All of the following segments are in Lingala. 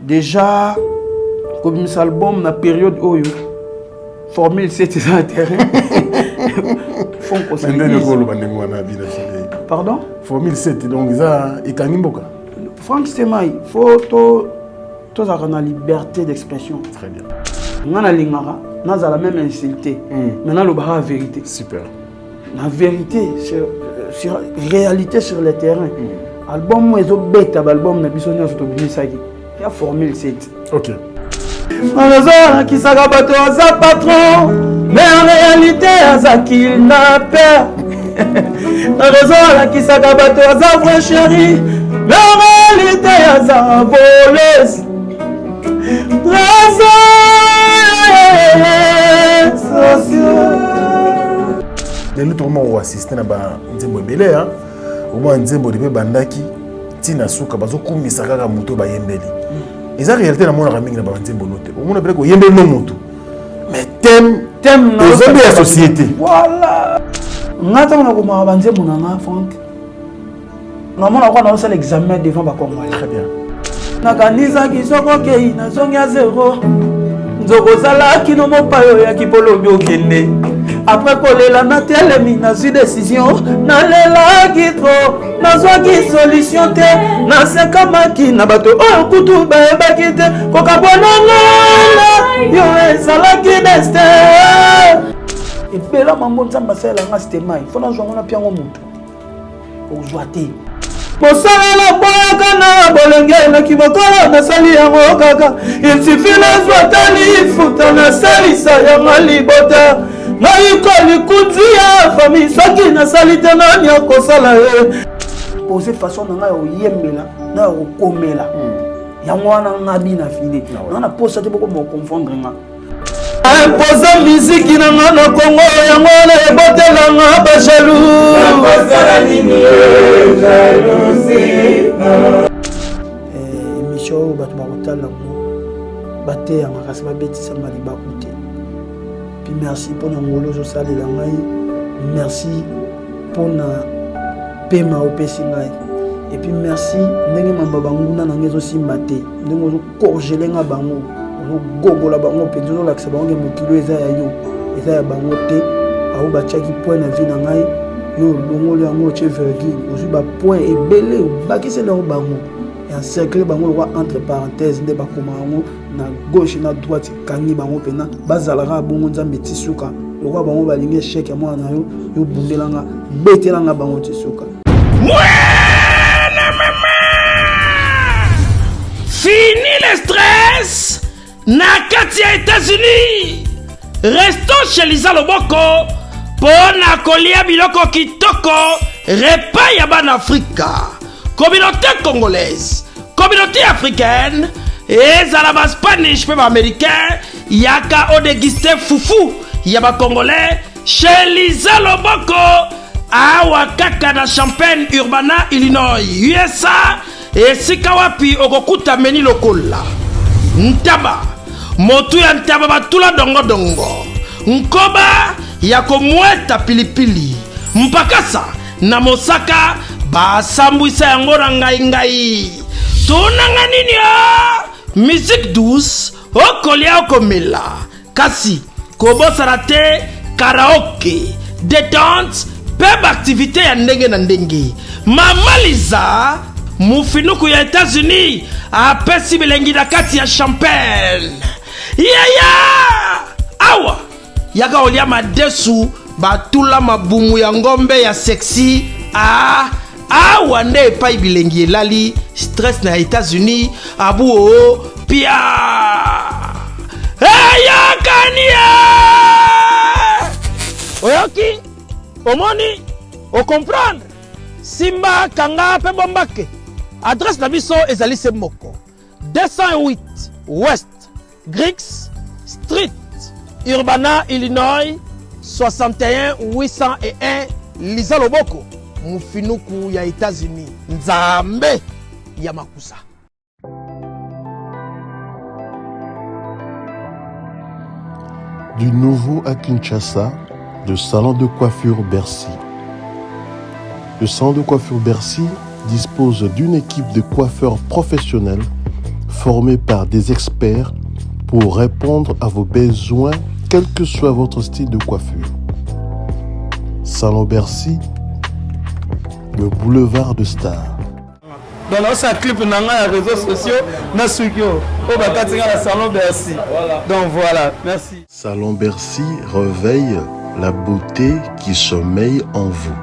déjà comme cet album na période oyo Formule 7 sur le terrain. Pardon? Formule 7, donc ça est Kanimboka. Franck Stemai, il faut tous avoir la liberté d'expression. Très bien. On a la même insulté. Maintenant, le la vérité. Super. La vérité, sur réalité sur le terrain. Album, ils ont bête, album, na bisogna il y a Formule 7. Ok. Qui s'agabato à sa patron, mais en réalité, à sa qu'il n'a peur. Qui s'agabato à sa vraie chérie, mais en réalité, à sa voleuse. Nous avons assisté à Nzembo Ebele, au moins Nzembo de Bandaki, Tina Souka, Bazoku Misaka Muto Bayembeli. Et ça, réalité, la monnaie ramène la Nzembo Note. Au moins, après, Yembeli no Muto. Mais thème de la société. Voilà. Nous avons Nzembo Nana, Franck. Nous avons fait l'examen devant Bakongo. Très bien. Nakanisa kisoko kei na zonga zéro. Nzoko zala kino mopayo ya kipolo biokende. Après kolela na telemi na su décision na lela kitro na zwaki solution te na sekamaki na bato oyo kutu bayebaki te kokabonanga yo ezalaki destin. Ebela mambo nzamba sala nga Stemai fona zwango na piango mutu ozwa te Mosala boyaka na bolenge na kibokolo na sali yango kaka il suffit na zwatani futa na salisa yango libota na ikoli kunzia famille soki na salite na nyako sala poser façon na yo yembela na yo komela yango wana ngabi na file na posa te boko mo confondre nga imposer musique na ngana Congo yango na ebotela nga ba jaloux imposer nini jalousie émission bato bakotala ngo bate ya makasi babetisa maliba kute. Puis merci pour nos ngolo zo salela ngai. Merci pour na pema opesi ngai. Et puis merci ndenge mamba banguna na ngezo simbate. Ndenge zo korgelenga bango. Zo gogola bango penzo zo lakisa bango mokilo eza ya yo. Eza ya bango te. Aho ba chaki point na vie na ngai. Yo longolo yango che virgule. Ozu ba point ebele bakise na bango. Et en cercle bango le entre parenthèses nde bakoma yango na gauche na droite kangi bango pena bazalaka bongo nzambe tisuka le roi bango balingi échec ya mwana yo yo bundelanga betelanga bango tisuka. Fini le stress na kati ya États-Unis. Restons chez Lisa Loboko pour na kolia biloko kitoko repas ya ban Afrika. Communauté congolaise, communauté africaine, et Zalaba Spanish, même américain, yaka o dégusté foufou, yaba congolais, chez Lisa Loboko, à Wakaka na Champaign, Urbana, Illinois, USA, et Sikawapi, Okokuta Meni Lokola. Ntaba, motu ya ntaba batula dongo dongo. Nkoba, yako mweta pilipili. Mpakasa, na Mosaka, basambwisa yango na ngai tunanga nini musique douce okolia okomela kasi kobosana te karaoke détente peba activité ya ndenge na ndenge. Mama Liza mufinuku ya États-Unis apesi bilengi na kati ya Champagne awa yaka olia madesu batula mabumu ya ngombe ya sexy awa nde epai bilengi elali stress na États-Unis abu o pia eyakania oyoki omoni o comprendre simba kanga pe bombake adresse na biso ezali se moko 208 West Griggs Street Urbana Illinois 61 801 Lisa Loboko mufinuku ya États-Unis nzambe ya makusa. Du nouveau à Kinshasa, le salon de coiffure Bercy. Le salon de coiffure Bercy dispose d'une équipe de coiffeurs professionnels formé par des experts pour répondre à vos besoins, quel que soit votre style de coiffure. Salon Bercy, le boulevard de Star. Donc, c'est un clip dans les réseaux sociaux, dans le Salon Bercy. Donc voilà, merci. Salon Bercy réveille la beauté qui sommeille en vous.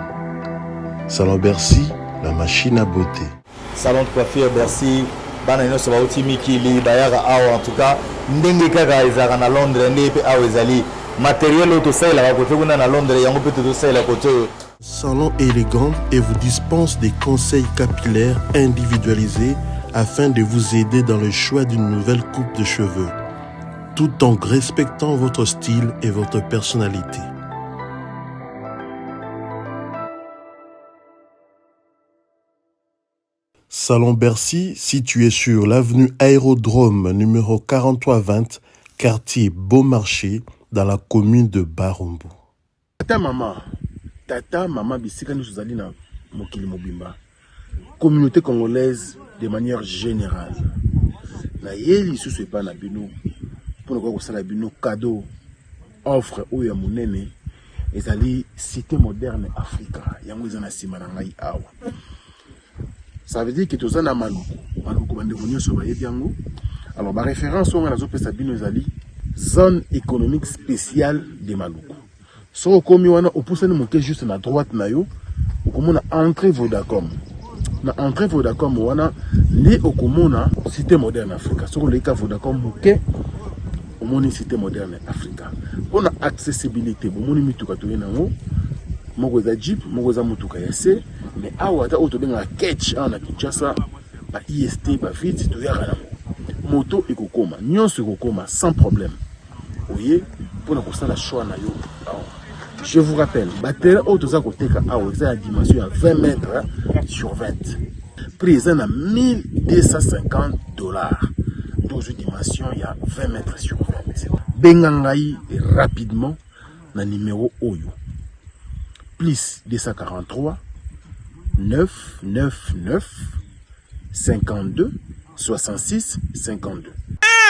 Salon Bercy, la machine à beauté. Salon de coiffure Bercy, bana nyonso bauti mikili bayaka awa en tout cas ndenge kaka ezaka na Londres ndenge pe awa ezali matériel auto sala ba kote kuna na Londres yango pe to sala kote. Salon élégant et vous dispense des conseils capillaires individualisés afin de vous aider dans le choix d'une nouvelle coupe de cheveux, tout en respectant votre style et votre personnalité. Salon Bercy, situé sur l'avenue Aérodrome numéro 4320, quartier Beaumarchais, dans la commune de Barumbu. Tata maman bisika nous allons na mokili mobimba. Communauté congolaise de manière générale. Na yeli sous pas na bino pour ne pas la bino cadeau offre ou ya monene ezali cité moderne Africa. Yango ezana sima na ngai awa. Ça veut dire que tous en a malou. Malou comme des réunions sur les yango. Alors ma référence on a la zone bino ezali zone économique spéciale de Maluku. So komi wana opusani moke juste na droite na yo okomona entrée Vodacom. Na entrée Vodacom wana li okomona cité moderne Africa. So le ka Vodacom moke omoni cité moderne Africa. On a accessibilité bomoni mituka to yenango moko za Jeep moko za mutuka ya C mais awa ta auto benga catch na Kinshasa ba IST ba vite to yaka na moto ekokoma nyonso ekokoma sans problème. Voyez pour na kosala choix na yo. Je vous rappelle, batterie auto koteka awa c'est la dimension à 20 mètres sur 20. Prix à 1250 $. Dans une dimension il y a 20 mètres sur 20. Bengangai rapidement na numéro Oyo. Plus 243 999 52 66 52.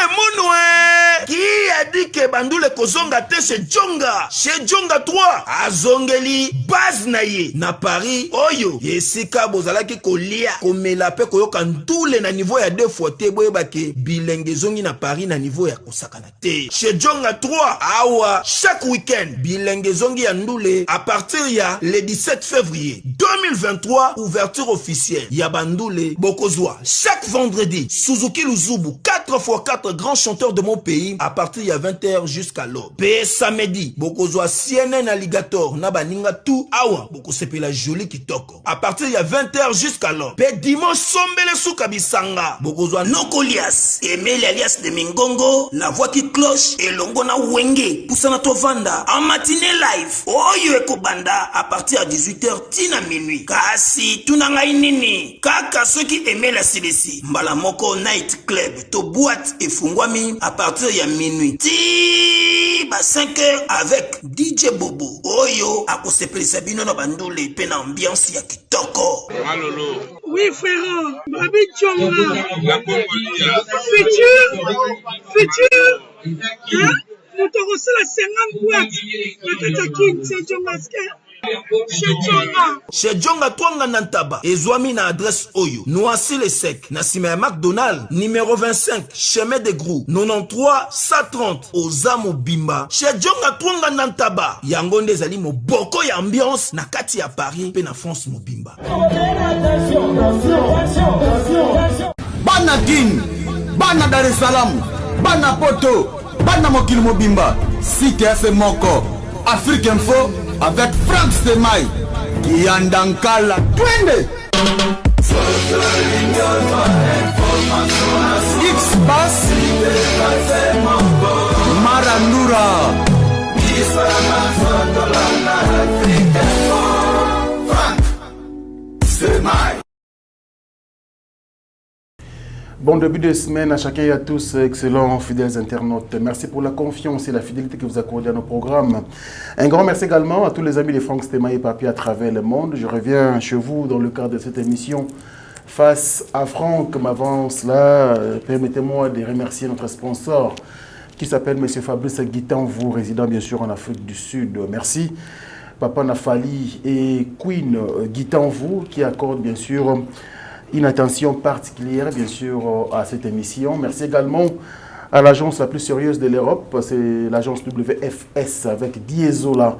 Mounoué qui a dit que Bandoule Kozonga te chez Djonga 3 azongeli base naye na Paris oyo yesika bozalaki kolia komela pe koyoka ntule na niveau ya 2 fois te boyebake bilenge zongi na Paris na niveau ya kosakana te chez Djonga 3 awa chaque week-end bilenge zongi ya ndule à partir ya le 17 février 2023 ouverture officielle ya Bandoule Bokozwa chaque vendredi Suzuki Luzubu 4x4 grands chanteurs de mon pays à partir de 20h jusqu'à l'aube. Pe samedi, Bokozwa CNN Alligator na baninga tout awa boko sepela joli kitoko. À partir de 20h jusqu'à l'aube. Pe dimanche sombele souka bisanga. Bokozwa Nokolias, Emile alias de Mingongo, la voix qui cloche et longo na wenge. Poussana tovanda en matinée live. Oyo ekobanda à partir de 18h tina minuit. Kasi tunanga inini. Kaka ceux qui aimaient la CDC. Mbala moko night club to boîte et fungwami à partir ya minuit. Ti ba 5h avec DJ Bobo. Oyo akosepelisa bino na Bandoule pe na ambiance ya kitoko. Malolo. Oui frère, Babi Djonga. La Congolia. Futur. Hein? Nous te reçons la 50 boîtes. Le Katakin, c'est Djonga. Chez Djonga Twanga Nantaba, Ezwami na adresse Oyo, Noisy le Sec, Nassime McDonald, numéro 25, chemin de Grou, 93 130, Ozamo Bimba. Chez Djonga Twanga Nantaba, Yangonde Zali mo boko ya ambiance, na kati ya Paris, pe na France mo Bimba. Bana Kin, Bana Dar es Salaam, Bana Poto, Bana Mokili Mobimba, Site F Moko, Afrique Info, avec Frank Stemai, Yandankala, Twende. X-Bass, Marandura, Frank Stemai. Bon début de semaine à chacun et à tous, excellents fidèles internautes. Merci pour la confiance et la fidélité que vous accordez à nos programmes. Un grand merci également à tous les amis de Frank Stemai et Papi à travers le monde. Je reviens chez vous dans le cadre de cette émission Face à Franck, m'avance là, permettez-moi de remercier notre sponsor qui s'appelle M. Fabrice Guitanvou, résident bien sûr en Afrique du Sud. Merci. Papa Nafali et Queen Guitanvou qui accordent bien sûr une attention particulière bien sûr à cette émission. Merci également à l'agence la plus sérieuse de l'Europe, c'est l'agence WFS avec Diesola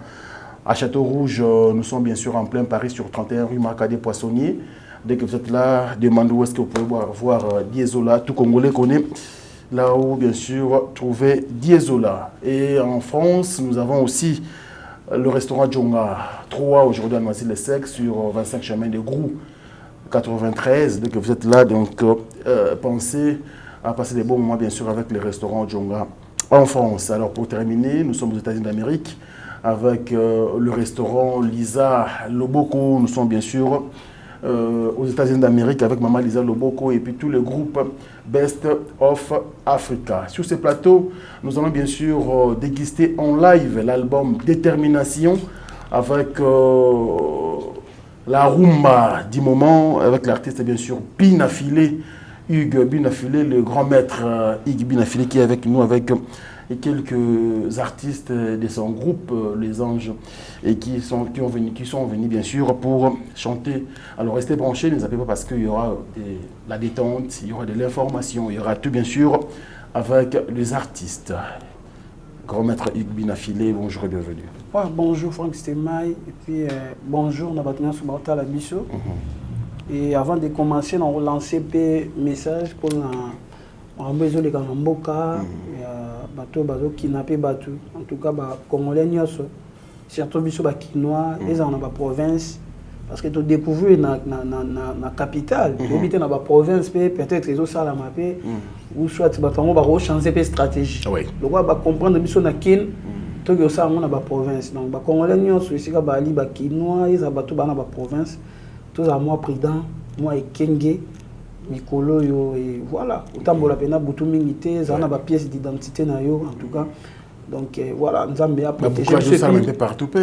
à Château-Rouge. Nous sommes bien sûr en plein Paris sur 31 rue Marcadet Poissonnier. Dès que vous êtes là, demandez où est-ce que vous pouvez voir Diesola. Tout Congolais connaît là où bien sûr trouver Diesola. Et en France, nous avons aussi le restaurant Djonga 3 aujourd'hui à Noisy-le-Sec sur 25 chemin de Grou 93. Dès que vous êtes là, donc pensez à passer des bons moments bien sûr avec le restaurant Djonga en France. Alors pour terminer, nous sommes aux États-Unis d'Amérique avec le restaurant Lisa Loboko. Nous sommes bien sûr aux États-Unis d'Amérique avec Maman Lisa Loboko et puis tout le groupe Best of Africa. Sur ce plateau, nous allons bien sûr déguster en live l'album Détermination avec la rumba du moment, avec l'artiste bien sûr Binafilé, Hugues Binafilé, le grand maître Hugues Binafilé qui est avec nous avec quelques artistes de son groupe Les Anges et qui sont venus bien sûr pour chanter. Alors restez branchés, ne zappez pas parce qu'il y aura la détente, il y aura de l'information, il y aura tout bien sûr avec les artistes. Grand maître Hugues Binafilé, bonjour et bienvenue. Ouais, bonjour Franck Stemay et puis bonjour Nabatounia Soubarta la Bisso. Et avant de commencer, on va relancer un message pour on besoin de Gamboka, bateau kidnappé bateau. En tout cas, Congolais surtout biso Kinois, les en la province parce que tu découvres na capitale, tu habites dans la province peut-être les autres salles ou soit tu vas changer de stratégie. Donc on va comprendre biso na kin to yo ça na la province. Donc Congolais nyonso ici ka bali Kinois, ils bateau na la province. Tous à moi président, moi et Kenge Mikolo yo et voilà autant la pena butu mingité ça na ba pièce d'identité na yo en tout cas donc voilà Nzambe a protégé ça un peu partout pour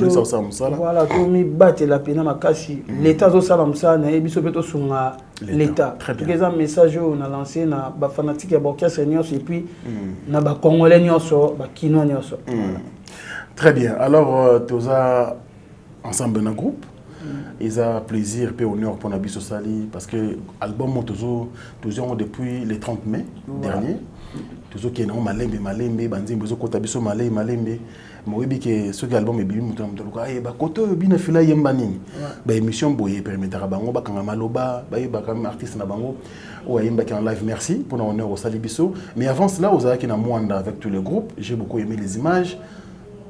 les ça là voilà tout mi battre la pena makasi l'état zo sala msana et biso peto sunga l'état tout que ça message on a lancé na ba fanatique ya Bokia Senior et puis na ba congolais nyonso ba kinois nyonso. Très bien, alors tous ensemble dans groupe. Ils ont plaisir et honneur pour Nabiso Sali parce que l'album toujours depuis le 30 mai dernier. Toujours qui est malembe banzi bozo kota biso malembe moi bi que ce album est bien muto mutoluka eh ba koto bina fila yemba nini ba émission boye permettra bango ba kanga maloba ba comme artiste na bango ou yemba qui en live. Merci pour l'honneur au Sali biso. Mais avant cela aux qui na Mwanda avec tout le groupe, j'ai beaucoup aimé les images.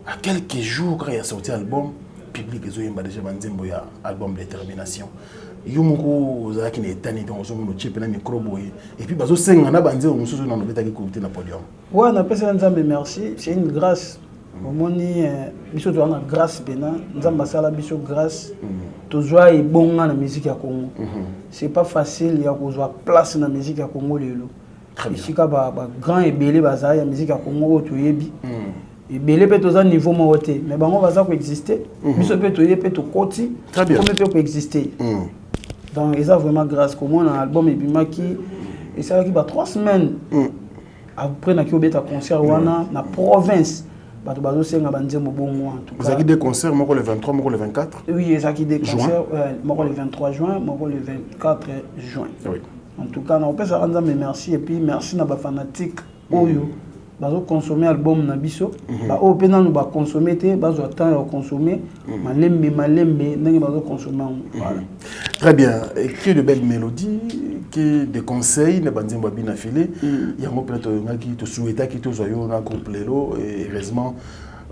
À quelques jours quand il a sorti l'album public ezo yemba déjà banzembo ya album Détermination yumuko ozaki na etani donc ozo mono chip na micro boye et puis bazo senga na banzembo mususu na nobeta ki côté na podium. Ouais, on appelle ça Nzambe merci, c'est une grâce. Omoni biso to na grâce bena Nzamba sala biso grâce to joie et bonga na musique ya Congo. C'est pas facile ya ko joie place na musique ya Congo lelo. Ici ka ba grand et belé bazaya ya musique ya Congo to yebi. Et belé peut aux niveau monté mais bango va ça exister biso peut to yepe to koti comme peut exister. Donc ils ont vraiment grâce comme on a album et bimaki et ça qui va 3 semaines après na ki obeta concert wana na province bato bazo senga banzembo bongo en tout cas. Vous avez des concerts moko le 23 moko le 24. Oui, ça qui des concerts moko le 23 juin moko le 24 juin. Oui. En tout cas on peut ça rendre mais merci et puis merci na ba fanatique oyo bazo consommer album na biso ba o pena no ba consommer te bazo attendre à consommer malembe ndenge bazo consommer voilà. Très bien, et que de belles mélodies, que des conseils na banzembo Binafilé il y a mo plateau ngaki to souhaita ki to zoyo na groupe lelo et heureusement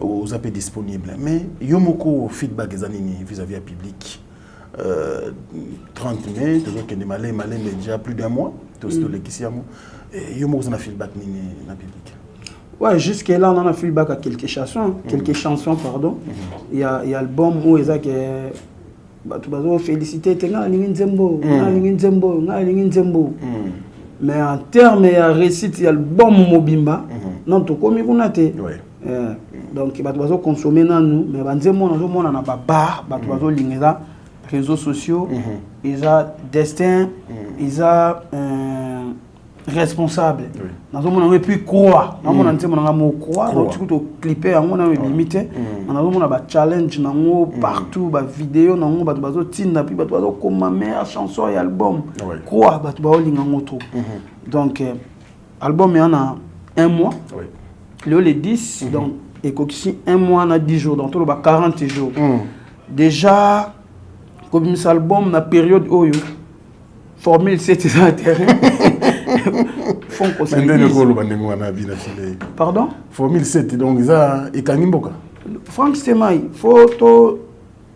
aux appels disponibles mais yomoko feedback zanini vis-à-vis du public 30 mai toujours que des malais déjà plus d'un mois tout le kisiamo et yomoko na feedback nini na public. Ouais, jusque là on a feedback à quelques chansons pardon. Il y a l'album où ils ont tu vas féliciter tenga Nzembo mais en termes de réussite il y a l'album Mobimba non to komi kunate donc tu vas consommer dans nous mais Nzembo on a na ba bar tu vas lingeza réseaux sociaux ils ont destin, ils ont responsable. Dans un moment, et puis croix. Dans un moment, croix. Donc, tu peux clipper, on a limité. Dans un moment, challenge, partout, vidéo, comme meilleure chanson et album. Croix, donc, album, il y en a un mois. Le 10, donc, et ici, un mois, on a 10 jours. Donc, tout le 40 jours. Déjà, comme cet album, la période où Formule 7 est en terrain. Pardon? Formule 7, donc, ils ont Franck Stemai, il faut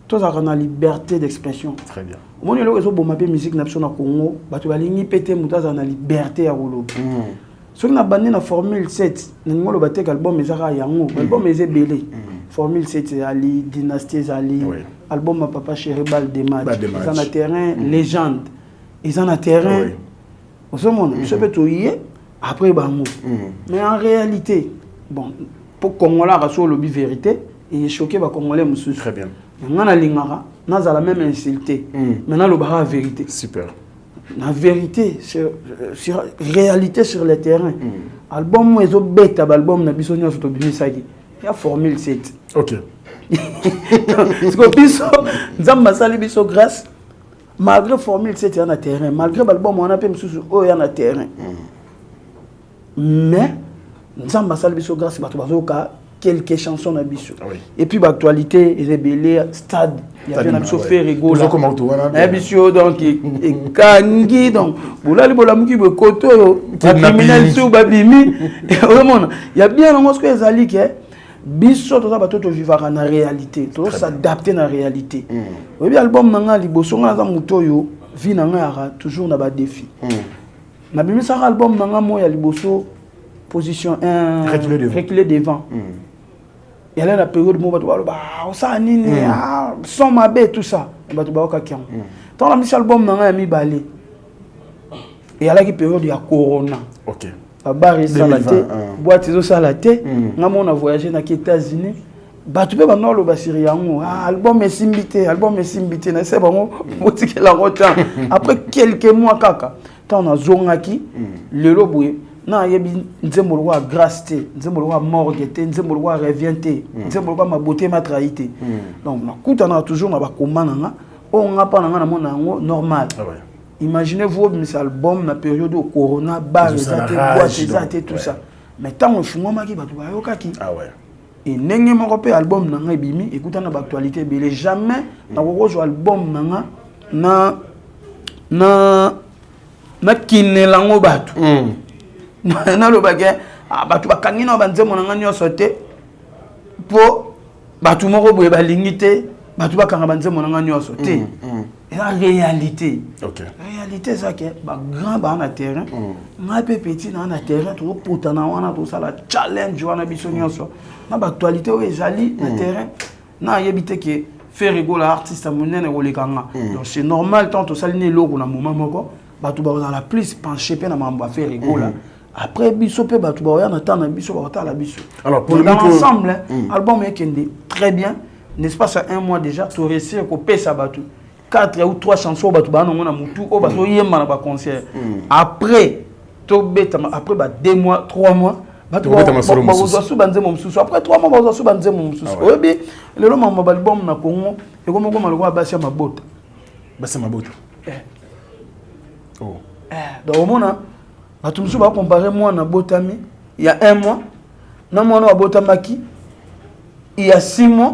que la liberté d'expression. Très bien. Moi, je suis musique nationale au Congo, je suis pété la liberté à Wolo. Si on a banni la Formule 7, on a battu l'album l'album est belé. Formule 7, Ali, Dynastie Ali, album à Papa Chéri Bal des matchs. Ils ont un terrain légende. Ils ont un terrain. Au ce moment, je peux tout y après Bango. Mais en réalité, bon, pour Congolais, il lobby vérité, et choqué par Congolais. Très bien. On a la même insulté. Maintenant, le bar a vérité. Super. La vérité, sur réalité sur le terrain. Album, moi, ils ont bête album, na bisogno sur Tobini Sagi. Il y a Formule 7. Ok. Parce que biso, Nzamba sali biso grâce. Malgré Formule 7, il y a un terrain. Malgré l'album, on a pu me soucier, il y a un terrain. Mais, Nzamba sali biso grâce, quelques chansons na biso. Et puis l'actualité, les rebelles, stade, il y avait un biso fait rigolo. Un biso donc kangi donc boula li bola muki be koto criminel sur babimi. Il y a bien un ce que ezali que biso to ba to vivre na réalité, to s'adapter na réalité. Oui bien album nanga liboso nga za muto yo vie nanga toujours na ba défi. Na bimi sa album nanga mo ya liboso position 1 reculer devant. Il y a la période où on ça nini son mabé tout ça et bah tu vas au caquion. Tant la mission album n'a mis balé. Et il y a la période il y a corona. OK. Bar salaté, boîte iso salaté, ngamo on a voyagé dans les États-Unis. Bah tu peux maintenant le basiri yango. Album est simbité, na c'est bon motiquer la route. Après quelques mois kaka, tant on a zongaki le loboué. Non, il y a nzembo lwa grâce te, nzembo lwa morgue te, nzembo lwa revient te, nzembo lwa ma beauté ma trahité. Donc na kuta na toujours na ba komana nga, on a pas na mona ngo normal. Imaginez-vous ce album na période au corona, bar ezate, boîte ezate tout ça. Mais tant on fuma maki batu ba yokaki. Ah ouais. Et nenge moko pe album na nga ebimi, écoute na ba actualité belé jamais na ko album na nga na kinelango batu. Na lo bagay batu bakangi na banzemo na nga nyonso te po batu moko boye balingi te batu bakanga banzemo na nga nyonso te et la réalité. OK. Réalité ça que ba grand ba na terrain na pe petit na terrain to potana wana to sala challenge wana biso nyonso na ba actualité o ezali na terrain na yebite que faire rigoler artiste monene ko lekanga. Donc c'est normal tant to salini loko na moment moko batu ba dans la plus pencher pe na mamba faire rigoler. Après biso pe batu ba na tana biso ba ta la biso. Alors pour dans l'ensemble album est kende très bien, n'est-ce pas ça un mois déjà to réussir ko pesa batu 4 ou 3 chansons batu ba na mutu o ba so yema na ba concert. Après to beta après ba 2 mois 3 mois batu ba so banze mo msusu après 3 mois ba so banze mo msusu. Obi le lo mama album na Congo e ko moko maloko basi mabota. Basi mabota. Oh. Donc mona batu msusu ba comparer moi na botami il y a 1 mois na mwana wa botamaki il y a 6 mois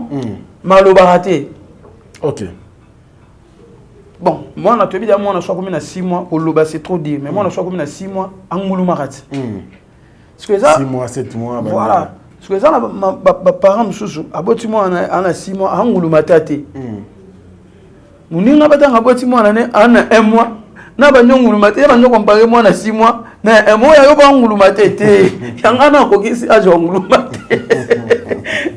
maloba raté. OK. Bon, moi na tobi da moi na soit comme na 6 mois au loba c'est trop dire mais moi na soit comme na 6 mois angulu marati. Parce que ça 6 mois 7 mois voilà. Parce que ça ma parents msusu aboti moi ana 6 mois angulu matate. Muninga batanga aboti moi ana 1 mois na ba nyongulu mate ba nyoko comparer moi na 6 mois na moi ya yo ba ngulu mate te yangana ko kisi ajo ngulu mate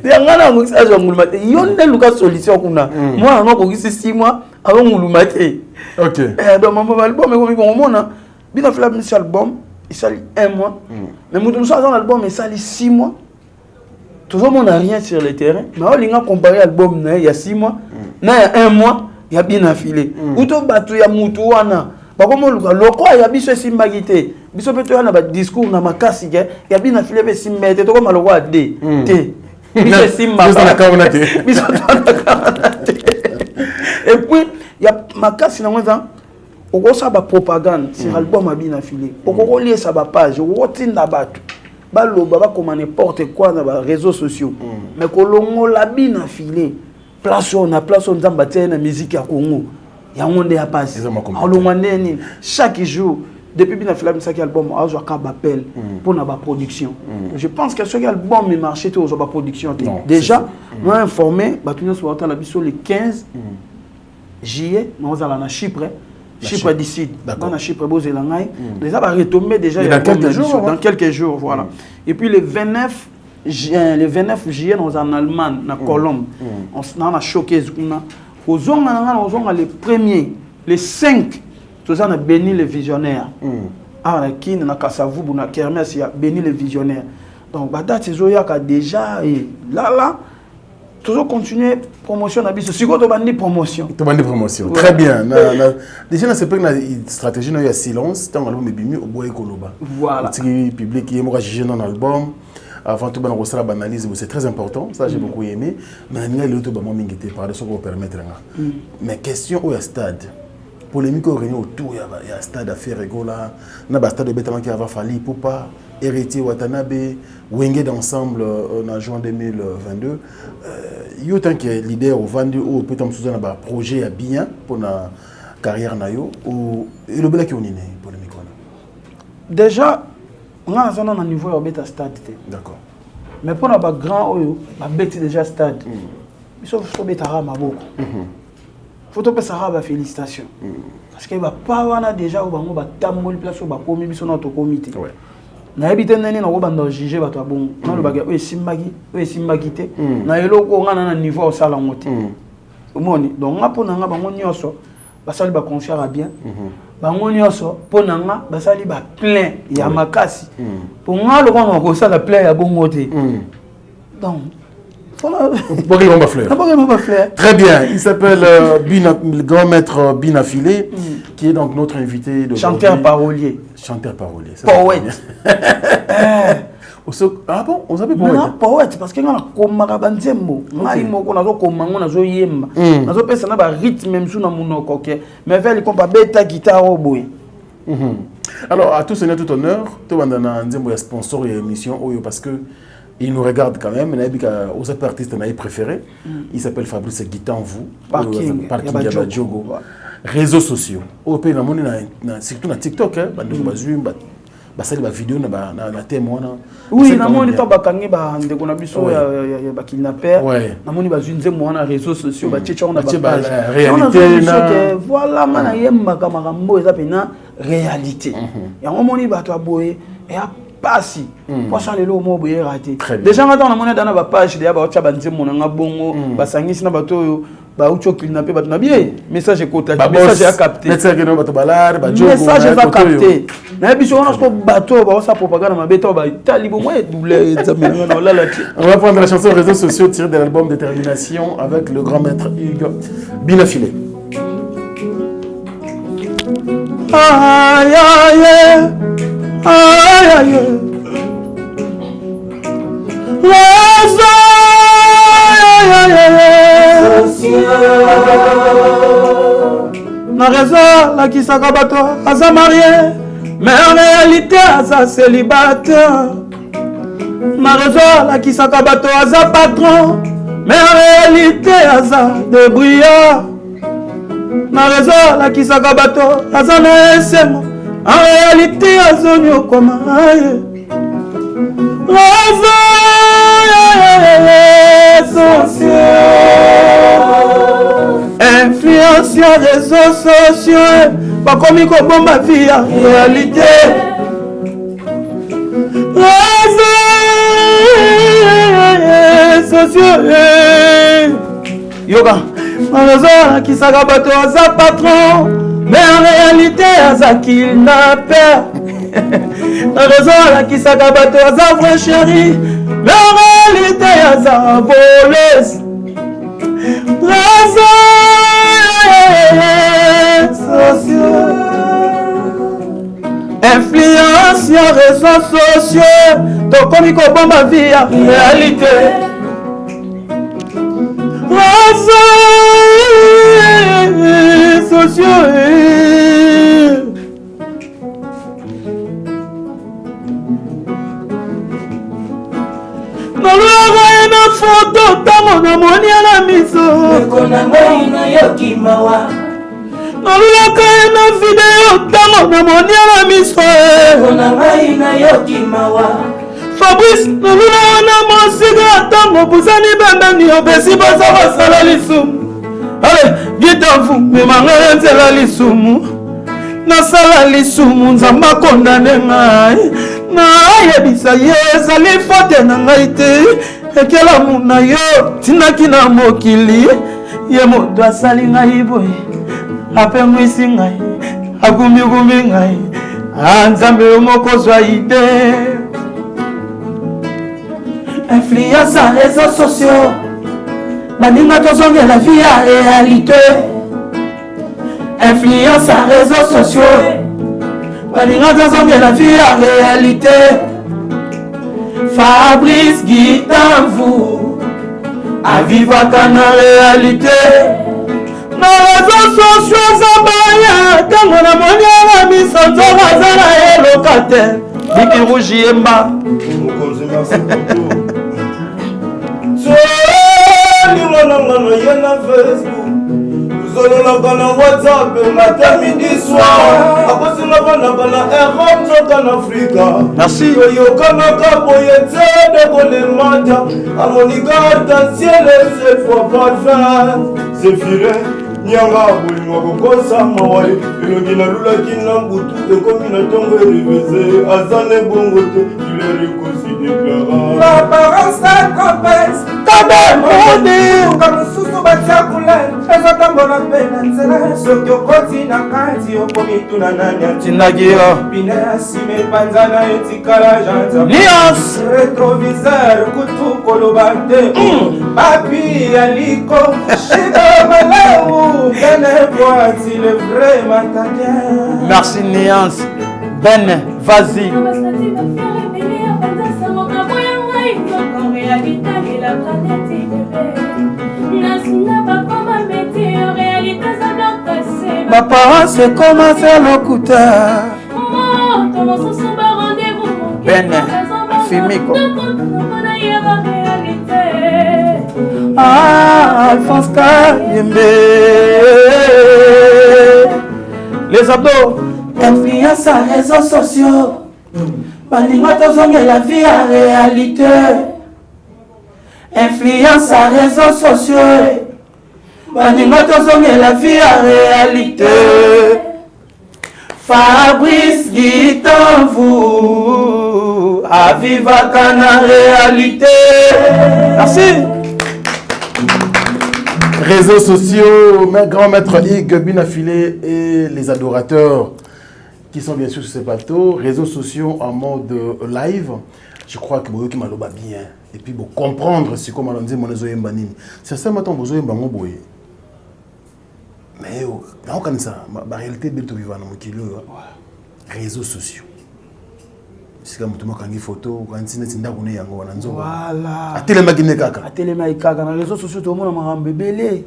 yangana ko kisi ajo ngulu mate yonde luka solution kuna moi ngo ko kisi 6 mois alo ngulu mate. OK. Donc mon album est comme mona bina fait la album il sali 1 mois mais mutu so dans l'album il sali 6 mois toujours on n'a rien sur le terrain mais on linga comparer album na il y a 6 mois na 1 mois ya bina filé uto batu ya mutu wana bakomo luka loko ya biso simbaki te biso pe to na ba discours na makasi ke ya bina filé be simbete to ko maloko ade te biso simba biso na kaona te biso na kaona te et puis ya makasi na ngeza okosa ba propagande sur album ya bina filé okoko liesa ba page okotinda batu baloba bakoma n'importe quoi na ba réseaux sociaux mais kolongo la bina filé place on a place on nzamba tena musique ya Congo ya ngonde ya passe alongo neni chaque jour depuis bina filé ça qui album azo ka appel pour na ba production je pense que ce qui album est marché tout sur ba production déjà moi informé batunya sur la biso le 15 juillet nous allons na Chypre Chypre d'ici, dans Chypre, les va retomber déjà dans quelques jours, voilà. Et puis le 29 juillet, nous sommes en Allemagne, en Colombe, on a choqué. Aux hommes, les premiers, les 5, nous avons béni les visionnaires. Ah, on a qui, on a Kassavou, on a Kermès, il y a béni les visionnaires. Donc, date déjà, là, toujours continuer promotion na biso siko to bandi promotion très bien déjà na c'est pas une stratégie na ya silence tant album bimi au boy koloba voilà petit public qui aime juger dans l'album avant tout bana ko analyse c'est très important ça j'ai beaucoup aimé mais na le to ba mo mingité par de ce qu'on permettre nga mais question au stade polémique au réunion autour ya stade à faire rigola na ba stade betama qui va fallu pour pas héritier Watanabe Wenge d'ensemble en juin 2022 yo tant que leader au vendu ou peut-être sous un projet à bien pour la carrière na yo ou le bel qui on est polémique déjà on a un niveau au beta stade d'accord mais pour la grand oyo la bête déjà stade il faut beta rama beaucoup faut to pesa raba félicitations parce que va pas wana déjà au bango ba tamol place au ba komi biso na to comité na ebite nene na ko banda juger bato abongo na lo baga o simbaki te na eloko ngana na niveau osala ngote omoni donc nga pona nga bango nyoso basali ba confier à bien bango nyoso pona nga basali ba plein ya makasi pour nga lo ko sala plein ya bongo te donc très bien, il s'appelle le grand maître Bina Filé, qui est donc notre invité de chanteur parolier. Chanteur parolier. Poète. Ah bon, on s'appelle poète. Non, poète, parce que nous avons un rythme même sous notre mais vers les compas bêta guitare au bout. Alors, à tous et tout honneur, tout le monde a un sponsor et émission parce que il nous regarde quand même. Aux artistes préférés, il s'appelle Fabrice Guitan vous Parking Yabadjogo. Réseaux sociaux. Au pays surtout na TikTok, basali ba vidéo na témoin. Oui, na moni to bakangi ba ndeko na biso ya ba kidnapper. Na moni ba zunze mo na réseaux sociaux ba tchetcha na ba réalité na voilà mana yemba kama kambo eza pena réalité. Ya moni ba to aboye et pasi pour ça le mo boye raté déjà ngata na mona dana ba page de ya ba tcha banze mo na bongo ba sangisi na bato ba ucho kidnapper bato na bien message kota message a capté message no bato balar ba jogo message va capté na biso on a bato ba sa propagande ma beto ba itali bo moi douleur examen na la on va prendre la chanson réseaux sociaux tirée de l'album Détermination avec le grand maître Hugues Bina Filé. Aïe aïe aïe aïe na raison la qui s'abato asa marié mais en réalité asa célibataire na raison la qui s'abato asa patron mais en réalité asa débrouillard na raison la qui s'abato asa na SM en réalité asa nyokoma influenceur réseaux sociaux bakomi kobomba vie ya réalité réseaux sociaux yoga réseau alakisaka bato aza patron mais en réalité aza kidnapper réseau alakisaka bato aza vrai chéri mais en réalité aza voleuse réseau sociaux. Influence ya réseaux sociaux. Tokomi kobomba vie ya réalité. Réseaux sociaux. Nalora na photo tango na moni na miso. Kona ngai na yokimawa. Nalulaka na video tango na moni na miso. Kona ngai na yokimawa. Fabrice nalula na mosika tango buzani bembeni obesi baza basala lisumu. Allez, gitafu memanga nzela lisumu. Nasala lisumu nzamba kondane ngai. Na yebisa yezali fote na ngai te. Ekelamu na yo tinaki na mokili. Ye moto asali ngai boye. Apengwisi ngai. Agumigumi ngai. Nzambe yo moko zwa ide. Influence à réseaux sociaux. Baninga tozonge la vie à réalité. Influence à réseaux sociaux. Baninga tozonge la vie à réalité. Fabrice Gitanvu à vivre dans réalité. Nos réseaux sociaux zabaya. Tango na moni ala misonzo bazala elokate. Biki rouge yemba. Merci beaucoup. Facebook, nous allons dans WhatsApp matin, midi, soir. Après, nous allons dans Afrique. Merci. Cette fois parfait, c'est filet. Nyanga bolingo kokosa mawai elongi na lula kina mbutu ekomi na tongo rivese azane bongo te il est réconcilié L'apparence est complexe. Comme sous batakula, eza tambola pena nzela soki okoti na kati okomi tuna nanya Tinagio. bina sime panzana etikala janza Lias. rétroviseur kutu koloba te papi aliko shida malau bene voici le vrai matin. Merci Niance. Ben, vas-y. Ma parole c'est comment faire le couteau. Ben, Fimiko. Ah, Alphonse Kayembe. Les abdos. Influence à réseaux sociaux. Baninga tozonge la vie à réalité. Influence à réseaux sociaux. Baninga tozonge la vie à réalité. Fabrice Gitanvu à vivre à réalité. Merci. Réseaux sociaux, grand maître Hugues Binafilé et les adorateurs qui sont bien sûr sur ce plateau. Réseaux sociaux en mode live. Je crois que vous qui m'avez bien. Et puis vous comprendre ce que vous avez dit, c'est ça maintenant vous avez dit. Mais dans la réalité, vous avez dit réseaux sociaux. C'est comme tout le monde qui a une photo, quand il y a une photo, Voilà. Atelema dans les réseaux sociaux, tout le monde a un bébé.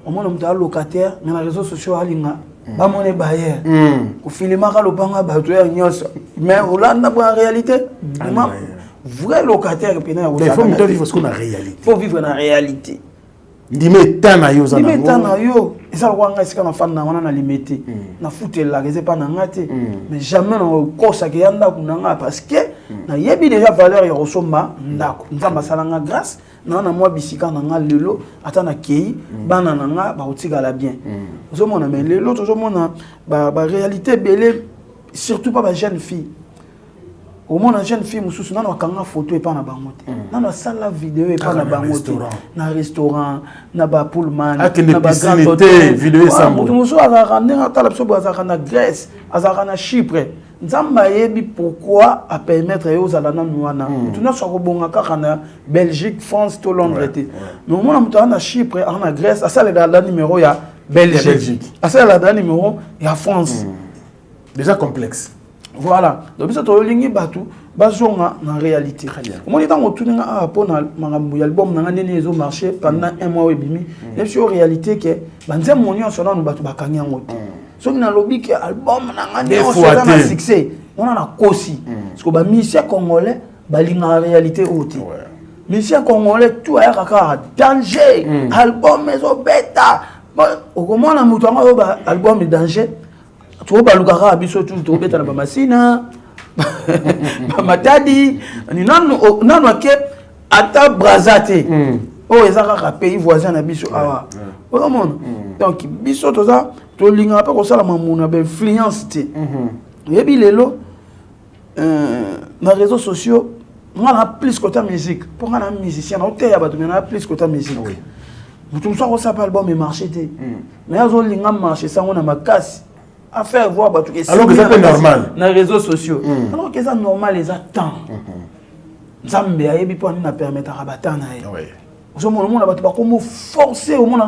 Au moins, on a un locataire, mais dans les réseaux sociaux, il y a un bailleur. Au film, mais en réalité, vrai locataire. Il faut vivre ce qu'on a réalité. Il faut vivre dans la réalité. Limité na yo zana. Limité na yo. Et ça, on a esika na fan na wana na limité. Na foutre la réserve pas na ngate. Mais jamais on kosa ke yanda kunanga parce que na yebi déjà valeur ya rosomba ndako. Nzamba salanga grâce na moi bisika na nga lelo ata na kei bana na nga ba otika la bien. Ozo mona mais lelo ozo mona ba réalité belé surtout pas ba jeune fille. Au moins une jeune fille mususu nana wakanga photo et pas na bangote. Nana sala vidéo et pas na bangote. Na restaurant, na ba pullman, na ba grand hôtel, vidéo sambo. Mususu azarande ata la biso azarana Grèce, azarana Chypre. Nzamba yebi pourquoi à permettre aux alana nuana. Tu n'as pas bonga kaka na Belgique, France, tout Londres été. Mais au moins mutu na Chypre, na Grèce, ça le la numéro ya Belgique. Ça la dernière numéro et à France. Déjà complexe. Voilà. Donc ça to lingi batu bazonga en réalité. Comment est dans autour na pour na album na ngane les marché pendant un mois et demi. Et sur réalité que banze monyo sona no batu bakanya ngoto. So na lobby que album na ngane on sona na succès. On a la kosi. Parce que ba musicien congolais balinga en réalité oti. Musicien congolais tout a kaka danger. Album mezo beta. Au comment na mutu nga album de danger. Tu vois, Balugara, Bisso, tout le temps, na Masina, Matadi, ni non, ok, ata Brazate. Oh, ils ont un pays voisin à Bisso. Ah, donc, Bisso, tout ça, tu as un peu comme ça, la maman a influence. Et puis, les réseaux sociaux, on a plus que ta musique. Pour un musicien, on a plus que ta musique. Vous me savez, ça pas album et marché. Mais ils ont marché, ça, on a ma casse. À faire voir tout alors que c'est normal dans les réseaux sociaux. Alors que c'est normal les attend. Nzambe ayebi po na permettre à battre na ye. Oui. Au moment là ba comme forcer au monde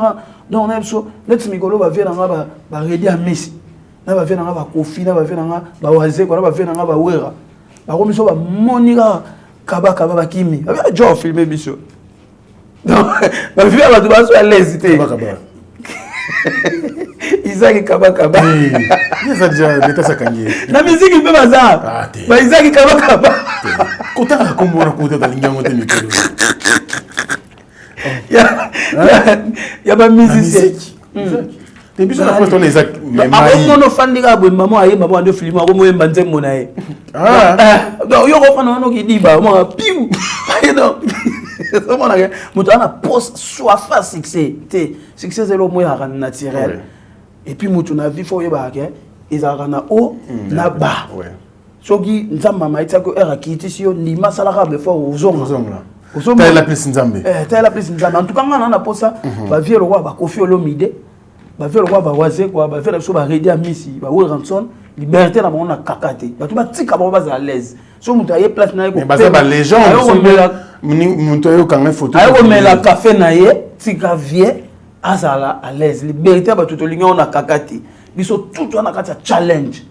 donc on a so net mikolo ba vient nga ba ready à Messi. Na ba vient nga ba Kofi na ba vient nga ba Waze ko na ba vient nga ba Wera. Ba comme so ba monika kaba ba kimi. Ba jo filmer biso. Donc ba vient ba ba so à l'aise té. Isaac Kabakaba. Il a déjà l'état sakanye. La musique il peut bazar. Ba Isaac Kabakaba. Kota comme on a compté dans l'ingango de Mikolo. Il y a pas musicien. T'es bien après ton Isaac mais mai. Avant mon fan diga bo maman aye maman de film ako mo yemba nzembo na ye. Donc yo ko fana no ki diba mo piu. Donc ça mon aga mutu ana post soit face succès. Succès c'est le moyen naturel. Et puis mutu na vie faut yeba ke ezaka na o na ba. Soki nzamba maitsa ko era kiti sio ni masala ka be fort uzonga. T'as la place nzambe. T'as la place nzambe. En tout cas ngana na posa ba vie le roi ba Kofi Olomide. Ba vie le roi ba Waze quoi ba vie so ba ready à Messi ba Wilson liberté na bona kakate. Ba tu ba tika ba à l'aise. So mutu aye place na ko. Mais ba légende mutu ayo kanga photo. Ayo me la café na ye tika vie azala à l'aise. Liberté ba tout linga on a kakate. Biso tout on a kata challenge.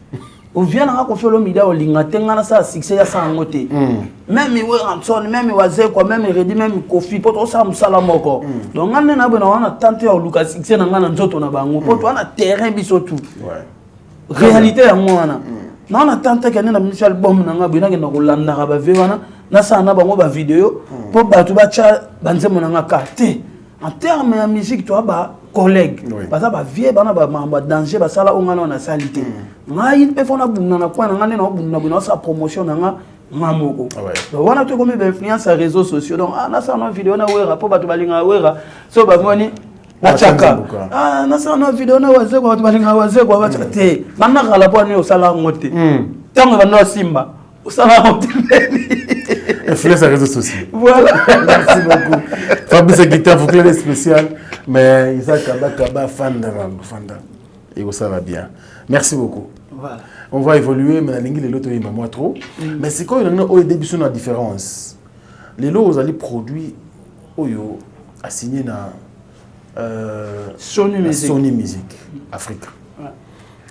On vient à Kofi Olomide au linga tenga ça succès ya sa ngote. Même Wilson même Waze quoi même ready même Kofi poto ça musala moko. Donc ngane na bona on a tenté au Lucas succès na ngana nzoto na bango poto on a terrain biso tout. Réalité ya mwana. Na on a tenté que na musique album na ngabina ke na kolanda ka ba vewana na sa na bango ba vidéo po batu ba cha banzemo na ngaka te. En termes de musique toi ba collègue parce que ba vie bana ba danger ba sala ongana na salité. Ngai pe fona bunna na kwa ngane na bunna sa promotion na ngamoko. Donc on a tout comme influence sur réseaux sociaux donc na sa na vidéo na wera po batu balinga wera so ba moni na chaka. Na sa na vidéo na Waze kwa batu balinga Waze kwa batu te. Bana kala po ni osala ngote. Tango ba no simba osala ngote. Influence sur les réseaux sociaux. Voilà. Merci beaucoup. Fabrice Guitare, vous clé spécial, mais Isaac Kabakaba, Fanda. Et ça va bien. Merci beaucoup. Voilà. On va évoluer, mais la ligne de l'autre, il m'a trop. Mais c'est quand il y a une début la différence. Les lots, vous allez produire, Oyo, a signé Sony Music Afrique. La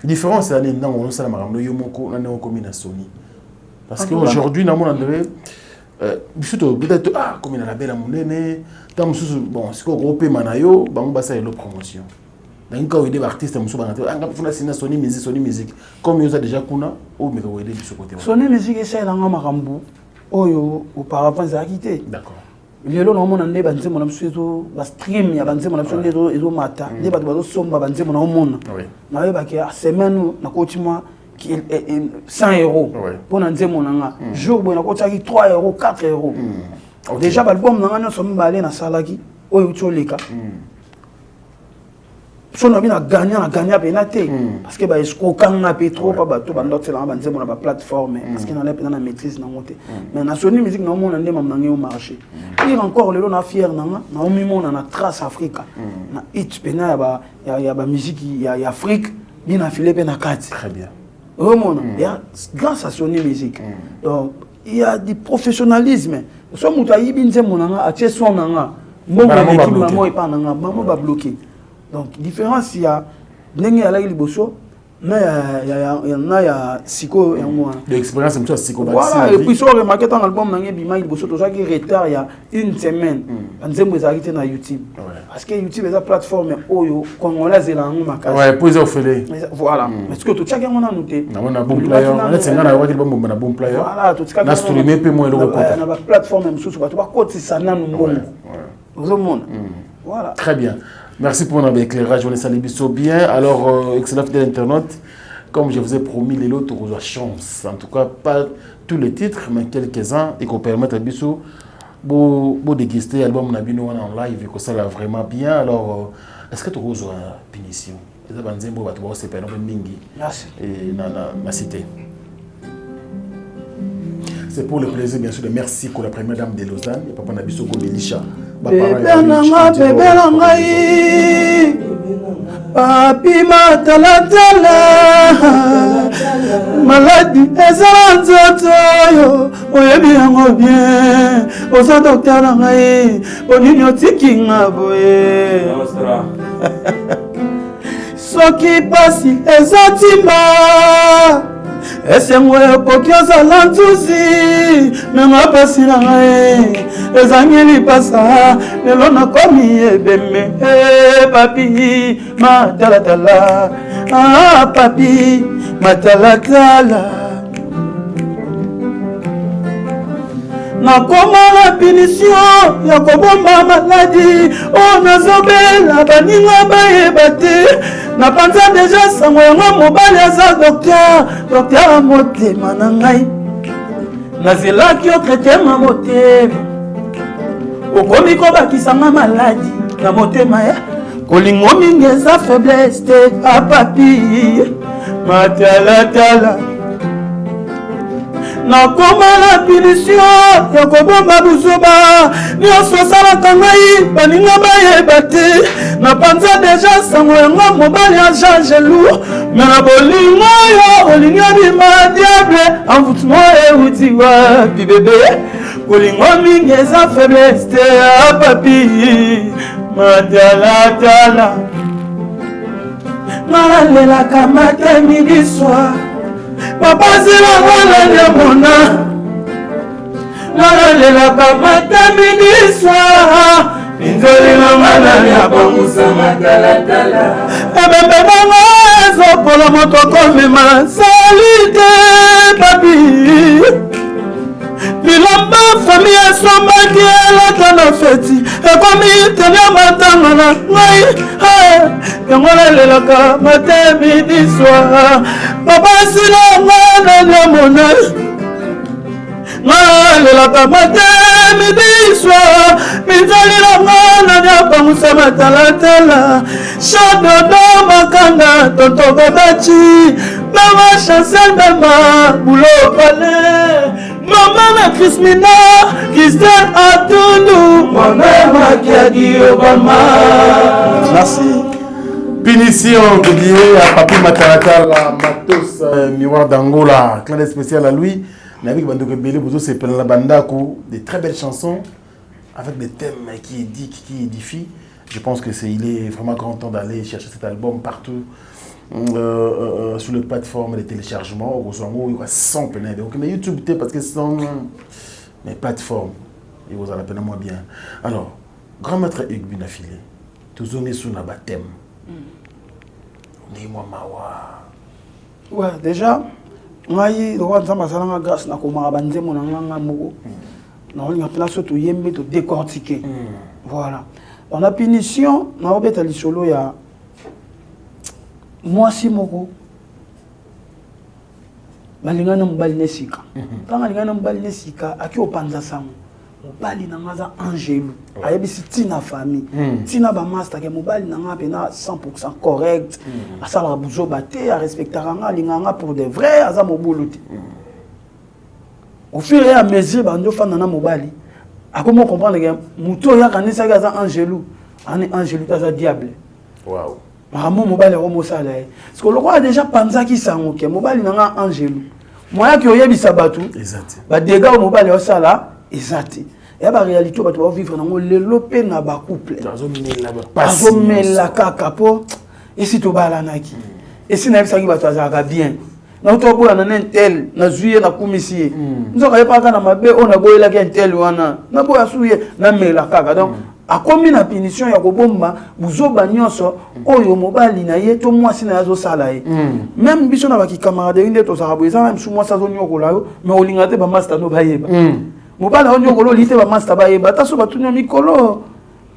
différence, c'est que nous avons commis à Sony. Parce qu'aujourd'hui, nous avons peut-être comme il a la belle monnaie, bon, c'est quoi gros paiement nayo, bango basa et promotion. Donc quand il y a des artistes, on a signé Sony Music, comme il y a déjà kuna, ou mais vous aider de ce côté. Sony Music est celle en marambu, oyo auparavant ça a quitté. D'accord. Les lots normalement on est banté mon absolument, la stream il y a banté mon absolument et au matin, les bateaux sommes banté mon monde. Oui. Na yo bakia semaine na kotima 100 euros pour nanze monanga jour bon na 3 euros 4 euros déjà l'album nanga no somme balé na salaki oyo toleka so na bina gagner penate parce que ba escroc kanga petro pa bato ba ndotela ba nze mona ba plateforme parce que na la na maîtrise na monter mais na Sony Music na mona ndema mnange au marché et encore le na fier nanga na omi mona na Trace Africa na hit pena ya ba musique ya Afrique bina filé pe na kati très bien. Grâce à Sony Music. Donc, il y a du professionnalisme. Si on a dit que son nanga, bon, l'équipe maman est pas nanga, maman va bloquer. Donc différence il y a ndenge ala liboso mais il y a siko et moi l'expérience c'est siko voilà et puis sur remarquer dans l'album nangé bima liboso to ça qui retard il y a une semaine nzembo ezalaki na YouTube parce que YouTube est la plateforme oyo congolais elango makasi ouais poser au félé voilà parce que to tchaka mona noté na bon player on est ngana wa kilombo na bon player voilà to tchaka na streamer pe mo eloko kota na ba plateforme msusu ba to ba kotisa nanu mbongo vous monde voilà très bien. Merci pour notre éclairage, on est salé bien. Alors, excellent fidèle internaute, comme je vous ai promis, les lots auront chance. En tout cas, pas tous les titres, mais quelques-uns, et qu'on permette à Bissou de déguster l'album Nabino en live, et que ça l'a vraiment bien. Alors, est-ce que tu as une punition? Merci. Et ma cité. C'est pour le plaisir, bien sûr, de merci pour la première dame de Lausanne, et Papa Nabiso Gobelisha. Bébé Langai, Papi Matalatala, Maladie, Ezanzotoyo, Oyebi Yango bien, Osa Docteur Langai, Oninyo Tikinga Boye. Soki Pasi, Ezatima. Esengo ekoki ozala nzuzi menga pasi na ngai ezangeli pasa lelo nakomi ebeme papi matalatala papi matalatala nakoma na punition ya kobomba maladi oyo nazobela baninga bayeba te napanza deja sango yango mobali aza docteur motema na ngai nazelaki okretema motema okomi kobakisanga maladi na motema ya kolingo mingi eza faiblesse te apapi matalatala nakoma na punition ya kobomba buzoba nyonso osalaka ngai baninga bayeba te napanza deja sango yango mobali aja gelou me na bolingo oyo olingi obima diable envoûtement euti wapi bebe kolingo mingi eza faiblesse te apapi matalatala nalelaka mate midi soir papa zela wana nyamona nalelaka mate midi soir inzoli na wana nyabangusa matalatala ebembe bango ezopola moto komema salite papi bilamba famille esombaki elata na feti ekomi tenia matanga na ngai yango nalelaka mate midi soir papa sila ngana nyamona nalelaka mate midi soir minzali na ngana nyabangusa matalatala shadodo makanga tonto babachi mama chancel mama boulot palais maman na Chrismina Christelle Atundu moi-même qui a dit Obama. Merci. Punition dédiée à Papi Matalatala, Matos Miroir d'Angola, clin d'œil spécial à lui. Avec Bandoke Bélé, Bozo, c'est plein la bandaku, des très belles chansons avec des thèmes qui édiquent, qui édifient. Je pense que il est vraiment grand temps d'aller chercher cet album partout. Sur les plateformes de téléchargement, au Zongo, il y a 100 peines. Donc, mais YouTube, parce que ce sont les plateformes. Et vous en appelez moins bien. Alors, grand maître Hugues Binafilé, tous on est sur la baptême. Dis-moi, Mawa. Ouais, déjà, moi, je suis grâce à la décortiquer. Voilà. On a punition, on a obéi à l'isolo, il y a. Moi si moko balingana mobali nesika tanga lingana mobali nesika aki opanza sango mobali nanga za angelu ayebisi tina famille tina ba master ke mobali nanga pena 100% correct asala buzoba te a respectera nga linganga pour de vrai aza mobulu te au fur et à mesure bando fana na mobali akomo comprendre que muto ya kanisa ga za angelu ani angelu ta za diable. Wow. Maman mobile romo sala parce que le roi a déjà pensé qui sango ke mobile nanga angelu moya ki oyebisa batu exact ba dégâts mobile o sala exact ya ba réalité ba to vivre nango lelo pe na ba couple azomela kaka po esi to balanaki esi na bisaki ba to azaka bien na to bola na tel na zuye na kumisi nzoka ye paka na mabe ona boyela ke tel wana na boya suye na mela kaka donc akomi na punition ya kobomba buzoba nyonso oyo mobali na ye to mwasi na yazo sala ye même biso na baki camarade inde to saka boyeza même sous mwasi azo nyokola yo mais olinga te ba master no bayeba mobali azo nyokolo lite ba master bayeba ta so batunyo mikolo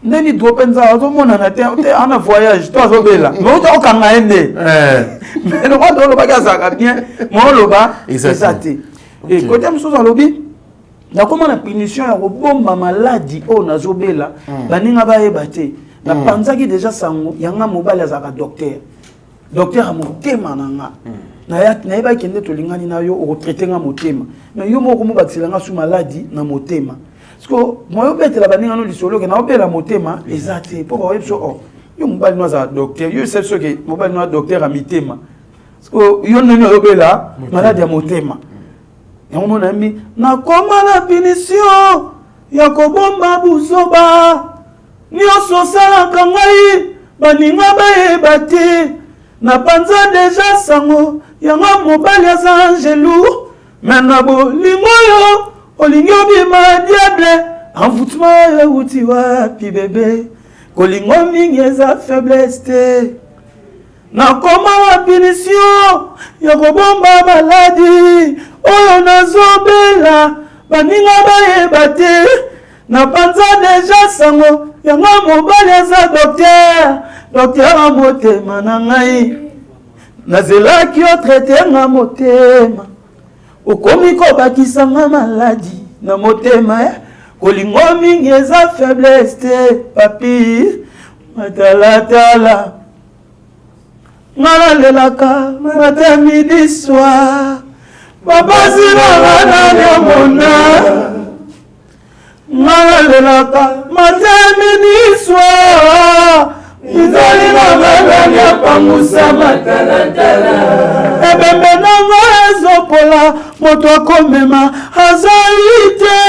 ndeni dropenza azo mona na te ana voyage to azo bela mais to okanga ende mais no kwa lo baka saka bien mo lo ba exacté et côté msozo lobi na comment la punition ya kobomba maladi o nazobela baninga bayeba te na panzaki déjà sango yanga mobali azaka docteur amotema nanga na yeba kende to lingani na yo o traiter nga motema mais yo moko mo bakiselanga su maladi na motema parce que moi obetela baninga no lisolo ke na obela motema exacté pour ba yebso o yo mobali no za docteur yo c'est ce que mobali no docteur a mitema parce que yo nani obela maladi ya motema yango na mbi na koma na punition ya kobomba buzoba nyonso salaka ngai baninga bayeba te na panza deja sango yango mobali aza angelu me na bolingo yo olingi obima diable envoûtement oyo euti wapi bebe kolingo mingi eza faiblesse te na koma na punition ya kobomba maladi oyo nazobela baninga bayeba te na panza deja sango yango mobali aza docteur a motema na ngai nazelaki yo traite nga motema okomi kobakisanga maladi na motema kolingo mingi eza faiblesse te papi matalatala ngala lelaka matin midi soir babasi bangana nyamona ngala lelaka matin midi soir izali na bagani apangusa matalatala ebembe nango ezopola moto akomema azali te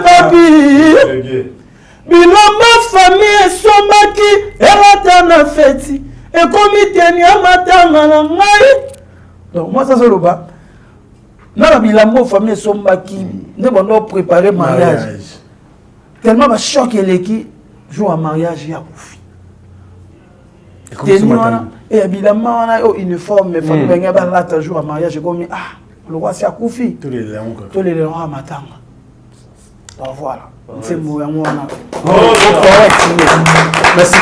papi bilomba famille esombaki elata na feti ekomi teni ya matanga na ngai donc moi ça soloba na ba bilambo famille esombaki nde bando préparer mariage tellement ba choc eleki jour à mariage ya kufi teni wana et bilamba wana o uniforme famille benga ba lata jour à mariage ekomi ah le roi c'est akufi tous les longs matanga donc voilà c'est moi wana mais si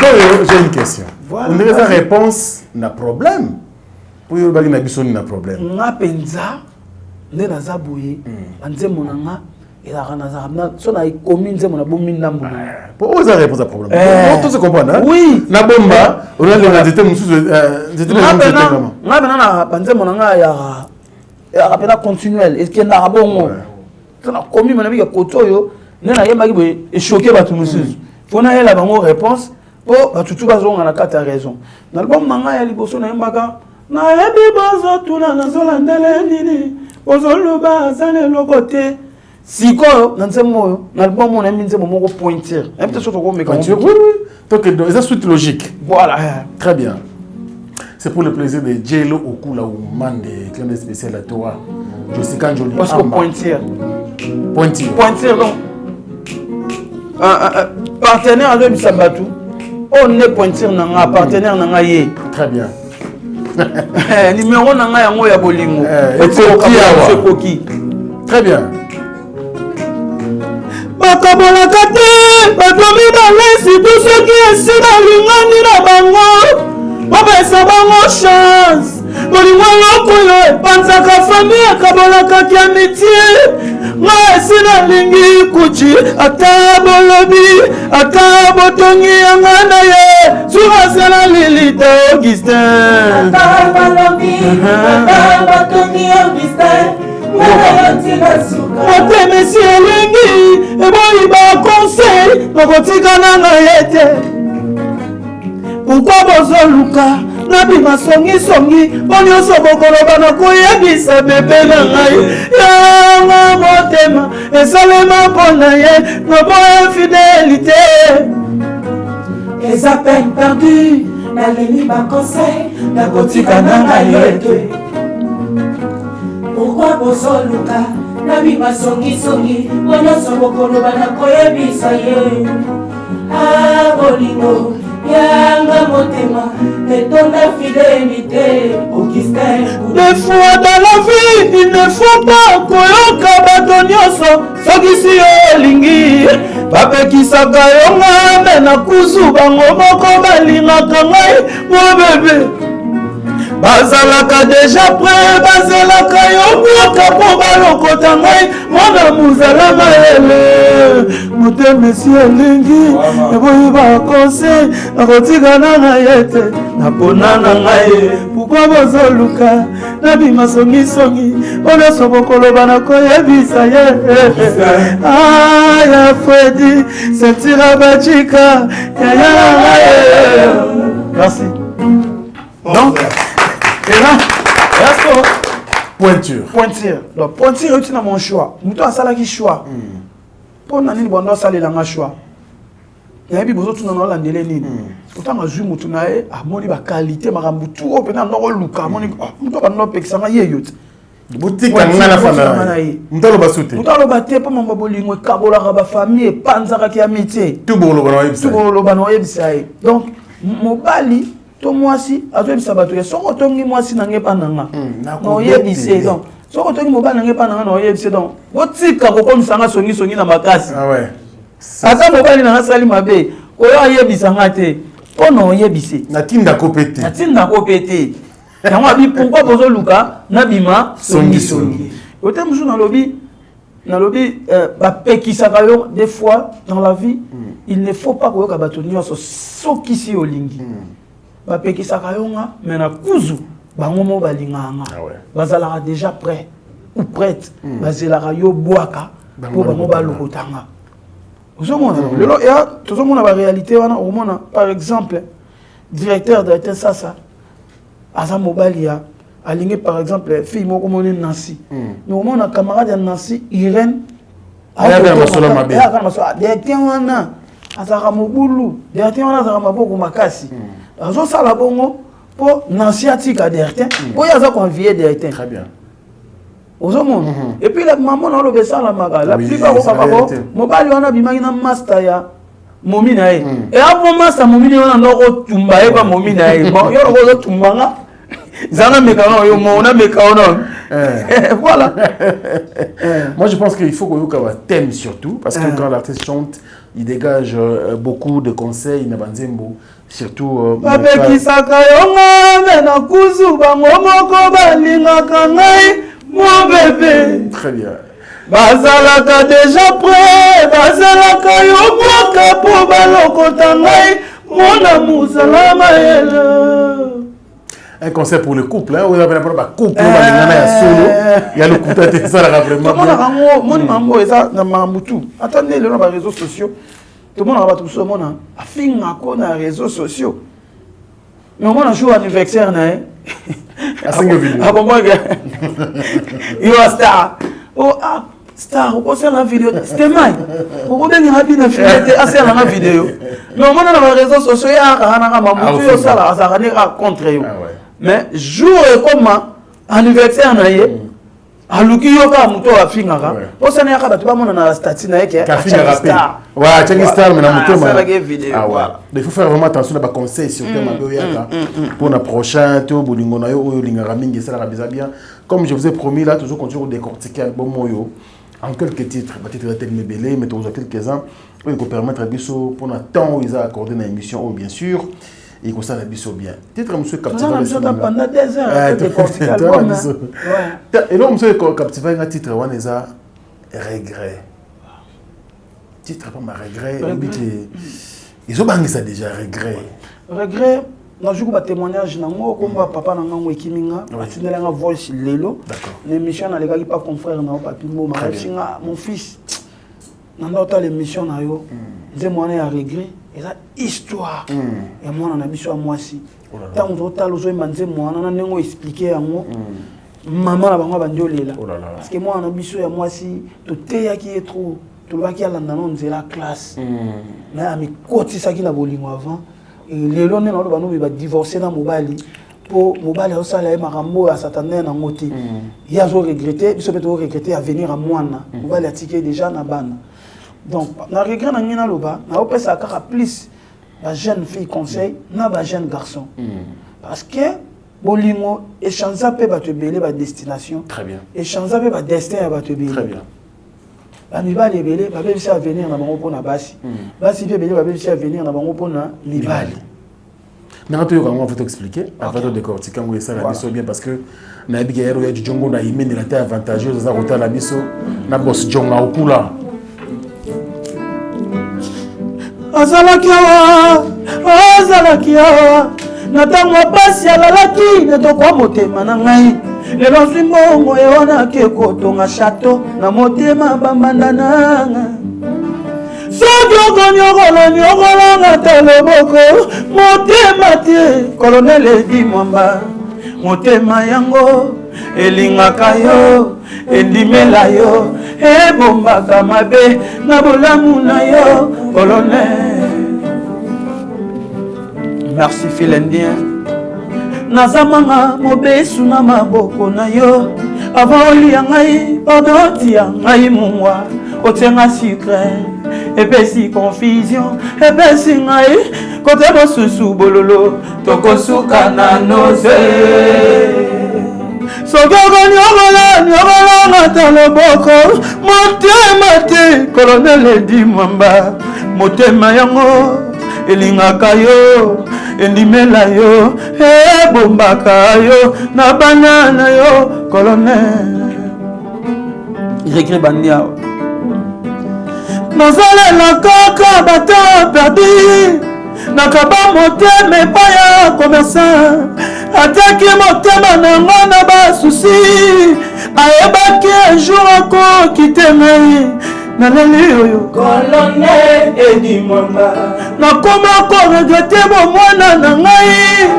j'ai une question on dirait sa réponse n'a problème pour yo bagi na biso na problème nga penza nde naza boye anzemo nanga elaka naza na so na ikomi nzemo na bomi ndambu pour oser réponse à problème on se comprend hein oui na bomba on a les états mususu nga bena na banzemo nanga ya rapena continuel est-ce que na bongo so na komi mana bika kotoyo nde na yemaki boye choquer batu mususu fona ela bango réponse po batutu bazonga na kata raison na album nanga ya liboso na yembaka na yebi bozo tuna na zolandele nini bozo loba azane lokote siko na nzemo na album on aime nzemo moko pointir et peut-être surtout comme oui donc c'est suite logique voilà très bien c'est pour le plaisir de Jello Okula ou Mande client spécial à toi Jessica Njoli parce que pointir donc partenaire de Bisabatu on est pointir nanga partenaire nanga ye très bien numéro nanga yango ya bolingo c'est Koki très bien bakabolaka te bato mibalesi tu soki esi balingani na bango bapesa bango chance bolingo lokoyo epanzaka famille akabolakaki amitié nga esi nalingi kuchi ata bolobi ata botongi yanga na ye surazala lilita Augustin motema esi elingi eboyi baconseil nakotikana na ye te pourkui bozoluka nabima songi mpo nyonso bokoloba nakoyebisa bebe na ngai yanga motema esalema mpo na ye nobo infidelité eza peine perdue nalemi baconseil nakotika na ngai ete pourquoi bozoluka nabima songi mpo nyonso bokoloba nakoyebisa ye bolingo yanga motema etonda fidélité Augustin. Des fois dans la vie il ne faut pas koyoka bato nyonso soki si yo olingi bapekisaka yo ngambe na kuzu bango moko balingaka ngai mo bebe bazalaka deja prêt bazelaka yo mboka mpo balokota ngai mwana muzala mayele motema esi elingi eboyi bakonse nakotika na ngai ete napona na ngai pourkui bozoluka nabima songisongi oneso bokoloba nakoyebisa ye aya fredi setira bacika yaya na ngai merci donc Pointure. Donc, pointure est dans mon choix. Mouton a salaki choix. Pour nani bondo salé langa choix. Ya bi bozo tuna na ndele nini. Pourtant a zu mouton na e amoni ba qualité marambutu o pena no luka amoni mouton ba no pekisa nga ye yot. Boutique nga na fana. Mouton lo basute. Mouton lo baté pa mamba bolingo kabola ba famille panzaka ki amitié. Tout bolo bana yebisa. Tout bolo bana yebisa. Donc mobali to mwasi azoyebisa bato ya soko tongi mwasi nange pa nanga na oyebise donc soko tongi mobali nange pa nanga na oyebise donc botika kokomisa nga songi na makasi ata mobali nanga sali mabe oyo ayebisa nga te mpo na oyebise natinda ko pete yango abi pourquoi bozoluka nabima songi ote mosusu nalobi bapekisaka yo des fois dans la vie il ne faut pas koyoka bato nyonso soki si olingi bapekisaka yo nga mais na kuzu bango mo balinganga bazalaka déjà prêt ou prête bazelaka yo bwaka po bango balokotanga ozomona lelo ya tozomona ba réalité wana omona par exemple directeur sasa aza mobali ya alingi par exemple fille moko moni Nancy mais omona camarade ya Nancy Irène ayaka masolo mabe directeur wana azaka mobulu directeur wana azaka maboko makasi azo sala bongo po Nancy atika directeur po yaza convier directeur très bien ozomona et puis la maman na lo besala maka la plupart ko bako mobali wana bimaki na master ya momi na ye et après master momi wana ndoko tumba e ba momi na ye bon yo ko tumbanga zana mekano yo mona mekano voilà moi je pense qu'il faut qu'on ait un thème surtout parce que quand l'artiste chante il dégage beaucoup de conseils na banzembo surtout babekisaka yo ngame na kuzu bango moko balingaka ngai mo bébé très bien bazalaka déjà prêt bazalaka yo mboka po balokota ngai mona muzala mayele. Un conseil pour le couple, hein? Vous avez un couple, il y a le couple, ça la vraiment. Attendez, les réseaux sociaux. Tout le monde a tout ça, mon a fini à réseaux sociaux. Mais on a joué anniversaire, né? À 5 vidéos. Ah bon, moi, il va star. Oh, ah, star, on sait la vidéo. C'était mal. On va bien rapide, c'était assez la vidéo. Mais on a les réseaux sociaux, il y a un ça, ça contre eux. Mais jour comme anniversaire naie aluki yoka muto afingaka osana yaka bato bamona na statut na yeke star ouais check star mais na muto ça la vidéo voilà il faut faire vraiment attention à ba conseil sur thème mabe yaka pour la prochaine to bolingo na yo oyo lingaka mingi ça la bien comme je vous ai promis là toujours continuer de décortiquer album moyo en quelques titres titres tellement belé mais toujours quelques-uns pour nous permettre à biso pour le temps où ils a accordé dans l'émission bien sûr et comme ça la biso bien titre monsieur captivant pendant des heures et là monsieur captivant un titre on est à regret titre pas ma regret ils ont bangé ça déjà regret na juku ba témoignage nango komba papa na ngango ekiminga atindela nga voice lelo l'émission na lekaki pas confrère na papi mo masinga mon fils nanda ta l'émission na yo nze mwana ya regret eza histoire et moi na biso à moi si tant total ozo manze moi na nengo expliquer yango maman la bango bandi olela parce que moi na biso ya moi si to teya qui est trop to baki ala na nzela classe na ami koti saki na bolingo avant et lelo ne na bano ba divorcer na mobali pour mobali au sala makambo ya satané na ngoti ya zo regretter biso peut regretter à venir à moana mobali a tiqué déjà na bana donc na regret na ngina loba na opesa kaka plus la jeune fille conseil na ba jeune garçon parce que bolingo échange pe ba te belé ba destination très bien échange pe ba destin ba te belé très bien ba mibali belé ba be à venir na bango pona basi basi pe belé ba be à venir na bango pona mibali na to yo comment faut expliquer avant de décortiquer moi ça la biso bien parce que na biga yero ya jongo na imeni la ta avantageuse za kota la biso na boss jonga okula azalaki awa na ntango pasi alalaki netokwa motema na ngai lelo zwi mbongo ewanaki ekotonga chateau na motema bambanda nanga soki okonyogolanga ta loboko motema te kolonel edi mwamba motema yango elingaka yo endimela yo ebombaka mabe na bolamu na yo colonel. Merci Philendien nazamanga mobesu na maboko na yo avant olia ngai pardon tia ngai mungwa otenga sucre epesi confusion epesi ngai kote bosusu bololo tokosuka na noze sogoko nyogolanga ta loboko motema te colonel edi mwamba motema yango elingaka yo endimela yo ebombaka yo na bana na yo colonel regret bandia nazalela kaka bato perdi nakaba motema epai ya commerçant ataki motema nango na basusi ayebaki un jour akoki te ngai naleli oyo colonel edi mwamba nakoma koregrete bomwana na ngai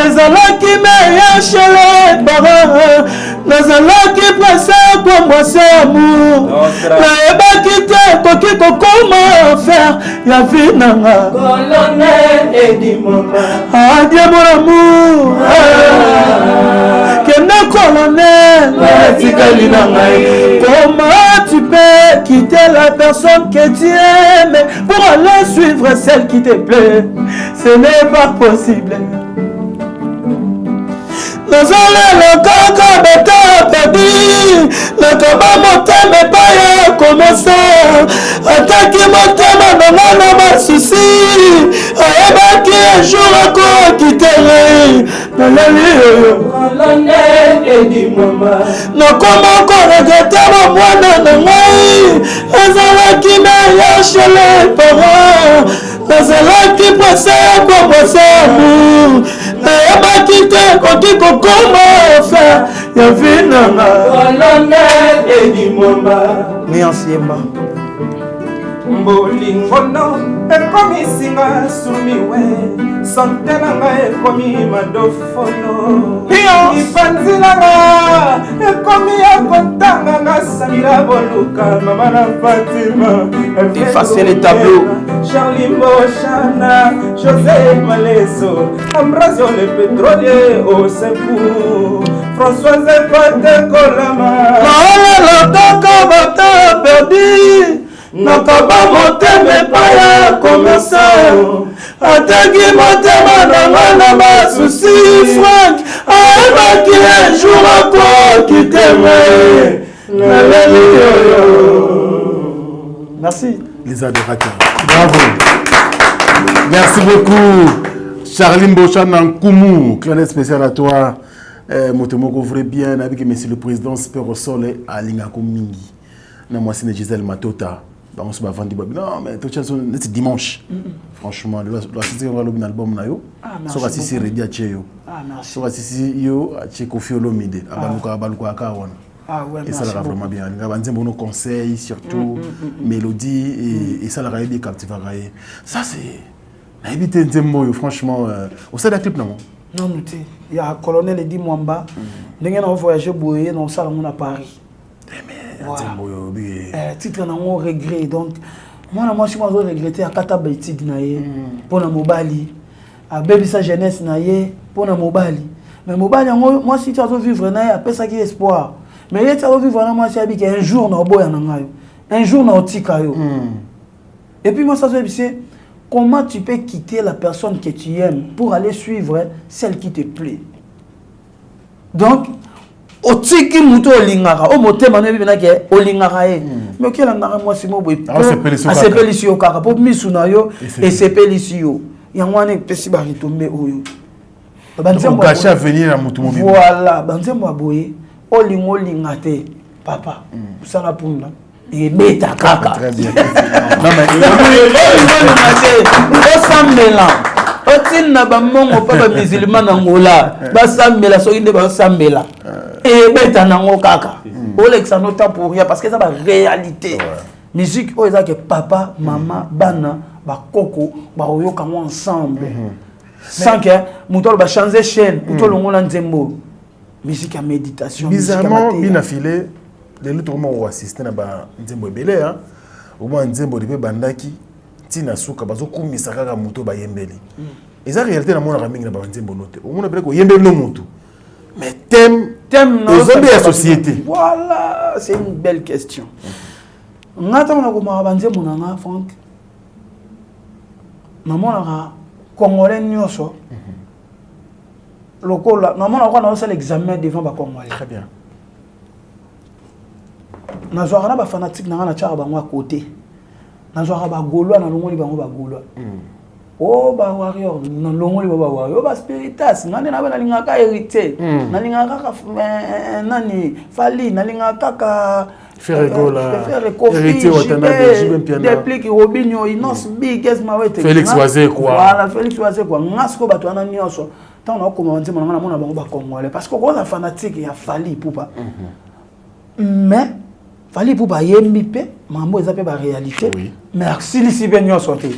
ezalaki meyeshele bara nazalaki prese komwase amour nayebaki te koki kokoma faire ya vi nanga colonel edi mwamba adie mon amour kende colonel etikali na ngai comment tu peux quitter la personne que tu aimes pour aller suivre celle qui te plaît? Ce n'est pas possible. Nazalela kaka beta perdu nakaba motema epai ya komesa ataki motema nango na basusi ayebaki un jour akoki te naleli oyo colonel edi mwamba nakoma koregrete bomwana na ngai ezalaki meyashele para nazalaki prese komwase amour nayebaki te koki kokoma faire ya vi nanga colonel edi mwamba miansiema mbolingono ekomi singa sumiwe sante nanga ekomi madofono ipanzi nanga ekomi ya kotanga nga samira boluka mama na fatima effacer les tableaux Charlie Mboshana José Maleso Ambrasio le pétrolier au secours Françoise Pate Kolama naolela kaka bata perdi nakaba motema epai ya komesa ataki motema nanga na basusi frank ayebaki un jour akoki te naleli oyo. Merci les adorateurs. Bravo. Merci beaucoup. Charlie Mboshana Nkumu, clin spécial à toi. Motemoko vrai bien avec monsieur le président Spero Sole à Lingako Mingi. Na moi c'est Gisèle Matota. On se bat vendre non mais tout ça c'est dimanche. Franchement, la cité on va l'album na yo. So va si ready à Cheyo. Ah merci. So va si yo à Cheko Fiolomide. Abaluka akawana. Ah ouais, et ça l'a vraiment bien. Il y a des conseils, surtout mélodie et ça l'a captivé. Ça c'est. Franchement, au sein de la clip, non? Non, il y a un colonel Edi Mwamba. Nous avons voyagé dans le salon à Paris. Titre n'a regret. Donc, moi, je suis regretté à Katabaiti pour la Mobali. À Baby sa jeunesse pour la Mobali. Mais Mobali, moi, si tu as vivre, après ça qui est espoir. Mais tu as vivre, moi, c'est un jour, un jour, et puis moi, ça c'est comment tu peux quitter la personne que tu aimes pour aller suivre celle qui te plaît. Donc, otiki muto olingaka o motema no bibina ke olingaka e mais okela ngaka moi simo boy asepelisi yo kaka po misu na yo esepelisi yo yangwane pesi ba ritombe oyo banzembo cacher venir na mutu mobile voilà banzembo aboye olingo lingate papa sala punda et beta kaka très bien non mais osambela otin na ba mongo papa musulman na ngola basambela so inde basambela et beta nango kaka Olexa no temps pour rien parce que ça va réalité musique o eza que papa maman bana ba koko ba oyoka ensemble sans que muto ba changer chaîne muto longola nzembo musique à méditation bizarrement bien affilé les autres ont assisté na ba nzembo ebele hein au moins nzembo de bandaki tina suka bazo kumisa kaka muto ba yembeli eza réalité na mona ramingi na ba nzembo note au moins ko yembeli no muto mais thème de la société. Voilà, c'est une belle question. On a tant de gens Franck. Maman a Congolais nyoso. Lokola, maman a fait l'examen devant les Congolais. Très bien. Na zoara ba fanatique na na chara bango à côté. Na zoara ba gaulois na longoli bango ba gaulois. Oh ba warrior na longoli ba warrior ba spiritas ngane na bana lingaka hérité na lingaka nani fali na lingaka ka Ferregola hérité watana déplique Robinho Inos biggest mawete Félix Wazé quoi voilà Félix Wazé quoi ngasko bato ana nyoso tant na ko manzi mona mona bango ba congolais parce que ko za fanatique ya fali poupa mais fali poupa yembi pe mambo eza pe ba réalité mais si si ben nyoso te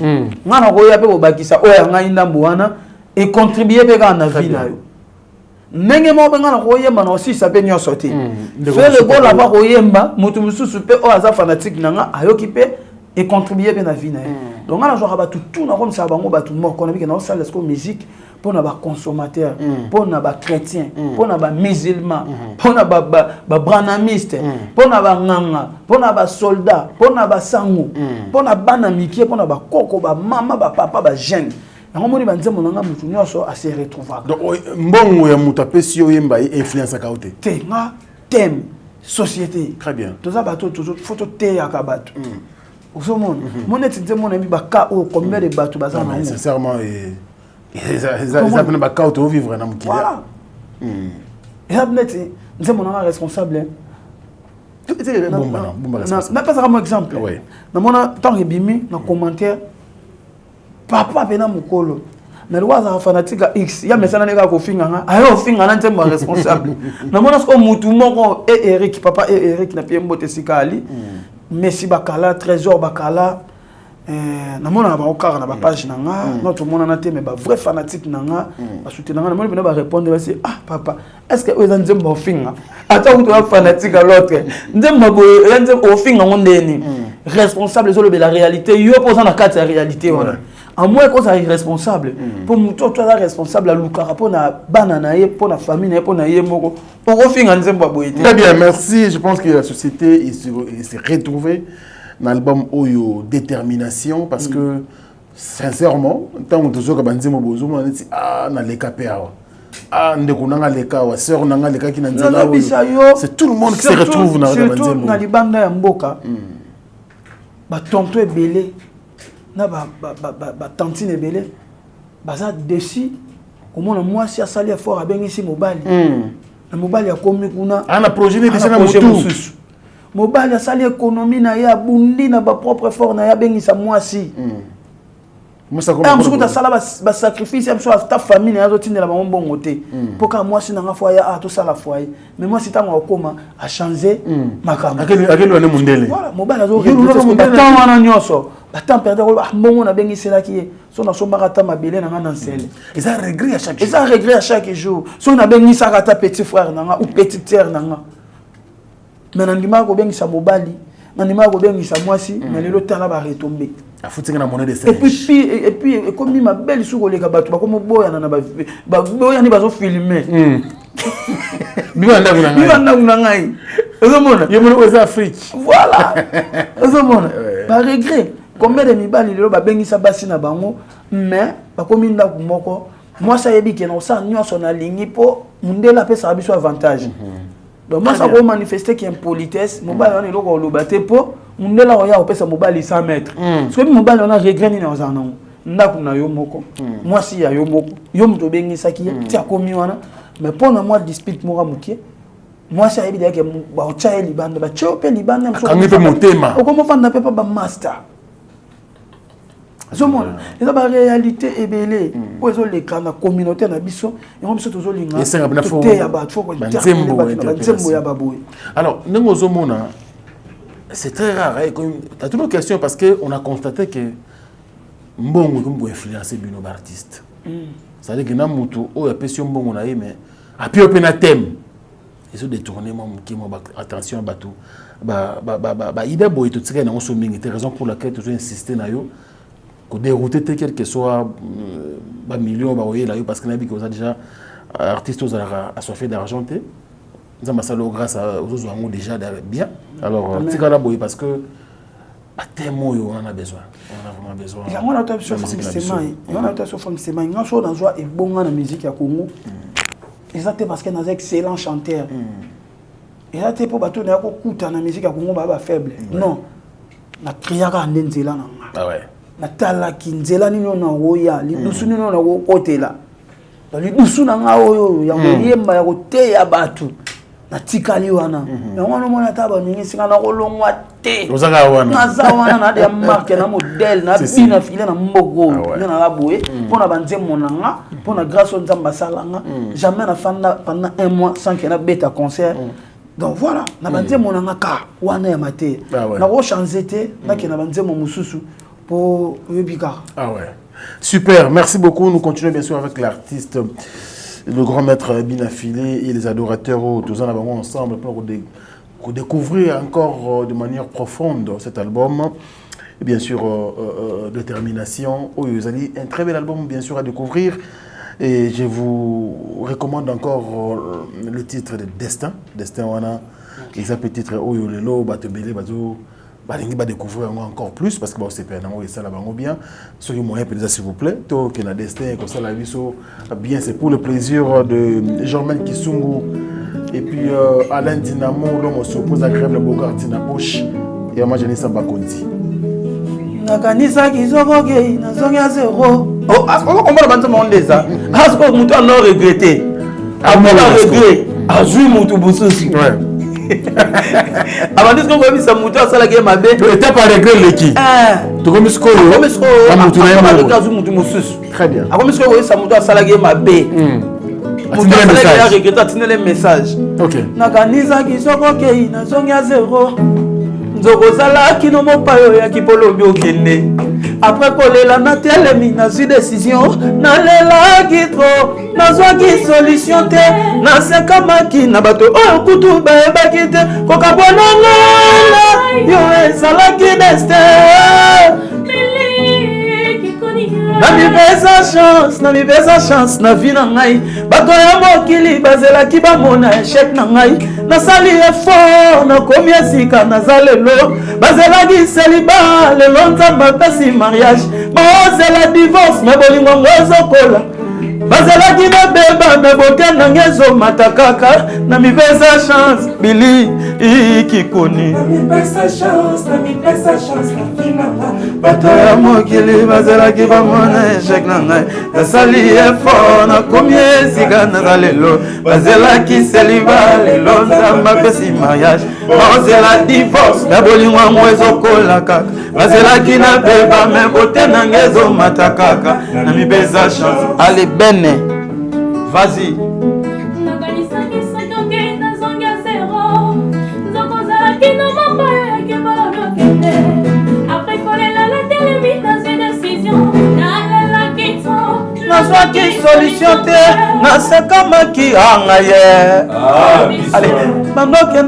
ngana ko ya pe ko bakisa oya ngai ndambo wana et contribuer pe ka na vie na yo ndenge mo be ngana ko yemba na aussi ça pe nyoso te faire le goal là-bas ko yemba mutu mususu pe o aza fanatique nanga ayoki pe et contribuer pe na vie na yo donc ngana zo ba tout na comme ça bango ba tout mort qu'on a vu que na salle de musique pour na ba consommateur pour na ba chrétien pour na ba musulman pour na ba branamiste pour na ba nganga pour na ba soldat pour na ba sango pour na bana mikie pour na ba koko ba mama ba papa ba jeune yango moni banzembo nanga mutu nyoso a se retrouver donc mbongo ya mutu apesi yo yemba influence ka ote te nga thème société très bien toza bato toujours photo te ya ka bato osomona moneti nzembo na bi ba ka o combien de bato baza na sincèrement ça peut pas auto vivre na mukili voilà et ça net c'est mon responsable na pas comme exemple na mona tant ebimi na commentaire papa pena mukolo na lwaza fanatique X ya mesana neka ko finga ayo finga na ntembo responsable na mona ko mutu moko Eric papa Eric na piembo te sikali Messi bakala trésor bakala na mona ba okara na ba page nanga notre mona na te mais ba vrai fanatique nanga ba soutenir nanga na mona ba répondre ba c'est ah papa est-ce que vous êtes un finga ata vous êtes fanatique à l'autre ndemba bo nzembo finga ngondeni responsable sur la réalité yo posant na carte la réalité voilà à moins qu'on soit irresponsable pour muto toi responsable à lukara pour na banana ye pour na famille na pour na ye moko au finga nzembo boyete. Très bien, merci. Je pense que la société s'est retrouvée dans l'album Oyo Détermination parce que sincèrement tant que toujours banzemo bozo on dit ah na leka peawa ah ndeko nanga leka wa sœur nanga leka ki na nzela c'est tout le monde qui se retrouve dans banzemo surtout na libanda ya mboka ba tonto ebele na ba tantine ebele baza dessus au moins moi si asali fort abengisi mobali na mobali akomi kuna ana projet ne déjà na motu mobali asali économie na ya bundi na ba propre fort na ya bengisa mwasi musa ko amsukuta sala ba sacrifice amso ta famille na zo tindela ba mbongo te poka mwasi na ngafwa ya to sala foyer mais moi si tango akoma a changer makambo akeli wane mundele voilà mobali azo repousser ba tama na nyoso température mbongo na bengiselaki ye so na sombaka ta mabele na nga na nsele eza regret à chaque jour eza regret à chaque jour so na bengisaka ta petit frère na nga ou petite sœur na nga mais nandimaka kobengisa mobali nandimaka kobengisa mwasi mais lelo tala baretombe afutinga na monnaie de singe et puis ekomi mabele suki koleka bato bakomi boyana na boyani bazofilme biba ndako na ngai ozomona yemona eza Afrique voilà ozomona ba regret combien de mibali lelo babengisa basi na bango mais bakomi ndako moko mwasi ayebi ke na osala nyonso na lingi mpo mundele apesaka biso avantage donc mwasi akomanifeste ki impolitesse mobali wana eloko oloba te mpo mundele oya kopesa mobali 100 mètres soki mobali wana regret nini ozala nango ndako na yo moko mwasi ya yo moko yo moto obengisaki ye ti akomi wana mais mpo na mwa dispute moko mokie mwasi ayebi deke baotya ye libanda batye mpe libanda akangi mpe motema okomofanda mpe pa bamaster zomona eza baréalité ebele oyo ezoleka na communauté na biso yango biso tozolinga toteya bato banzembo ya baboye. Alors ndenge ozomona c'est très rare t'as toujours une question parce que on a constaté que mbongo comme pour influencer bino artiste c'est-à-dire que na mutu oyo apesi mbongo na ye mais api ope na thème ils ont détourné mon attention à bateau ba ida boy tout ça na so mingi c'est raison pour laquelle tu as insisté na yo ko dérouter quel que soit ba millions ba oyer là parce que na bi que ça déjà artistes aux assoiffés d'argent té ça m'a salo grâce aux autres déjà bien alors c'est quand là boy parce que à thème yo on a besoin il y a moi la sur fonctionnement il y a la sur fonctionnement il y a chose dans joie et bon dans la musique ya Congo exactement parce que nous excellent chanteur et là pour bateau na ko kuta na musique ya Congo ba faible non na kriaka ndenzela na ah ouais na tala kinzela nino na roya lidusu nino na kokotela dans lidusu na nga oyo ya koyemba ya koteya bato na tikali wana yango no mona taba ningi singa na kolongwa te ozaka wana naza wana na de marque na modèle na bina file na mbogo na la boye pona banzemo nanga pona grâce au nzamba salanga jamais na fanda pendant un mois sans que na beta concert donc voilà na banzemo nanga ka wana ya mate na ko changer te na ke na banzemo mususu pour Yubika. Ah ouais. Super, merci beaucoup. Nous continuons bien sûr avec l'artiste, le grand maître Binafilé et les adorateurs tous en avons ensemble pour découvrir encore de manière profonde cet album. Et bien sûr, Détermination. Oh, vous avez un très bel album bien sûr à découvrir. Et je vous recommande encore le titre de Destin. Destin, on a les titres Oyo Lelo, Batebele, Bazo. Balingi va découvrir encore plus parce que c'est pas et ça là bien ceux qui m'ont appelé s'il vous plaît toi qui n'a destin comme ça la vie bien c'est pour le plaisir de Jean-Mel Kisungu et puis Alain Dinamo l'homme s'oppose agréable Bogart na poche et moi Jenny Samba Konti nakanisa kizoko ke na zonga zéro oh asko komba bantu mondeza asko mutu a non regretté a regret a joué mutu bususi ouais avant de ce qu'on voit ça mutu asala ke mabe t'as pas regret leki to comme ce ko mutu na yamba kazu mutu mususu très bien a comme ce qu'on voit ça mutu asala ke mabe mutu asala ke regretté atinele message OK nakanisa kizoko ke na zonga zéro nzokozala kino mopayo ya kipolobi okende après kolela na telemi nazwi décision nalelaki tro nazwaki solution te nasekamaki na bato oyo kutu bayebaki te kokabonangana yo ezalaki destin na mipesa chance na vie na ngai bato ya mokili bazelaki bamona échec na ngai nasali effort nakomi esika naza lelo bazelaki seliba lelo nzambe apesi mariage baozela divorce me bolingo ngo ezokola bazelaki nabeba me bote nange ezomata kaka na mipesa chance bili ikikoni bato ya mokili bazelaki bamona échec na ngai nasali effort nakomi esika naza lelo bazelaki seliba lelo nzambe apesi mariage baozela divorce me bolingo yango ezokola kaka bazelaki nabeba me bote nange ezomata kaka na mipesa chance ale bene vas-y Après qu'on est là, la télé nazwaki solution te nasekamaki anga ye allez bandoke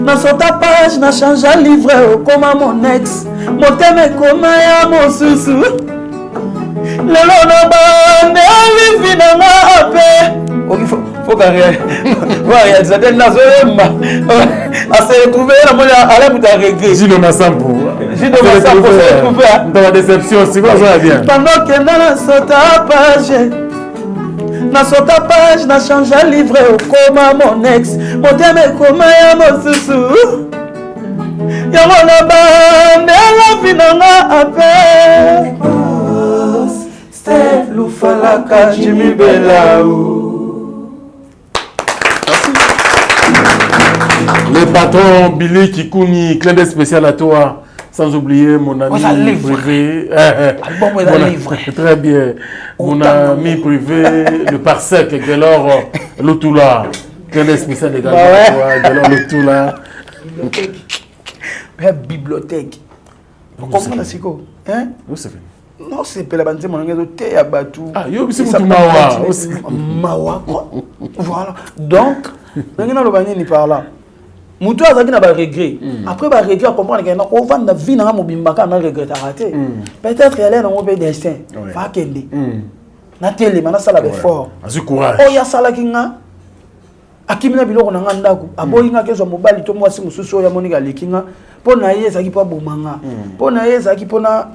nasota page na change livre okoma mon ex motema ekoma ya mosusu lelo na bande alivi nanga ape faut réalisateur nazoyemba ase retrouvé na moni ale muta regret Gino Massampo se retrouvé dans la déception c'est quoi ça bien pendant que na sota page na change livre okoma mon ex motema ekoma ya mosusu yango na bande alavi nanga ape Steph Lufalaka Jimmy Belau. Le patron Billy Kikouni, clin d'œil spécial à toi, sans oublier mon ami privé. Album est un livre. Très bien. Mon ami privé, le Parsec, Gelor Lutula. Clin d'œil spécial également à toi, Gelor Lutula. Bibliothèque. Vous comprenez ce que c'est? Hein? Où c'est fait? Non, c'est pas la bande de thé à Batou. Ah, yo, c'est tout Mawa. Mawa, quoi. Voilà. Donc, on par là. Moutou a dit na regret. Après ba regret comprendre que on va na vie na mobimba ka na regret raté. Peut-être elle est dans mon destin. Va kende. Na télé mana sala be fort. Azu courage. Oh ya sala kinga. Akimina biloko na ngandako. Aboyinga kezo mobali to mwasi mususu ya monika lekinga. Pona yeza ki pa bomanga. Pona yeza ki pona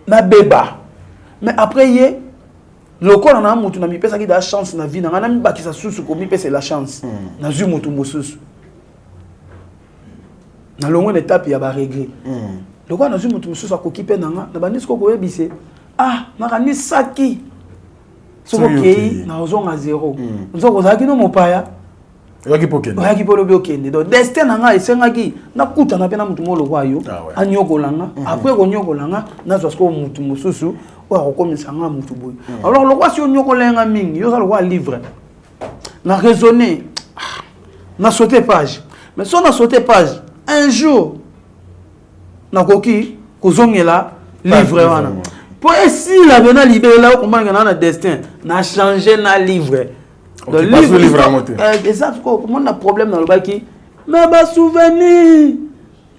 na beba. Mais après yé lokola na mutu na mi pesa ki da chance na vie na ngana mi bakisa susu ko mi pesa la chance. Na zu mutu mususu. Na longo étape ya ba regret. Lokola na zu mutu mususu akokipe nanga na bandisi ko koyebise. Ah, nakani saki. Soko kei na ozonga zéro. Nzoko zaki no mopaya. Yaki pokende. Yaki polo biokende. Donc destin nanga esengaki na kuta na pena mutu molo kwayo. Anyokolanga. Après ko nyokolanga na zo mutu mususu o akokomisa nga mutu boy. Alors lokwa si onyokolenga mingi yo za lokwa livre. Na raisonner. Na sauter page. Mais si on a sauté page un jour na koki kozongela livre wana. Pour si la bena libéré là comment na destin na changer na livre. Le livre à monter. Exact comment on a problème dans le baki. Mais ba souvenir.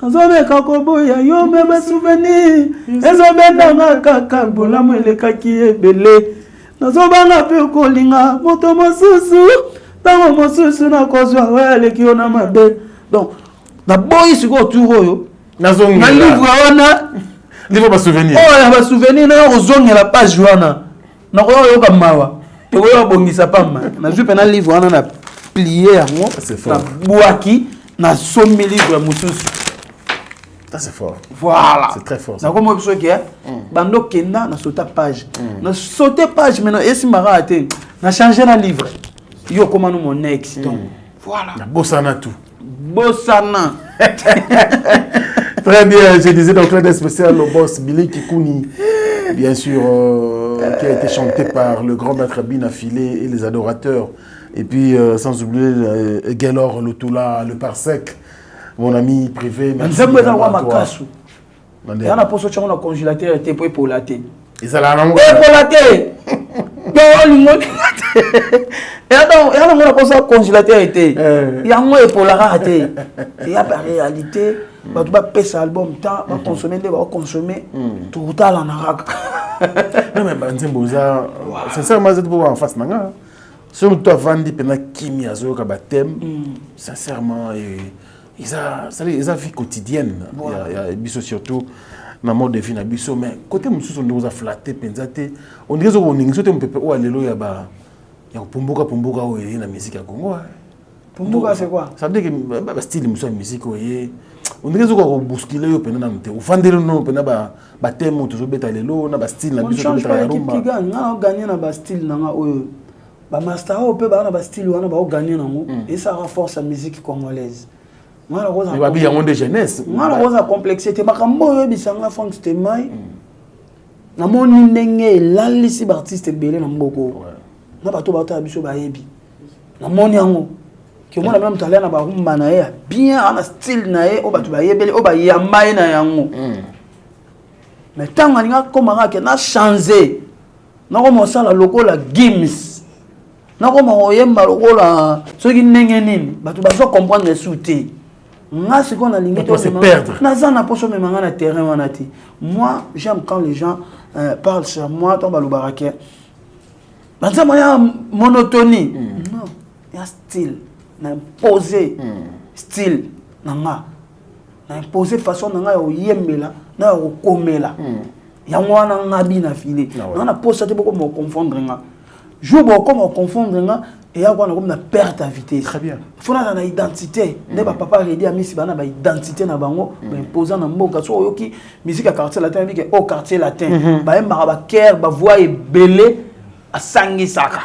Nazome kakoboya yo me ba souvenir. Ezobenda nga kaka bolamu elekaki ebele. Nazobanga pe kolinga moto mosusu. Tango mosusu na kozwa wele ki ona mabe. Donc na boyi siko turoyo. Nazongi. Na livre wana livre ba souvenir. Oh ya ba souvenir na ozongi la page wana. Na ko yo ka mawa. Te ko bongisa pamba. Na jupe na livre wana na plier yango. Na boaki na somi livre mususu. Ça c'est fort. Voilà. C'est très fort. Na ko mo biso ke bando kenda na sauter page. Na sauter page maintenant esi mara ate. Na changer na livre. Yo comment nous mon ex donc. Voilà. Na bossana tout. Bossana. Très bien, je disais donc le spécial au boss Billy Kikouni, bien sûr, qui a été chanté par le grand maître Bina Filé et les adorateurs. Et puis, sans oublier Gelor Lutula, le Parsec, mon ami privé. Merci. Il y a un poste sur le congélateur et pour la thé. Et ça l'a pour la thé. Et alors, on a posé un congélateur été. Il y a un mot pour la rater. Il y a la réalité. Tu vas payer cet album, tu vas consommer, tu vas consommer. Tout le temps, on a non, mais sincèrement, c'est pour en face. Si on doit vendre des chimie à Zoka Batem, sincèrement, ils ont vie quotidienne. Il y a surtout dans le mode de vie, mais côté on nous a flatté, on dirait qu'on peut aller là. Il y a Pumbuka où la musique à Congo. Pumbuka c'est quoi? Ça veut dire que le style de musique, on dirait qu'on bousculer au pénal. On fait des noms, on a thème, on a style, on change pas l'équipe qui gagne. On a gagné dans le style. Le master, on peut gagner dans le style, on a gagné. Et ça renforce la musique congolaise. Il y a des jeunesse. Il y a une complexité. Il y a des artistes. Il artiste belé na mboko na bato bato biso ba yebi na moni yango ki mona même talent na ba rumba na ye bien ana style na ye o bato ba yebele o ba yamba na yango mais tant que na changé nakoma sala lokola gims nakoma oyemba lokola soki ndenge nini bato bazo comprendre souté nga siko na lingi to perdre naza na poso memanga na terrain wana ti moi j'aime quand les gens parlent sur moi to balubarake banza moya monotonie non il y a style na imposer style nanga na imposer façon nanga yo yembela na yo komela yango wana ngabi na file na posa te beaucoup me confondre nga jour beaucoup me confondre nga et ya quoi comme na perte à vitesse très bien faut na identité ne ba papa redi amisi bana ba identité na bango ba imposant na mboka so yoki musique à quartier latin bi ke au quartier latin ba emba ba cœur ba voix et belé a sangi saka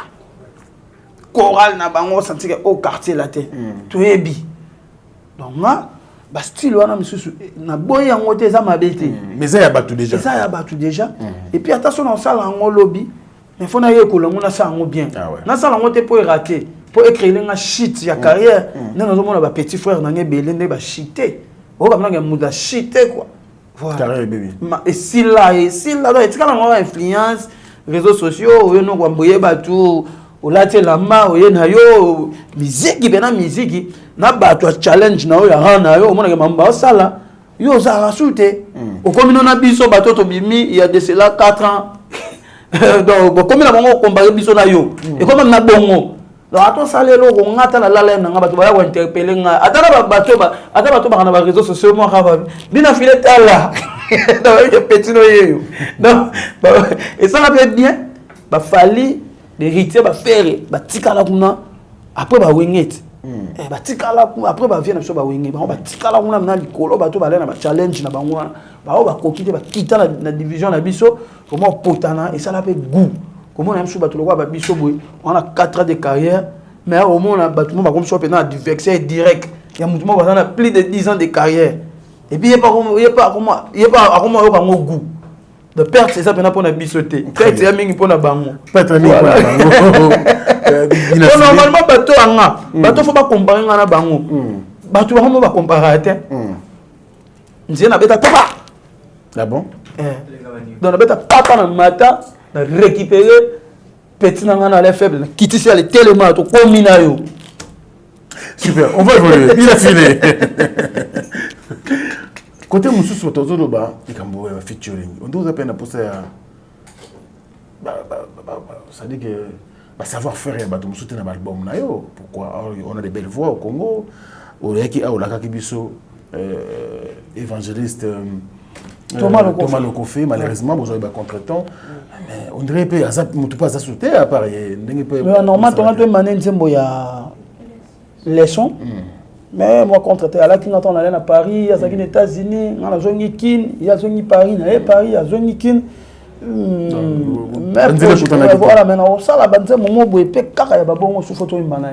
choral na bango senti ke au quartier latin to ebi donc nga ba style wana misusu na boy yango te za mabete mais ça ya batu déjà ça ya batu déjà et puis attention na sala ngo lobby mais faut na yeko longo na sa ngo bien na sala ngo te pour rater pour écrire nga shit ya carrière na nazo mona ba petit frère na ngebele ne ba shité o ba mona muda shité quoi voilà carrière bébé et si là do etikala ngo influence réseaux sociaux yo no kwa mboye batu olate la ma oye na yo musique bena musique na bato challenge na yo ya hana yo mona ke mamba sala yo za rasute o komino na biso bato to bimi il y a de cela 4 ans donc comme na bango comparé biso na yo et comme na bongo donc ato salelo ko ngata na lala na bato ba ya interpeller nga atana bato ba na ba réseaux sociaux mo ka ba bina filet ala donc petit no yo donc et ça va bien ba fali l'héritier va faire ba tikala kuna après ba wingete ba tikala kuna après ba vient na so ba wingete ba tikala kuna na likolo ba to ba na ba challenge na bango ba ba kokite ba kita na division na biso comment potana et ça la fait goût comment na biso ba to lokwa ba biso boy on a 4 ans de carrière mais au moins ba tout ba comme so pendant adversaire direct il y a mutumo ba na plus de 10 ans de carrière et puis il y a pas comment yo ba ngo goût de perdre c'est ça pour na bisoté perdre ya mingi pour na bango perdre mingi pour na bango normalement bato anga bato faut pas comparer na bango bato ba ba comparer te nzie na beta papa ah bon donc na beta papa na mata na récupérer petit na ngana les faibles kitisi les tellement to komina yo super on va évoluer il a fini côté mususu tozodo ba ikambo ya featuring on doit peine pour ça ça dit que ba savoir faire ya bato mususu na album na yo pourquoi on a des belles voix au Congo au yaki a olaka kibiso évangéliste Thomas Lokofe malheureusement vous avez ba contretemps mais on dirait peu azap mutu pas sauter à part ndenge peu normalement ton to mané nzembo ya leçon mais moi contre à la kin on allait à Paris à aux États-Unis on a zoni kin il y a zoni Paris na Paris à zoni kin mais voilà maintenant ça la bande moment boy pe kaka ya babongo sous photo imbana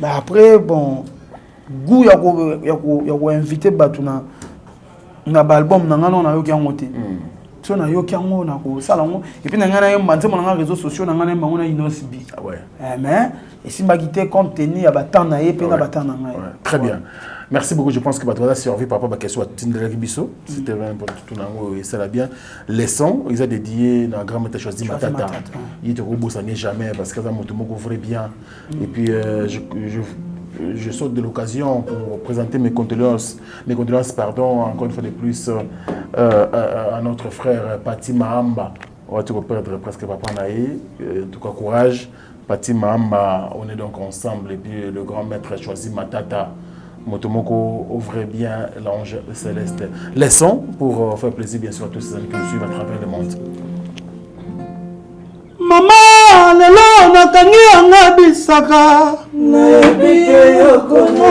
bah après bon goût ya ko inviter batuna na album na ngana na yo kyango te so na yo kyango na ko sala ngo et puis na ngana yo mbanze mo na réseaux sociaux na ngana mbango na inosbi ah ouais mais et si magité compte tenu ya batana ye pe na batana ngai très bien merci beaucoup je pense que batona servi par rapport à question à Tindela Biso c'était vraiment important tout nango et ça la bien les sons ils ont dédié na grand maître choisi Matata il te rebossaner jamais parce que ça moto moko vrai bien et puis je saute de l'occasion pour présenter mes condoléances pardon, encore une fois de plus à notre frère Pati Mahamba. On va te perdre presque papa Naï. En tout cas, courage. Pati Mahamba, on est donc ensemble. Et puis le grand maître a choisi Matata. Motomoko ouvre bien l'ange céleste. Laissons pour faire plaisir bien sûr à tous ces amis qui nous suivent à travers le monde. Mama, lelo nakangi anga bisaka nayebi te yokono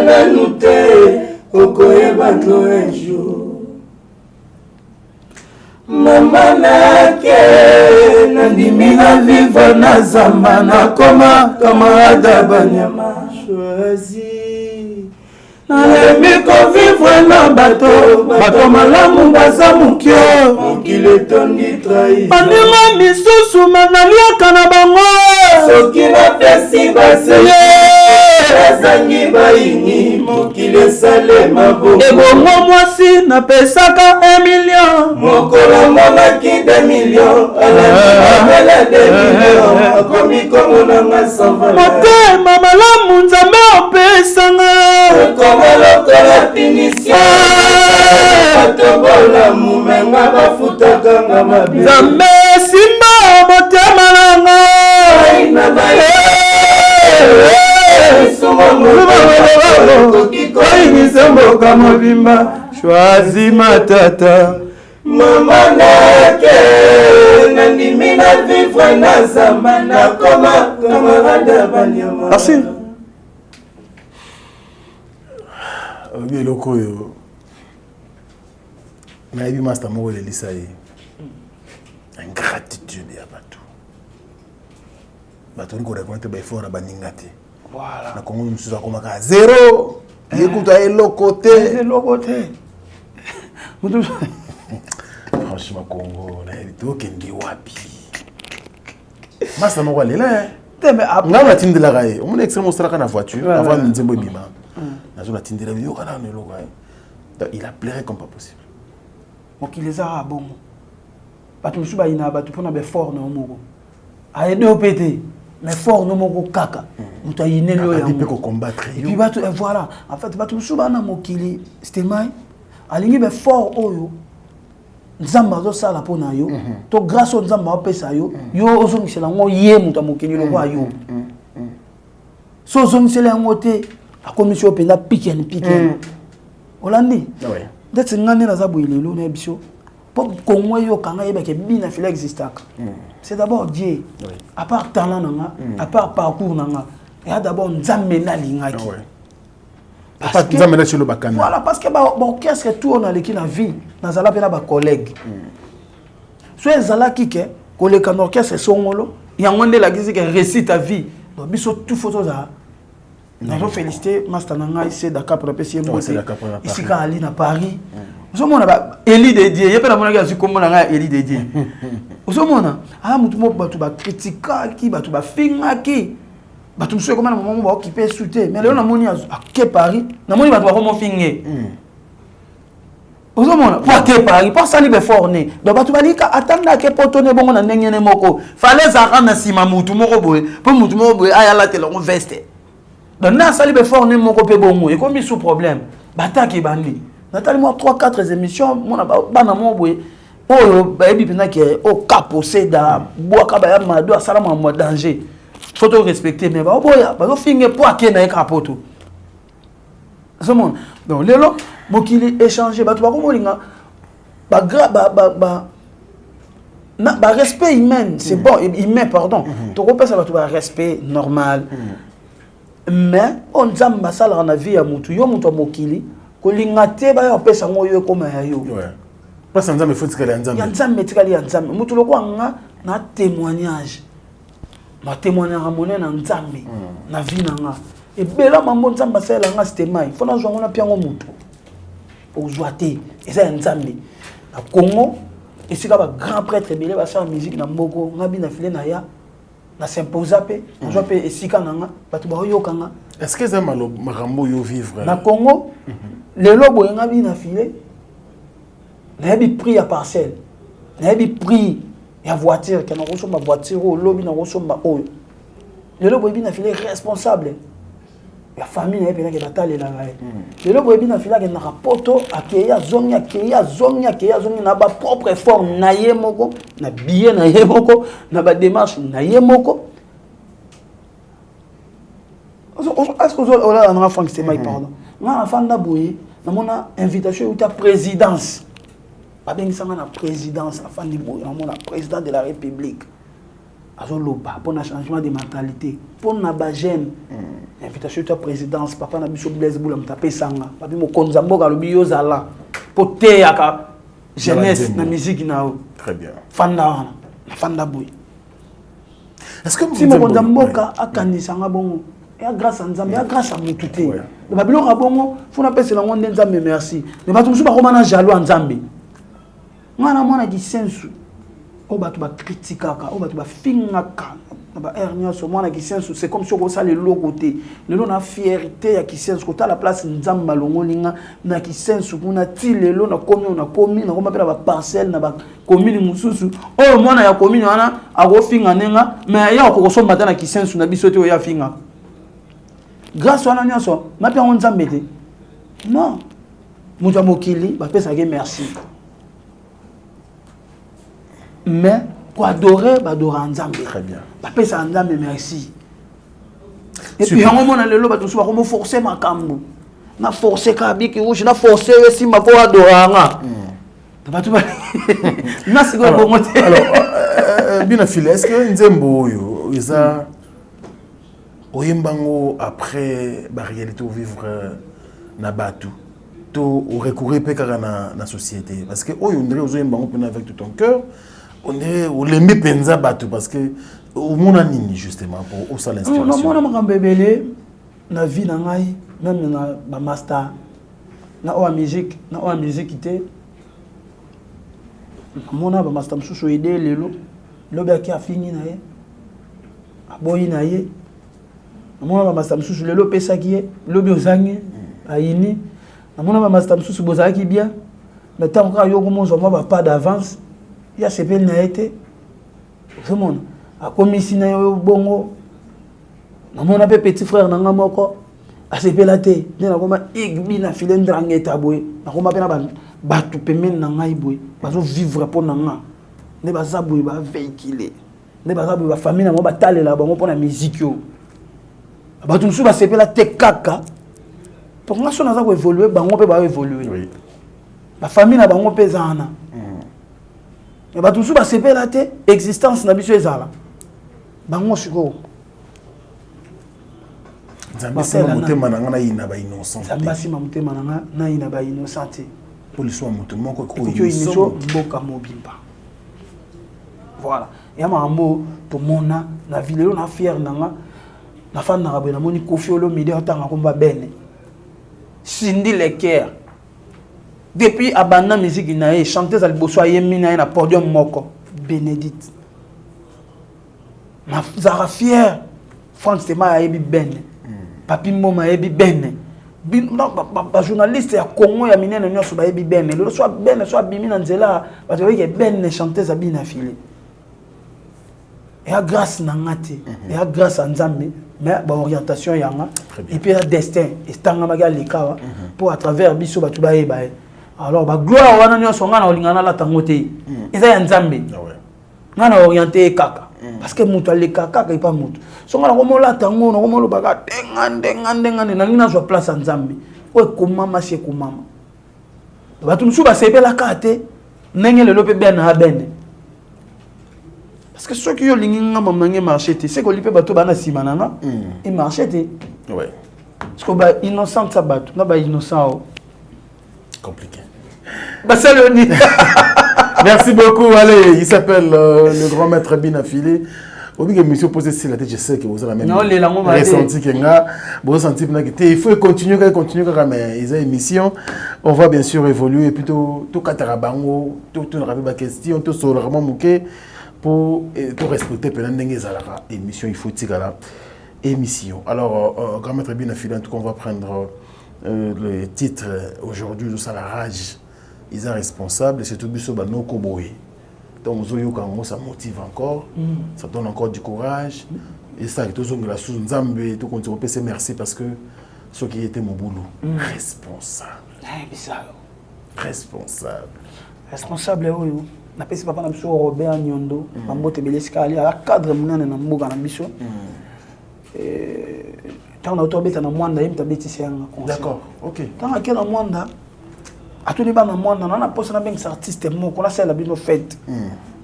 nanu te okoyeba no un jour mama nake nandimi na vivre na zamba nakoma kamarada banyama choisi nalembi kovivre na bato malamu baza mokio mokili etondi trahi baninga misusu manaliaka na bango soki napesi baseye ezangi baini mokili esalema bongo ebongo mwasi napesaka 1 million mokolo amonaki 2 million alamela 2 million akomi komonanga 120 motema malamu nzambe opesanga ekoma lokola pinisio batobola mumenga bafutakanga mabe nzambe simba motema nanga koyinisemboka mobimba shwazi matata mama nake nandimi na vivre na zamba nakoma kamarade banyama merci obi eloko oyo nayebi master moko elelisa ye ingratitude ya bato ni korekonete baeffort na baninga te na kongo mosusu akomaka 0 yekuta eloko te franchement kongo nayebi te okende wapi master moko alela nga natindelaka ye omona extrême osalaka na voiture avant nzembo ebima nazo natindela yoka nano eloko ye il a pleuré comme pas possible mokili ezaka bongo bato mosusu bayina bato mpona befort na omoko ayede ope te mais fort no moko kaka moto ayineli oyo yango et puis bato voilà en fait bato mosusu bana mokili stemai alingi befort oyo nzambe azosala mpona yo to grâce oyo nzambe apesa yo yo ozongisela yango ye moto ya mokili lokwa yo so ozongisela yango te akomisi oyo mpenza piken olandi ndeti nga nde naza boye lelo na biso mpo kongo eyokanga yebake bina fila existaka c'est d'abord Dieu à part talent nanga à part parcours nanga et d'abord nzambe nalingaki parce que nzambe na chelo bakana voilà parce que ba orchestre tout on a leki na vie nazala pe na ba collègue so ezalaki ke koleka na orchestre songolo yango nde lakisi ke récite ta vie donc biso tout photo za nazo féliciter master nanga ici Dakar pour appeler ici ka ali na Paris osomona ba Eli de Dieu yepe na mona ka sikomona nga Eli de Dieu osomona ah mutu mo batu ba critiquer batu ba fingaki batu mso komana maman ba occuper souté mais lelo na moni à Paris na moni batu ba komo finge osomona pour que Paris pour ça libe forné donc batu balika atanda ke potone bongo na ndengene moko fallait za na sima mutu moko boye po mutu moko boye ayala te longo veste donc na sali be forné moko pe bongo et comme sous problème bataki bandi natali moi 3-4 émissions mona bana mo boye oyo bayebi pena ke o caposé da boaka ba ya mado asala mo danger faut to respecter mais ba boya ba finge po akena e kapoto somon donc lelo mokili échanger ba to ba ko molinga ba respect humain c'est bon humain pardon to ko pesa ba to ba respect normal mais on nzamba sala na vie ya mutu yo mutu mokili ko linga te ba yo pesa ngoyo koma ya yo parce que nzambe faut tikali nzambe ya nzambe tikali ya nzambe mutu lokwa nga na témoignage ma témoignage monene na nzambe na vie na nga et bela mambo nzamba sala nga stemai fona zwango na piango mutu ozwate eza nzambe na Congo et c'est ba grand prêtre belé ba sa musique na mboko ngabi na filé na ya na s'imposa pe je pe esika nanga batu ba yokanga est-ce que ça makambo yo vivre na Congo les lobo ngabi na filé na bi prix à parcelle na bi prix ya voiture que na reço ma voiture au lobby na reço ma oyo les lobo bi na filé responsable ya famille na pe na ke batale la ngai les lobo bi na filé ke na rapporto akeya zongi na ba propre effort na ye moko na billet na ye moko na ba démarche na ye moko est-ce que on a un enfant qui s'est mal pardon na enfant na boye na mona invitation ou ta présidence pas bien ça na présidence afin de boye na mona président de la République azoloba pour un changement de mentalité pour na ba jeune invitation ta présidence papa na biso Blaise Boula mtape sanga papi mo konzambo ka lobi yo zala pour te yaka jeunesse na musique na très bien fanda boy est-ce que si mo konzambo ka akanisa nga bongo et grâce à nzambe et grâce à mututé le babilo ka bongo funa pesa ngo nzambe merci mais batu musu ba komana jaloux nzambe ngana mwana di sensu o batu ba critique ka o batu ba fingaka c'est comme si on a le logo côté le lot na fierté ya kisensu côté la place nzamba longolinga na kisensu kuna ti le lot na komi na koma pela ba parcelle na ba commune mususu o mwana ya commune wana akofinga nenga mais ya ko so mata na kisensu na biso te o ya finga grâce wana nyonso na pia on nzambe te non mutu mokili ba pesa ke merci mais pour adorer Nzambe. Très bien. Papa ça Nzambe merci. Et puis on mona lelo ba tosuba comme forcer makambo. Na forcer kabiki rouge na forcer si ma ko adoranga. Ba tu ba. Na c'est quoi bon alors bien affilé est-ce que Nzembo yo isa oyembango après ba réalité vivre na batu to recourir pe kaka na société parce que oyo ndre oyembango pena avec tout ton cœur. On est au lembe penza bateau parce que au monde nini justement pour ça l'inspiration. Non, moi bébélé na vie na ngai même na ba master na o musiqueité. Mona ba master msusu aider lelo lobe ki afini na ye. Aboyi na ye. Mona ba master msusu lelo pesa ki ye lobe ozangi ayini. Mona ba master msusu bozaki bien. Mais tant que yo komonzo moi pas d'avance. Il y a ces peines na été tout le monde a commis si na yo bongo na mon appel petit frère na ngamoko a ces peines té na koma igbi na filer ndangeta boy na koma pena ba tu pemen na ngai boy bazo vivre pour na nga ne baza boy ba véhiculer ne baza boy ba famille na mo ba talela bango pour na musique yo ba tu nsu ba ces peines té kaka pour nga so na za ko évoluer bango pe ba évoluer oui la famille na bango pe zana mais bah tout ça va séparer la tête existence na biso ezala bango siko Nzambe sima motema na ngana ina ba innocent Nzambe sima motema na ina ba innocent pour le soin moto moko ko innocent boka mobimba voilà ya mambo to mona na vilelo na fier nanga na fan na rabena moni kofiolo midi otanga komba bene Cindy Lecker. Depuis abandon musique nae chanteuse alboso ayemi na na podium moko Bénédicte. Na zara fier France Tema ayebi bene. Papi Moma ayebi bene. Ba journaliste ya Congo ya minene nyoso ba yebi bene. Le soit bene soit bimi na nzela ba to ke bene chanteuse abina filé. Et à grâce na ngati, et à grâce à Nzambe, mais ba orientation yanga et puis un destin et stanga maga likawa pour à travers biso ba tuba yeba. Alors ba gloire wana nyonso ngana olingana la tangote. Eza ya Nzambe. Ngana orienté kaka parce que mutu ale kaka ka pas mutu. So ngana ko mola tango no ko molo baka ngande na ngina zo place à Nzambe. O komama sie komama. Ba tu msuba sebela kate nenge le lope ben na bene. Parce que ceux qui ont l'ingénieur maman marché, c'est que l'ipé bateau bana simanana, il marchait. Ouais. Parce que bah innocent ça bateau, là bah innocent. Compliqué. Bah c'est le nid. Merci beaucoup. Allez, il s'appelle le grand maître bien affilé. Au bout que monsieur posé sur la tête, je sais que vous avez la même ressenti que nga, vous sentez que il faut continuer quand même ils ont émission. On va bien sûr évoluer plutôt tout katarabango, tout la question, tout sur le vraiment mouké. Pour respecter pendant émission il faut tirer la émission. Alors grand maître bien affilé, en tout cas on va prendre le titre aujourd'hui de ça la rage ils sont responsables c'est tout biso ba noko boy donc ça motive encore ça donne encore du courage et ça tout zonga la sous Nzambe tout continue on merci parce que ce qui était mon boulot responsable oui. Na pesi papa na biso Robert Nyondo mambote beleskali ala cadre munane na mboka na biso tant na autobeta na mwanda yemta betisi yanga concert d'accord OK tant akena mwanda atuni ba na mwanda na posa na bengi artiste moko na sala bino fête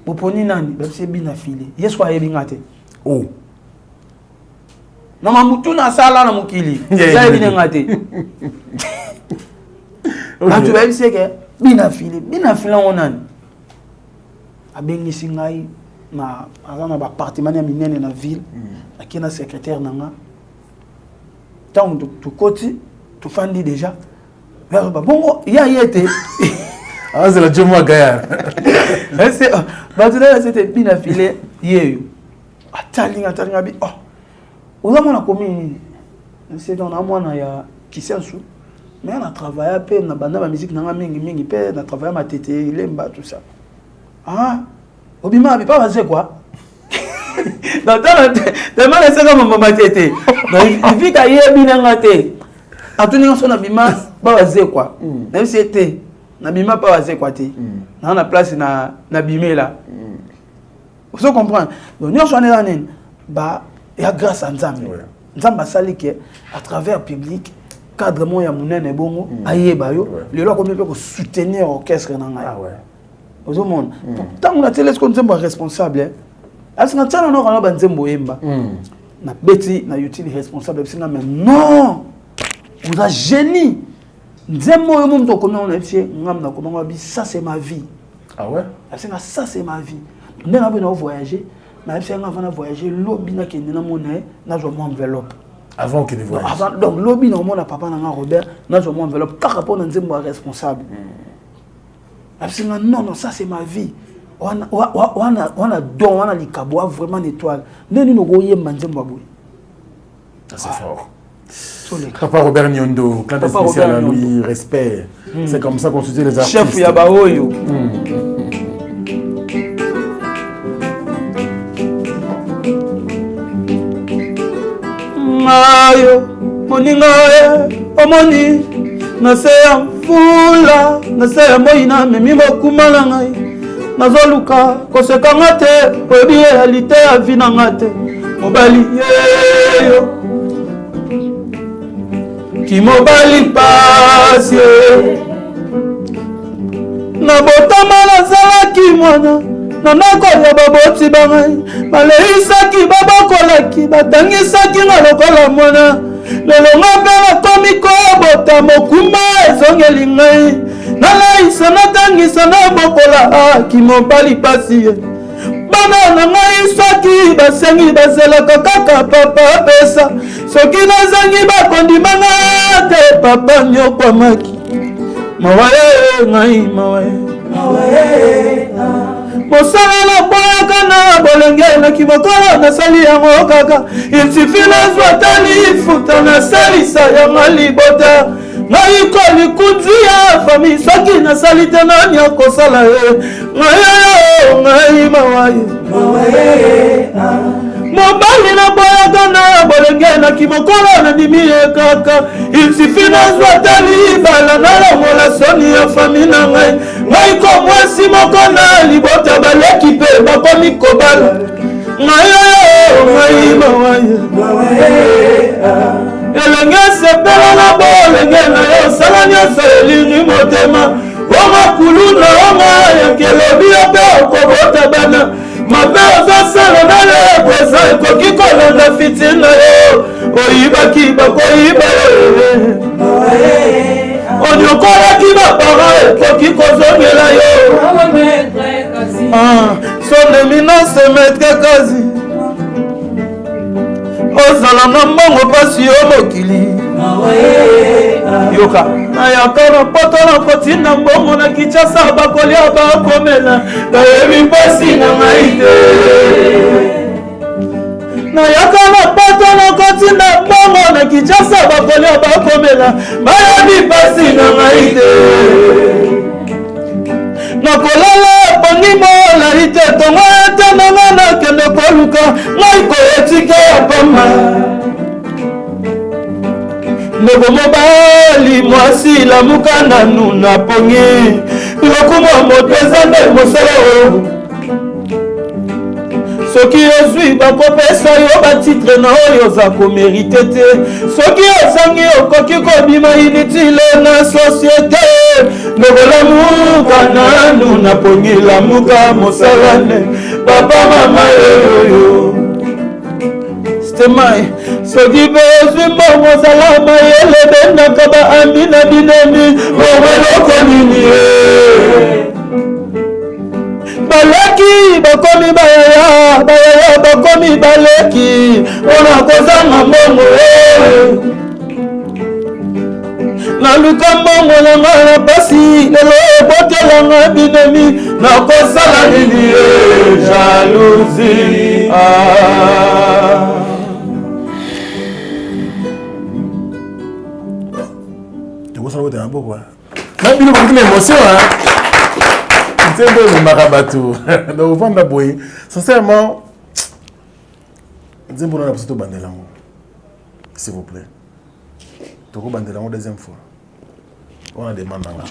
boponi nani ba se bina file yeso ayebi ngate oh na mamutu na sala na mukili ya bina ngate atu ba biseke bina file onani abengi singai na azana ba appartement ya minene na ville akina secrétaire nanga tant tu koti tu fandi déjà ba bongo ya yete ah c'est la Jomo Gaya c'est ba tu là c'était bina filé yeyo atalinga bi oh oza mwana komi c'est dans un mois ya kisensu mais on a travaillé un peu na banda ba musique nanga mingi pe na travaillé ma tete lemba tout ça obima bi pas basé quoi dans tellement laissé comme ma tete donc il vit ka yebi nanga te atuni so na bima ba basé quoi même si c'était na bima pas basé quoi te na na place na bimela vous comprenez donc nous on est là ba ya grâce à Nzambe Nzambe sali que à travers public cadre mo ya munene bongo ayeba yo lelo ko mpe ko soutenir orchestre na ngai vous monde tant on a télé ce qu'on Nzambe responsable est-ce que tana no kana ba Nzambe yemba na beti na utile responsable singa mais non vous êtes génie Nzambe yo mumto ko na fie ngam na ko bi ça c'est ma vie ça c'est ma vie ndena ba na voyager na fie ngam va voyager lobi na kende na mona na zo mo enveloppe avant qu'il ne voyage. Donc, lobby, normalement, papa Robert, n'a jamais enveloppe. Car rapport dans Zembo responsable. Absolument, non, ça c'est ma vie. On a don, on a les cabois vraiment étoile. Nous nous voyons Manzembo. C'est fort. Papa Robert Nyondo, clin d'œil spécial à lui, respect. C'est comme ça qu'on se dit les artistes. Chef Yabaoyo. Mayo, moninga omoni, nase ya mfula, nase ya moina, memi mokumala ngai, nazoluka, kosekanga te, oyebi realite ya vi nanga te, mobali yeyo, ki mobali pasi na botama nazalaki mwana, nanako ya baboti bangai baleisaki babokolaki batangisaki nga lokola mwana lelo ngape nakomi kobota mokumba ezongeli ngai nalaisa natangisa nabokola kimobali pasi ye bana na ngai soki basengi bazelaka kaka papa pesa soki nazangi bakondimanga te papa nyokwamaki mawaye ngai mawaye mosala na boyaka na bolenge na kimokolo nasali yango kaka il suffit nazwa tali futa nasalisa yango libota ngai kolikunzi ya fami soki nasali te nani akosala ye ngai mawaye mobali na boyaka na bolenge na kimokolo nandimi ye kaka il suffit nazwa tali bala nalongola soni ya fami na ngai ngai komwasi moko na libota baleki mpe bakomi kobala ngai mawaye elenge sepela na bolenge na yo osala nyonso elingi motema omakulu na onga yakelobi yo mpe okobota bana mabe ozasala na lebo eza ekoki kolanda fiti na yo oyibaki bakoyiba onyokolaki bapara ekoki kozongela yo son éminence maître kazi ozala na mbongo pasi yo mokili yoka nayaka na poto na kotinda mbongo na Kinshasa bakolia bakomela nayebi mpasi na ngai te nayaka na poto na kotinda mbongo na Kinshasa bakolia bakomela bayebi mpasi na ngai te nakolala pongi molai te tongo ete nanga nakende koluka ngai koyetika ya pamba ndeko mobali mwasi lamuka nanu na pongi lokumwa moto eza nde mosala oyo soki ozwi bakopesa yo batitre na oyo oza komerite te soki ozangi okoki kobima inutile na société ndokolamuka nanu na pongi lamuka mosala nde papa mama yoyoyo stemai soki mpe ozwi mbongo ozala mayele bendaka baami na binemi omeloko nini baleki bakomi bayaya bakomi baleki ona kozanga mbongo naluka mbongo na ngai na pasi lelo ebotela nanga binemi nakosala nini jalousie ekosala kotena bokwa na bino bakutuna émotion nzembo ememaka bato donc ovanda boye sincèrement nzembo na biso tobandela yango s'il vous plaît tokobandela yango deuxième fois wana demande nanga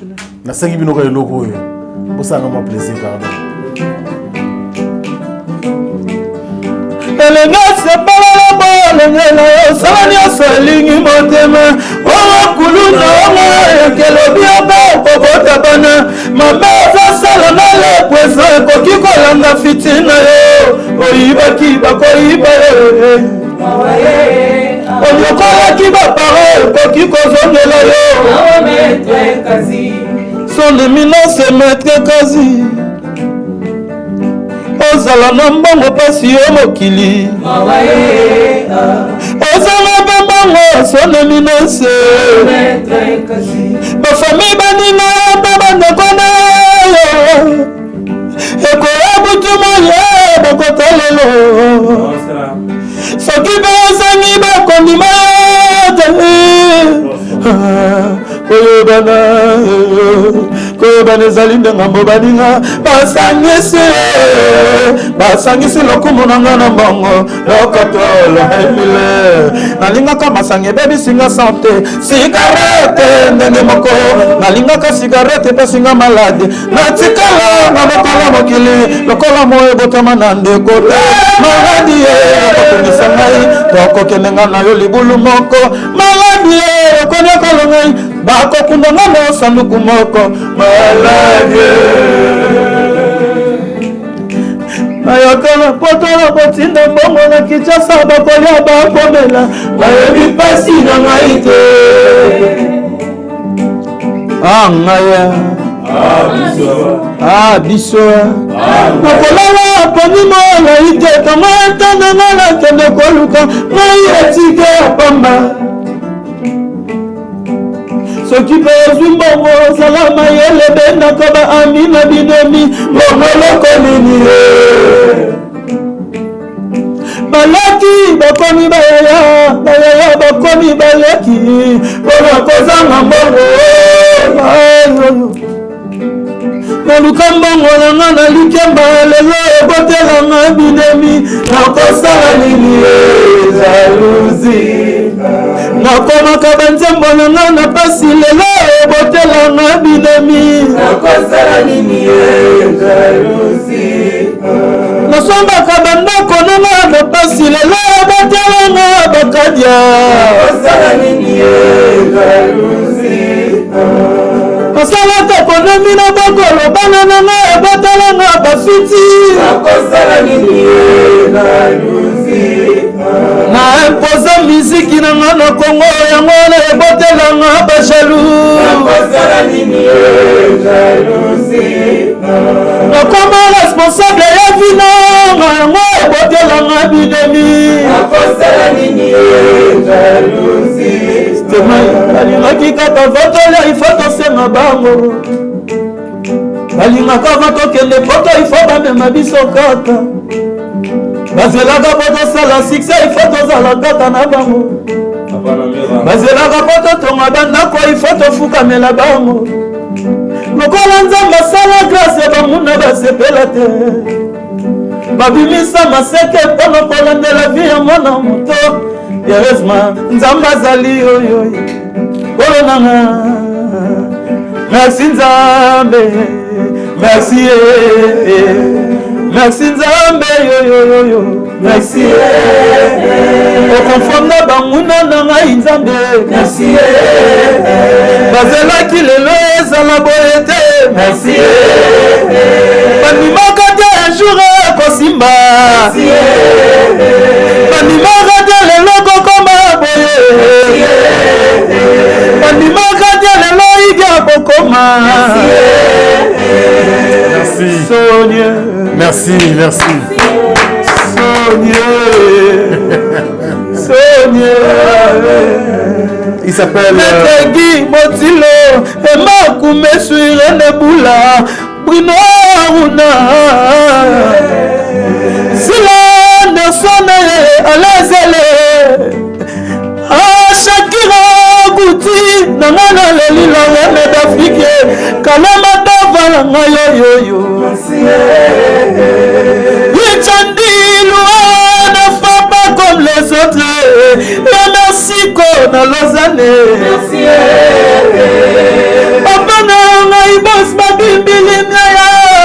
nasengi bino ka eloko oyo bosanga mwa plaisir pardon elenga sepalala bolengela yo sala nyonso elingi motema owakuluna ongo ekelobi oba okobota bana mabe ozasala na lepweso ekoki kolanda fitina yo oyibaki bakoyiba yo onyokolaki baparo ekoki kozongela yo son éminence maître kazi ozala na mbongo pasi yo mokili ozala mpe mbongo son éminence bafamille banina mpe bandeko na yo ekoya butu moye bokotalelo soki mpe ozangi bakondima te koyebana ezali ndengambo baninga basangisi lokumu nanga na mbongo lokotolo emile nalingaka masangi ebebisinga sante sigarete ndenge moko nalingaka sigarete epesinga maladi natikala na mokolo mokili lokola mo ebotama na ndeko te maladi ye okotungisa ngai tokokendenga na yo libulu moko maladi ye okonyakolo ngai bakokundanga na sanduku moko maladi nayokana potolo kotinda mbongo na Kinshasa bakolia bakomela bayebi pasi na ngai te ngaya biso nakolala poni molai te kama etandanga nakende koluka ngai etike ya pamba soki mpe ozwi mbongo ozala mayele bendaka baami na binemi mbongoloko nini ye baleki bakomi bayaya bakomi baleki mpona kozanga mbongo naluka mbongo nanga na likemba lelo ebotelanga binemi nakosala nini ye jalousie nakomaka banzembo nanga na pasi lelo ebotelanga binemi nakosala nini ye jalousie nasombaka bandako nanga na pasi lelo ebotelanga bakadia nakosala nini ye jalousie nasalata ekonomi na bokolo bana nanga ebotelanga bafiti nakosala nini ye jalousie na imposa miziki nanga na Kongo yango na ebotelanga bajalou nakosala nini ye jalousie nakoma responsable ya vinanga yango ebotelanga binemi nakosala nini ye jalousie balingaki kaka votolia ifo tosenga bango balingaka vatokende poto ifo bamema biso kaka bazelaka po tosala succès ifo tozala kaka na bango bazelaka po totonga bandako ifo tofukamela bango lokola nzambe asala grâce bamuna basepela te babimisa maseke mpona kolandela vi ya mwana moto heureusement nzambe azali oyo kolo nanga merci nzambe merci merci nzambe yoyoyoyo merci okonforme na banguna na ngai nzambe merci bazelaki lelo ezala boye te merci bandimaka te un jour kosimba bandimaka te lelo kokoma boye bandimaka te lelo iga kokoma merci Sonia merci Sonia Sonia. Il s'appelle Maître Guy Motilo, Emma Koumé Suirene Boula, Bruno Aruna, Sila Nelson Alazele, Shakira Gouti, Nangana Lelila Weme d'Afrique, Kalama Davala Yo. Yechandi Loua ne fera pas comme les autres, mais merci qu'on a Lausanne. Papa n'a boss ma bibili ya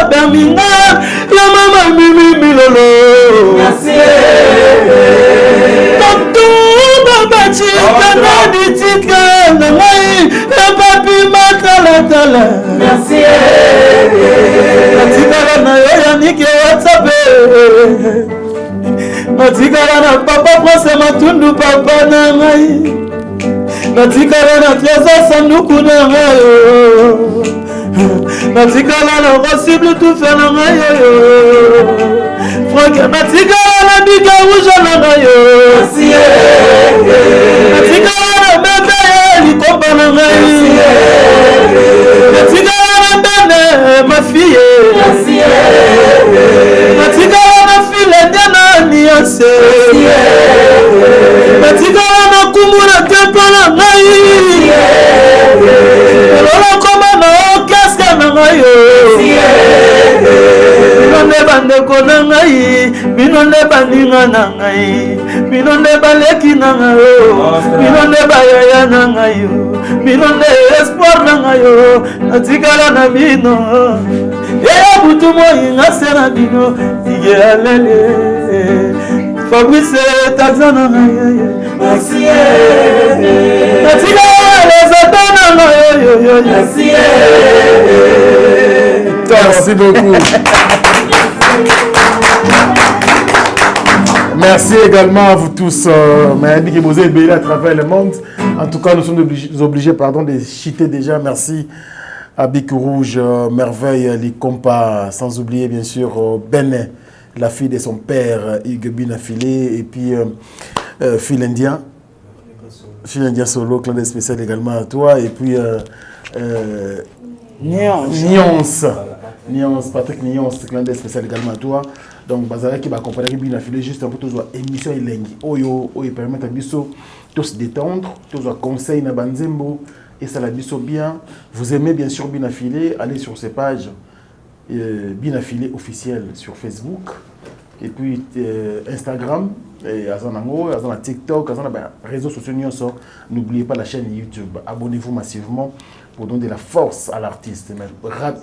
Birmingham, ya mama mimi milolo. Merci. Babachi kanadi tika ngai ya papi makala. Merci. Natikala na yo nike WhatsApp. Natikala na papa Prince Matundu papa na ngai. Natikala na trésor sanduku na ngai. Natikala na possible tout faire na ngai. Franck natikala na biga rouge na ngai. Natikala na bébé likomba na ngai. Natikala na bébé ma fille. Natikala na fille ndiana niase. Natikala na kumuna tempa na ngai. Lola koma na kaska na ngai. Binonde bandeko na ngai, binonde baninga na ngai, binonde baleki na ngai, binonde bayaya na ngai, binonde espoir na ngai, natikala na bino. Eya butu moyinga se na bino, tige alele. Fabrice taxa na ngai, merci. Natikala les autres na ngai, merci. Merci beaucoup. Merci également à vous tous. Mayadi qui vous êtes à travers le monde. En tout cas, nous sommes obligés de chiter déjà. Merci à Bic Rouge, Merveille, Likompa, sans oublier bien sûr Benet, la fille de son père, Hugues Binafilé, et puis Phil Indien Solo, clan spécial également à toi, et puis Nyons, Patrick Nyons, clan spécial également à toi. Donc, Bazara qui va accompagner bien affilé juste un peu tous émission elengi. Oyo permet à biso tous se détendre, tous conseils na banzembo et ça la biso bien. Vous aimez bien sûr bien affilé, allez sur ces pages bien affilé officiel sur Facebook et puis Instagram et Azanango, Azana TikTok, Azana réseaux sociaux. N'oubliez pas la chaîne YouTube. Abonnez-vous massivement pour donner de la force à l'artiste.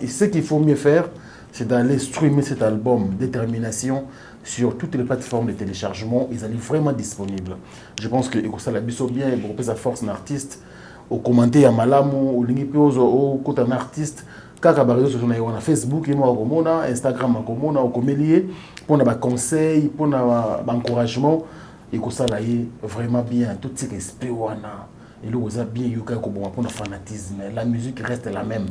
Et ce qu'il faut mieux faire, c'est d'aller streamer cet album Détermination sur toutes les plateformes de téléchargement. Ils allaient vraiment disponibles. Je pense que ça la biso bien et pour sa force un artiste au commenter à malamu au lingipios au côté un artiste kaka ba réseaux sociaux na Facebook et moi komona Instagram komona au comélier pour na ba conseil pour na ba encouragement et que ça là vraiment bien tout ce respect wana et le osa bien yuka ko bon pour le fanatisme. La musique reste la même.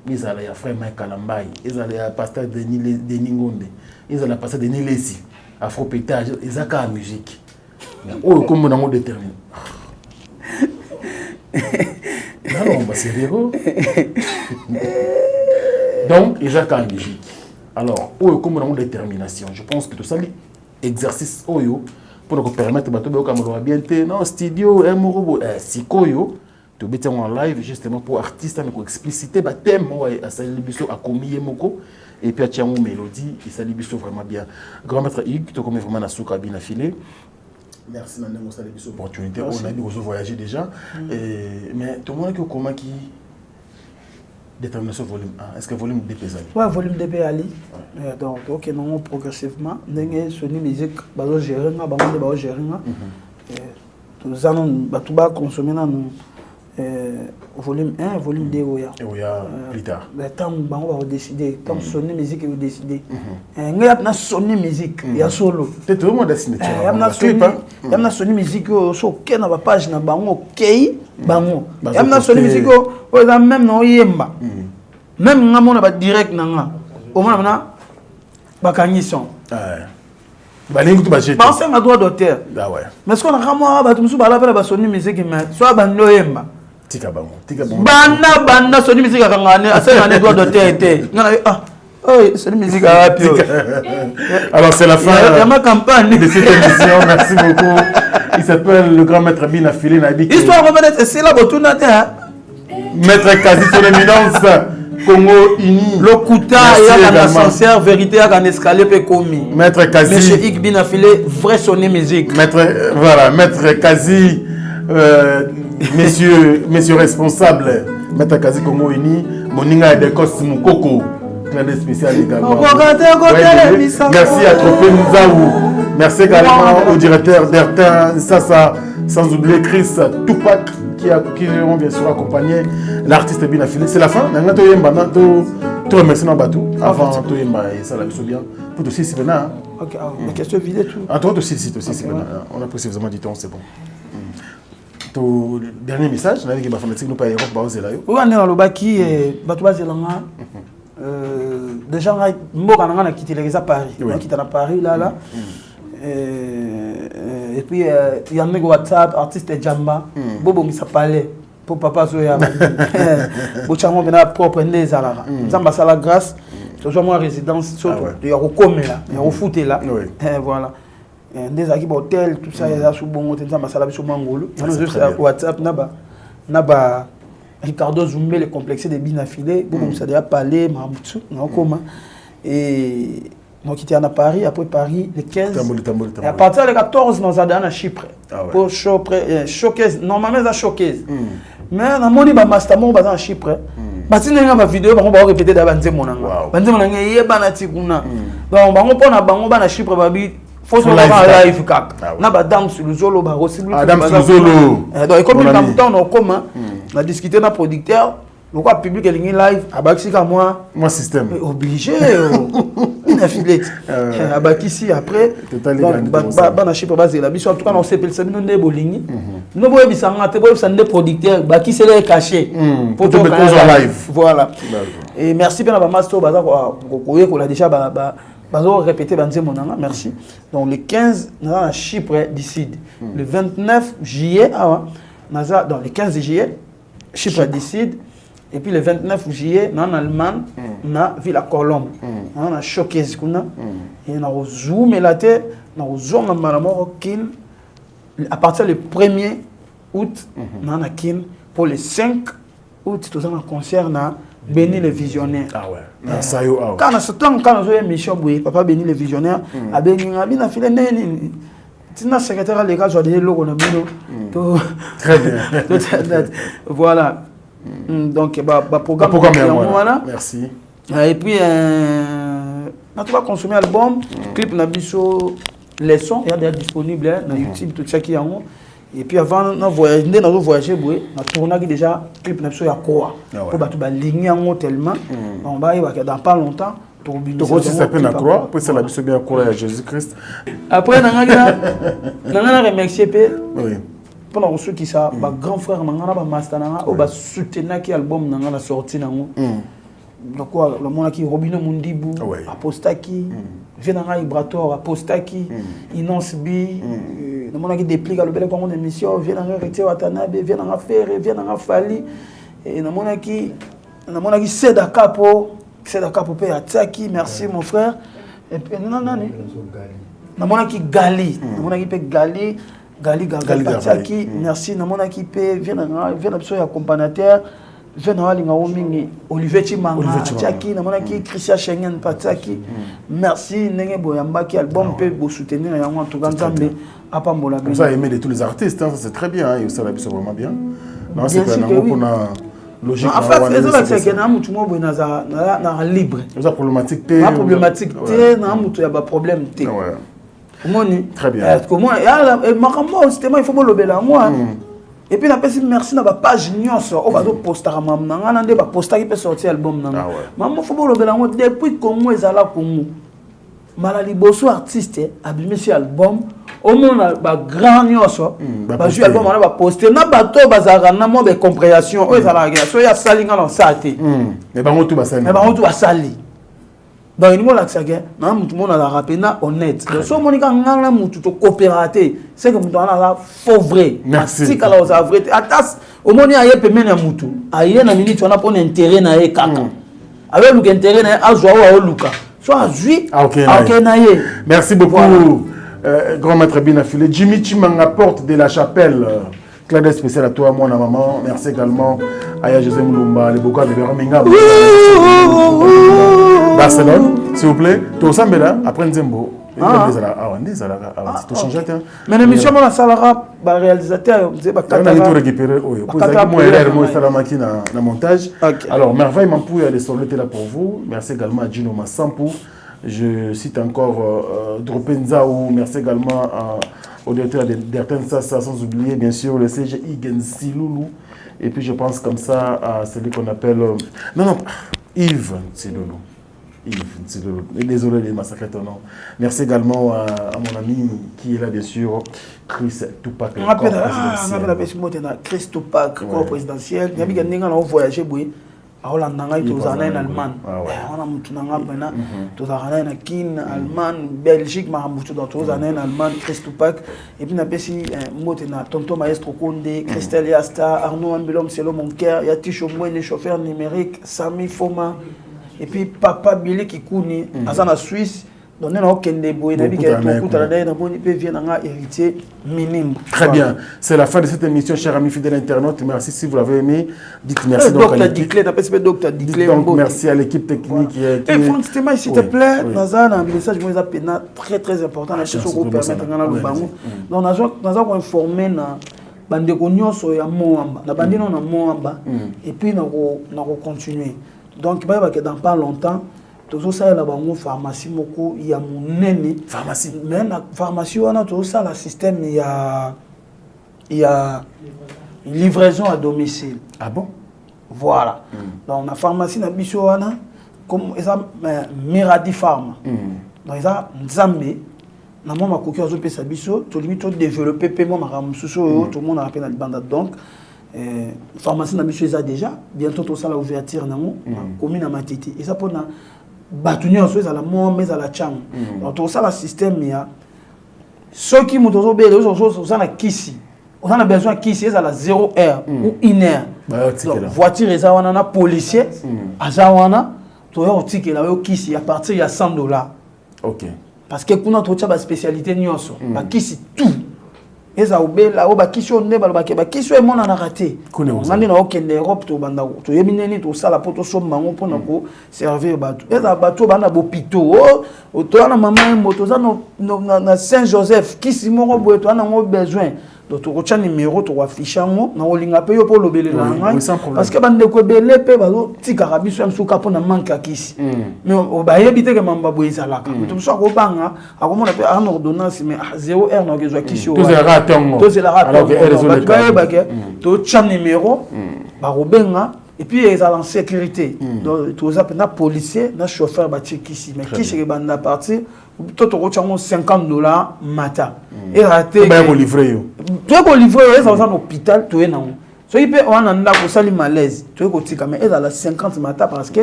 Ils allaient à frère Mike Kalambai, ils allaient à pasteur Denis Ngonde, ils allaient à pasteur Denis Lessi, Afro-Pétage, ils allaient à la musique. Oh, comme on a déterminé. Non, c'est zéro. Donc, ils allaient à la musique. Alors, oh, comme on a détermination, je pense que tout ça, l'exercice, oh, pour nous permettre de bien non, studio, Sikoyo. Tu es en live justement pour artistes pour expliciter le thème à Salibiso à Komiye Moko et puis à Tiamou Mélodie et Salibiso vraiment bien. Grand maître Hugues, tu connais vraiment la souka bien affilée. Merci d'avoir Salibiso opportunité. On a dit qu'on voyager déjà. Mais tout le monde qui est comment qui détermination volume 1. Est-ce que volume 2 pèse? Oui, volume 2 pèse Ali. Donc, ok, non, progressivement. Nous avons Sony Music, nous avons géré, nous avons géré. Nous avons consommé volume 1 volume 2 plus tard. Tant on va décider, tant Sony Music va décider. Il y a Sony Music, il y a solo. C'est tout le monde a signé. Il y a Sony Music sur quelle page na bango OK bango. Il y a Sony Music même no yemba. Même ngamona ba direct nanga. Au moins na ba kangi son. balingi tu bajete basenga droit d'auteur ah ouais mais ce qu'on a vraiment bato musu balapela basoni musique mais soit bando yemba tika bango bana soni musique akangane asenga droit d'auteur était oh soni musique wapi alors c'est la fin de ma campagne de cette émission merci beaucoup il s'appelle le grand maître Bina Filé Nabi histoire revenait c'est là botuna te maître quasi son éminence Congo Uni. Lokuta et un ascenseur, vérité à un escalier peut commis. Maître Kazi. Monsieur Igbin a filé vrai sonner musique. Maître, voilà, Maître Kazi, messieurs responsables, Maître Kazi Congo Uni, Moninga et Dekos Moukoko, clin spécial également. Merci à Tropé Mouzaou. Merci également au directeur d'Ertin Sassa, sans oublier Chris Tupac. Qui vont bien sûr accompagner l'artiste bien affilé. C'est la fin. Tout remercie dans bateau avant tout et ça la bien pour tout aussi c'est maintenant. OK, la question vide tout. En toi aussi c'est maintenant. On a pris suffisamment du temps, c'est bon. Ton dernier message, on a dit que Bafanatique nous pas Europe ba oser là yo. Oui, on est dans le baki bato bazelanga déjà mboka nanga na quitté les à Paris. On quitte à Paris là. Et puis il y a un WhatsApp artiste Jamba bobo misa palais pour papa zoya bochamo bena propre nez alara nzamba sala grâce toujours moi résidence surtout il y a recomé là il y a refoute là voilà des aki hôtel tout ça il y a sous bon nzamba sala biso mangolo WhatsApp naba Ricardo Zumbe le complexe de Bina Filé bobo misa déjà palais mamutsu ngokoma et donc, il était à Paris, après Paris, le 15. Et à partir du 14, nous allons à Chypre. Pour showcase. Normalement, c'est showcase. Mais on a dit que Mastamon va à Chypre. Si on a une vidéo, on va répéter d'abord. On va dire à Chypre, faut se faire live. On a Dame sur le Zolo. Dame sur le Zolo. Donc, comme il y a un temps, on a discuté avec le producteur. Le public est live. Moi, système. Obligé. Une affilette. Abakisi après. Banachi pour baser la biso. En tout cas, on s'appelle ça. Nous ne bolingi. Nous voyons bien ça. On voit ça des producteurs. Bakisi est caché. Pour te mettre en live. Voilà. Et merci bien à Master Baza qu'on a déjà répété. Merci. Donc le 15, nous avons à Chypre décide. Le 29 juillet, dans le 15 juillet, Chypre décide. Et puis le 29 juillet, en Allemagne, on a vu la Colombe. On a choqué ce qu'on a. Et on a zoomé la tête, on a zoomé la mort. À partir du 1er août, on a kin. Pour le 5 août, tout ça, on a un concert à Béni le Visionnaire. Ah ouais. Ça y est. Quand on a une émission, Papa Béni le Visionnaire, à Béni, on a filé Néni. Si le secrétaire de l'État, je vais dire le très bien. Voilà. Donc, programme voilà. Merci. Et puis, on va consommer l'album, clip Nabiso, les sons, il y a déjà disponible sur YouTube, tout ça qui est en haut. Et puis, avant, on a voyagé, on a tourné déjà clip Nabiso à Koa. Pour la ligne en haut tellement. On va y aller dans pas longtemps. Donc, aussi, ça s'appelle la croix. Après, ça Nabiso bien croix à Jésus-Christ. Après, on a remercié. Oui. Pendant ceux qui savent, grand frère nanga ba master nanga o ba soutenir qui album nanga na sorti nango. Donc quoi, le monde qui Robino Mundibu, Apostaki, Venanga Ibrator, Apostaki, Inons Bi, le monde qui déplique le bel comme émission, Venanga Rete Watanabe, Venanga Ferre, Venanga Fali et le monde qui cède à capo pe Ataki, merci mon frère. Et puis non. Le monde qui Gali, le monde qui pe Gali Pataki, merci. Namona qui paie, vient à accompagnateur, vient à Olivier Chimanga, Tchaki, Namona qui Christian Schengen Pataki, merci. Nenge Boyamba qui album peut vous soutenir en tout cas. Vous avez aimé de tous les artistes, ça c'est très bien, et ça la c'est vraiment bien. Non, c'est pas qu'on a logique. En fait, c'est ça que nous avons libre. Vous avez problématique, la problématique, il y a problème. Très bien. Comment il faut le moi. Et puis, merci à la page Nyos. On va poster à maman. On a poster qui peut sortir l'album. Maman, il faut le moi. Depuis Congo, ils sont là Congo. Malali Bosso, artiste, abîmé sur l'album. Au moins, on grand Nyos. Jouer l'album, on va poster. On va bateau, on a de compréhension. On va la guerre. So, il y a sali dans ça. Mais on tout va sali. donc il m'a dit na mutu mona la rapena honnête donc so monika ngana mutu to coopérater c'est que mutu ana faux vrai merci kala oza vrai atas au moni aye pemene ya mutu aye na minute on a pour intérêt na ye kaka avec le intérêt na azwa wa luka so azui OK na ye merci beaucoup grand maître bien affilé Jimmy Chimanga porte de la chapelle clin d'œil spécial à toi mon maman merci également à José Moulumba les Boka de Berminga Barcelone s'il vous plaît tout ensemble là après Nzembo mais l'émission on a salara ba réalisateur on a tout récupéré na montage alors merveille Mampou elle est sortie là pour vous merci également à Gino Massampu je cite encore Dropenzao merci également au directeur d'Ertensa sans oublier bien sûr le CGI Gensiloulou et puis je pense comme ça à celui qu'on appelle non Yves Nsiloulou. Désolé de massacrer ton nom. Merci également à mon ami qui est là bien sûr, Chris Tupac. On appelle Chris Tupac, corps présidentiel. Il y a des gens qui ont voyagé. En Allemagne, on a mutu nanga bena, tous en Kin, Allemagne, Belgique, mahamutu dans tous en Allemagne, Chris Tupac, et puis na pesi motena Tonton Maestro Condé, Christelle Yasta, Arnaud Ambelom, Celo Monker, Yaticho Moine, chauffeur numérique, Sami Foma, et puis Papa Billy qui kouni, Azana Suisse. Donc, on a aucun débout. Héritier minime. Très bien. C'est la fin de cette émission, chers amis fidèles internautes. Merci si vous l'avez aimé. Dites merci. Donc, merci à l'équipe technique. Et Franck Stéma, s'il te plaît, on a un message très très important. Donc, on a informé bandeko nyonso ya Moamba. Na bandino na Moamba. Et puis, on a continué. Donc, dans pas longtemps, tout ça là bas pharmacie moko ya monene pharmacie mais la pharmacie on a tout ça le système il y a livraison à domicile. Ah bon? Voilà. Donc la pharmacie na biso wana comme ça Miradi Pharma. Donc ça Nzambe na mama koki azo pesa biso to limite to développer paiement maramususo tout le monde appelle la bande donc pharmacie na biso ça déjà bientôt tout ça la ouverture na mo commune à Matiti et ça pour na Batunion soit la mort mais à la chang. Donc tout ça le système ya ceux qui nous ont obéi ça na kisi. On a besoin kisi à la 0 heure ou 1 heure. Voiture et ça on a policier à ça on a to yo ticket là yo kisi à partir ya $100. OK. Parce que pour notre ba spécialité nyonso ba kisi tout. Et ça obéla o ba kisi on ne ba kisi e mon na raté. On a na okende Europe to banda to yemineni to sala poto so mango pona ko servir bato. Et ça bato bana bopito o to na maman moto za na Saint-Joseph kisi moko boye to na ngo besoin. Donc tu retiens numéro tu afficher ngo na olinga pe yo po lobele na ngai parce que bande ko belé pe bazo tikara biso am suka pona manque kisi. Mais o ba yebite ke mamba boye salaka. Tu so ko banga akomona pe en ordonnance mais 0 heure na kezo kisi o. Tout c'est la alors que tu as numéro ba robenga et puis ils ont en sécurité donc tu as un policier un chauffeur ba check ici mais qui c'est banda partir toi tu retiens $50 matin et raté ba ko livrer yo tu ko livrer ça dans l'hôpital tu es na so il peut on anda ko sali malaise tu ko tika mais ils ont 50 matin parce que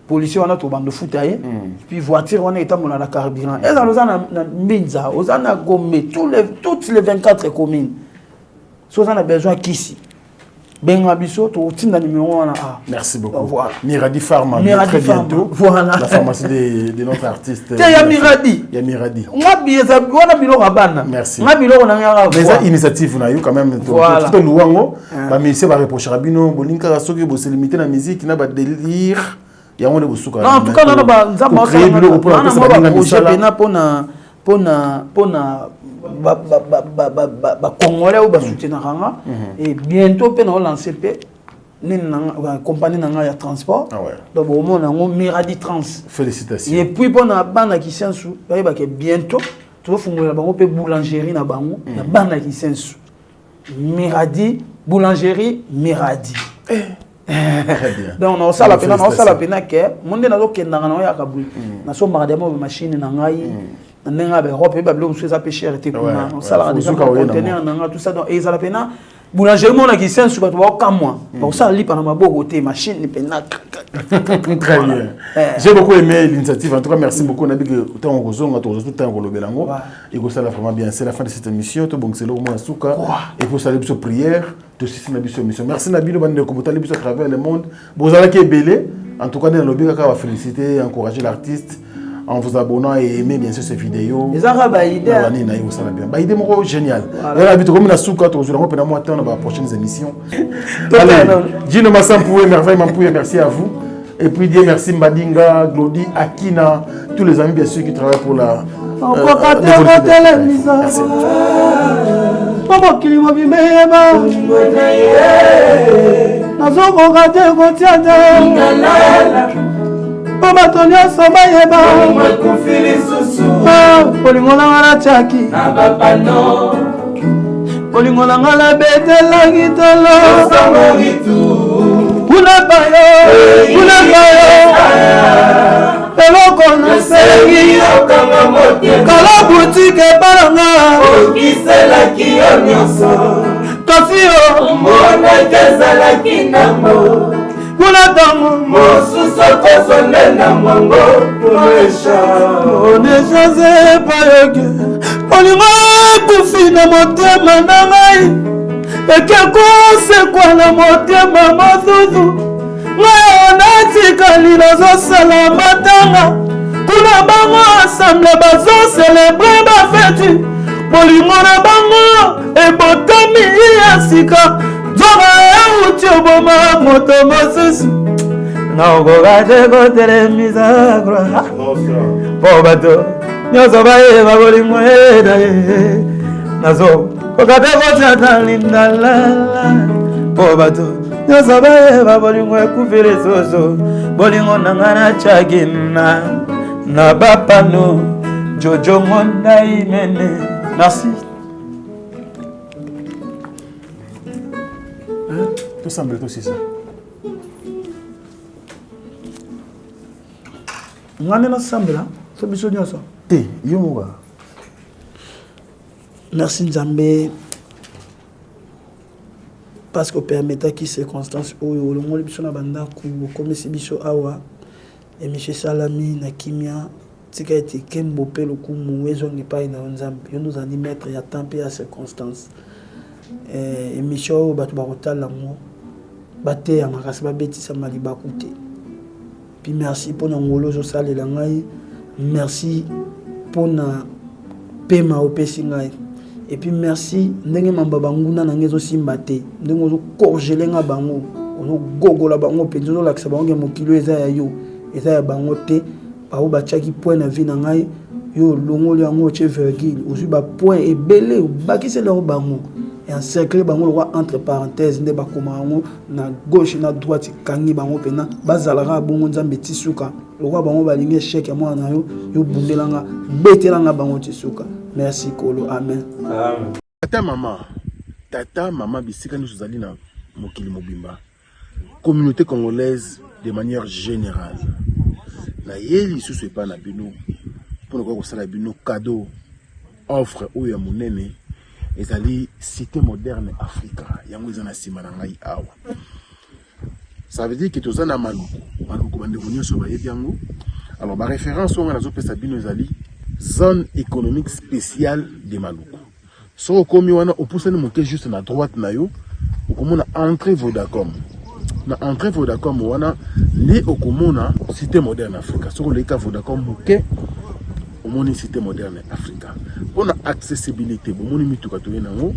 policier on a tout bande foutailler puis voiture on est à la carburant et dans na Mbinza aux ana Gomé toutes les 24 communes so on a besoin qu'ici ben abiso to tinda numéro on a merci beaucoup voilà. Miradi Pharma très bientôt voilà la pharmacie de notre artiste il y a Miradi ngabi za wana bilo rabana merci ngabi lo na ngara des initiatives na yo quand même to luwango ba ministre ba reprocher rabino bolinka soki bo se limiter na musique na ba délire ya ngone bosuka non en tout cas na ba nzamba na projet pena pona Congolais ou soutenir et bientôt on va lancer une compagnie de transport donc au monde on Miradi Trans félicitations et puis pour na bana qui sensu bientôt tu vas fondre la boulangerie na bango na bana qui sensu Miradi boulangerie Miradi donc on sala pena que monde na zo kenda na ya kabui na so marademo machine na ngai nenga be Europe ba blo so ça peut cher était pour on sala des conteneurs na tout ça donc et ça la pena boulangerie mon qui sent sur toi comme moi pour ça li pendant ma beauté machine ni pena. Très bien. J'ai beaucoup aimé l'initiative. En tout cas, merci beaucoup. On a dit que tout le temps tout le temps Belango. Et que ça va vraiment bien. C'est la fin de cette émission. Tout bon, c'est le moment souka. Et pour ça, les prières. Tout ceci, c'est une émission. Merci Nabil, bande de commentaires, à travers le monde. Vous allez qui est belé. En tout cas, dans le lobby, on va féliciter, encourager l'artiste en vous abonnant et aimer bien sûr ces vidéos. Les Arabes, idée. Bah, idée génial. On a habité comme la souka. Tout le monde peut nous attendre dans les prochaines émissions. Allez, Gino Massampoué, merveille Mampoué, merci à vous. Et puis dire merci Mbadinga, Glody, Akina, tous les amis bien sûr qui travaillent pour la. Merci. eloko nasengi kala butike ebalanga okiselaki yo nyonso kasi yo monaki ezalaki ndambo kuna ntango mosusu okozonde na mongo onechange epayoke olingo ekufi na motema na ngai ekekosekwa na motema mosusu ngai natikali nazosala matanga kuna bango ensemble bazoselebre bafeti bolingo na bango ebotami ya sika nzoka euti oboma moto mosusu naokoka te kotelemisa mpo bato nyonso bayeba bolingo eda nazo koka te kotiata lindalala mpo bato nyonso bayeba bolingo ekufi lisusu bolingo nanga natiaki na bapano jojo ngonda imene. Merci. Tout semble aussi ça. Ngane na sambela so biso nyonso te yo moka. Merci Nzambe parce que permettait qui circonstances où le monde biso na banda ku comme si biso awa et monsieur Salami na kimia tika ete kembo pe le ku muwezo ni pa na Nzambe yo nous en mettre ya temps et à circonstances et monsieur batu ba kotala mo baté ya makasi ba betisa mali ba koute. Puis merci pour na ngolo zo salela ngai, merci pour na pema opesi ngai. Et puis merci ndenge mamba banguna na ngezo simbate ndenge ozo corgelenga bango ozo gogola bango pe nzo lakisa bango mokilo eza ya yo eza ya bango te ba o bachaki point na vie na ngai yo longoli yango che virgule ozu ba point ebele bakise leur bango et encercler bango le roi entre parenthèses nde bakoma yango na gauche na droite kangi bango pena bazalaka bongo Nzambe tisuka le roi bango balingi échec ya mwana yo yo bundelanga betelanga bango tisuka. Merci Kolo, amen. Tata maman bisika nous allons na mokili mobimba. Communauté congolaise de manière générale. Na yeli sous pas na bino pour nous ça la bino cadeau offre ou ya monene ezali cité moderne Africa yango ezana sima na ngai awa. Ça veut dire que tous na maluku bande vonyo so ba yebiango. Alors ma référence on a zo pesa bino ezali zone économique spéciale de Maluku. So komi wana opusani moke juste na droite na yo, okomona entrée Vodacom. Na entrée Vodacom wana li okomona cité moderne Africa. So le ka Vodacom moke omoni cité moderne Africa. Pona accessibilité, bomoni mituka to yenango,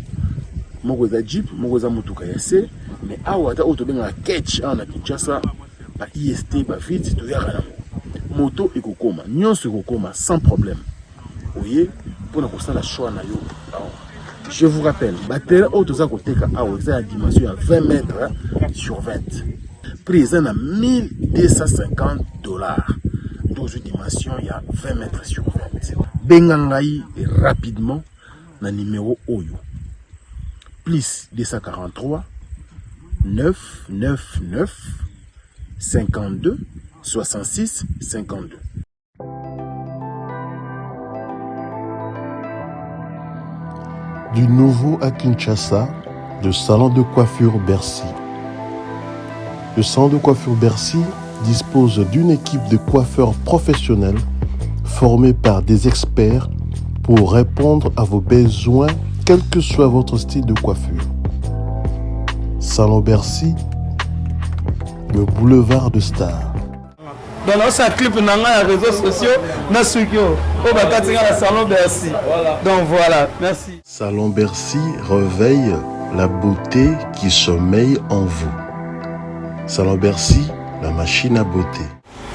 moko za Jeep, moko za mutuka ya C, mais awa ta auto benga catch na Kinshasa, ba IST ba vite to yaka moto ekokoma, nyonso ekokoma sans problème. Oui, pour la choix na yo. Je vous rappelle, batterie auto koteka awa la dimension à 20 mètres sur 20. Prix à 1250 $. Dans une dimension il y a 20 mètres sur 20. Bengangai et rapidement na numéro Oyo. Plus 243 999 52 66 52. Du nouveau à Kinshasa, Le salon de coiffure Bercy. Le salon de coiffure Bercy dispose d'une équipe de coiffeurs professionnels formés par des experts pour répondre à vos besoins, quel que soit votre style de coiffure. Salon Bercy, le boulevard de Stars. Dans notre clip, on a les réseaux sociaux, on a le salon Bercy. Donc voilà, merci. Salon Bercy réveille la beauté qui sommeille en vous. Salon Bercy, la machine à beauté.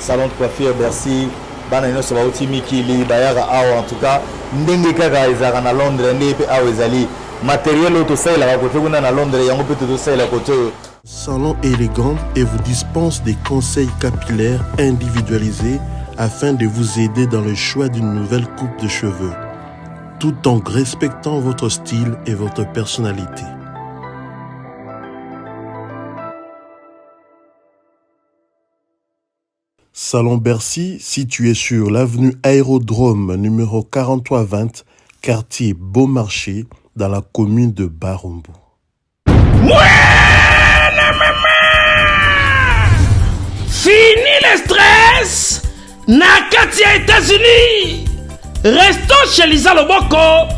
Salon de coiffure Bercy, Banano Sabauti Mikili, Bayara Awa en tout cas, Ndenge Kaka Ezara na Londres, Ndenge Awa Ezali, matériel auto sale à côté, on a na Londres, Yango peut tout sale à côté. Salon élégant et vous dispense des conseils capillaires individualisés afin de vous aider dans le choix d'une nouvelle coupe de cheveux, tout en respectant votre style et votre personnalité. Salon Bercy, situé sur l'avenue Aérodrome numéro 4320, quartier Beaumarchais, dans la commune de Barumbu. Fini le stress na kati ya États-Unis. Restons chez Lisa Loboko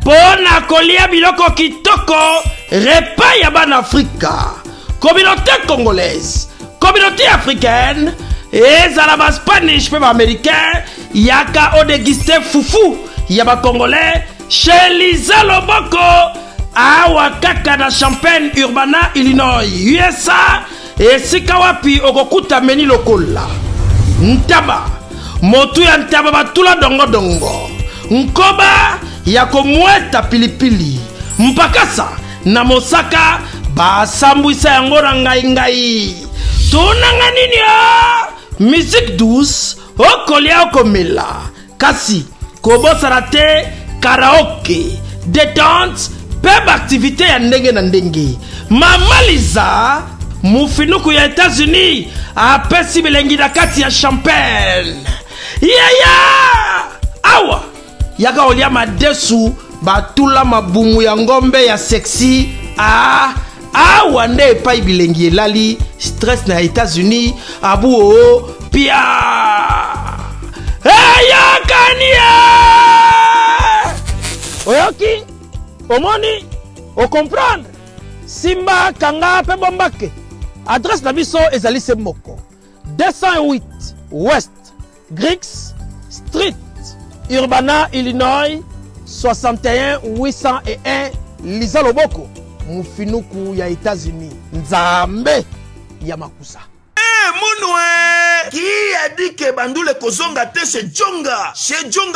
pona kolia biloko kitoko repas ya ban Afrika. Communauté congolaise, communauté africaine, ezala ba Spanish pe ba américain yaka o déguster fufu ya ba congolais chez Lisa Loboko awa kaka na Champaign Urbana, Illinois, USA. Esika wapi okokuta meni lokola ntaba motu ya ntaba batula dongo dongo nkoba ya komweta pilipili mpakasa na mosaka basambwisa yango na ngai tunanga nini musique douce okolia okomela kasi kobosana te karaoke détente peba activité ya ndenge na ndenge Mama Liza mufinuku ya États-Unis apesi bilengi na kati ya Champagne. Awa yaka olia madesu batula mabumu ya ngombe ya sexy. Awa nde epai bilengi elali stress na États-Unis abu pia kania oyoki omoni o comprendre Simba Kanga pe bombake. Adresse na biso ezali se moko 208 West Griggs Street, Urbana, Illinois 61 801 Lisa Loboko, mufinuku ya États-Unis. Nzambe ya makusa. Mounoué qui a dit que Bandoule kozonga te chez Djonga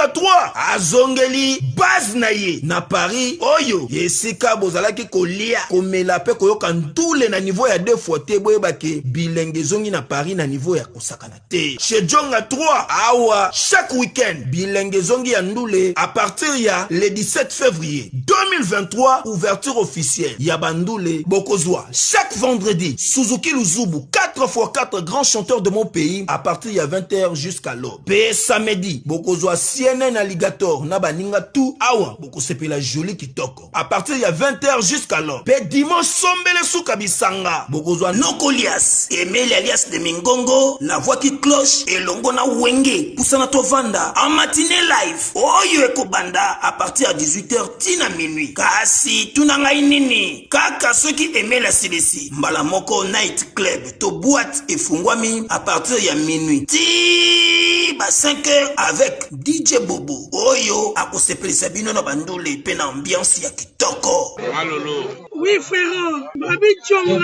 3 azongeli base naye na Paris oyo yesika bozalaki kolia komela pe koyoka ndule na niveau ya 2 fois te boyebake bilenge zongi na Paris na niveau ya kosakana te chez Djonga 3 awa chaque week-end bilenge zongi ya ndule à partir ya le 17 février 2023 ouverture officielle ya Bandoule bokozwa chaque vendredi Suzuki Luzubu 4x4 grands chanteurs de mon pays à partir de 20h jusqu'à l'aube. Pe samedi, bokozwa CNN Alligator na baninga tout awa boko sepe la jolie kitoko. À partir de 20h jusqu'à l'aube. Pe dimanche sombele souka bisanga. Bokozwa Nokolias, Emile alias de Mingongo, la voix qui cloche et longo na wenge poussana tovanda en matinée live. Oyo ekobanda à partir de 18h tina minuit. Kasi tunanga inini. Kaka ceux qui aimaient la CDC. Mbala moko night club to boîte et fungwami à partir de minuit. Ti ba 5h avec DJ Bobo. Oyo akosepeli sabino na bandule pe na ambiance ya kitoko. Malolo. Oui frère, Babi Djonga.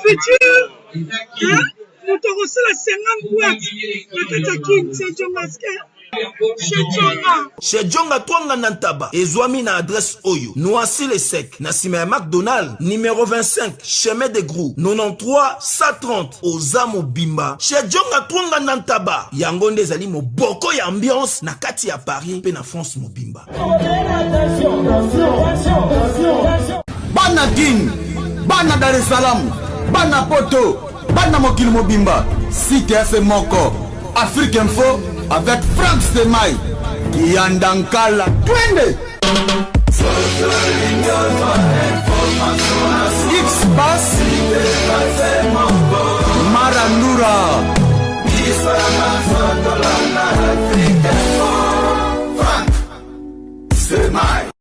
Futur. Hein? Nous te reçons la 50 boîtes. La Katakin, c'est Djonga. Chez Djonga Twanga Nantaba, Ezwami na adresse Oyo, Noisy le Sec, Nassime McDonald, numéro 25, chemin de Grou, 93 130, Ozamo Bimba. Chez Djonga Twanga Nantaba, Yangonde Zali mo boko ya ambiance, na kati ya Paris, pe na France mo Bimba. Bana Guine, Bana Dar es Salaam, Bana Poto, Bana Mokil Mobimba, CTF Moko, Afrique Info, avec Frank Stemai, Yandankala, Twende! X-Bass Marandura Frank, c'est mine.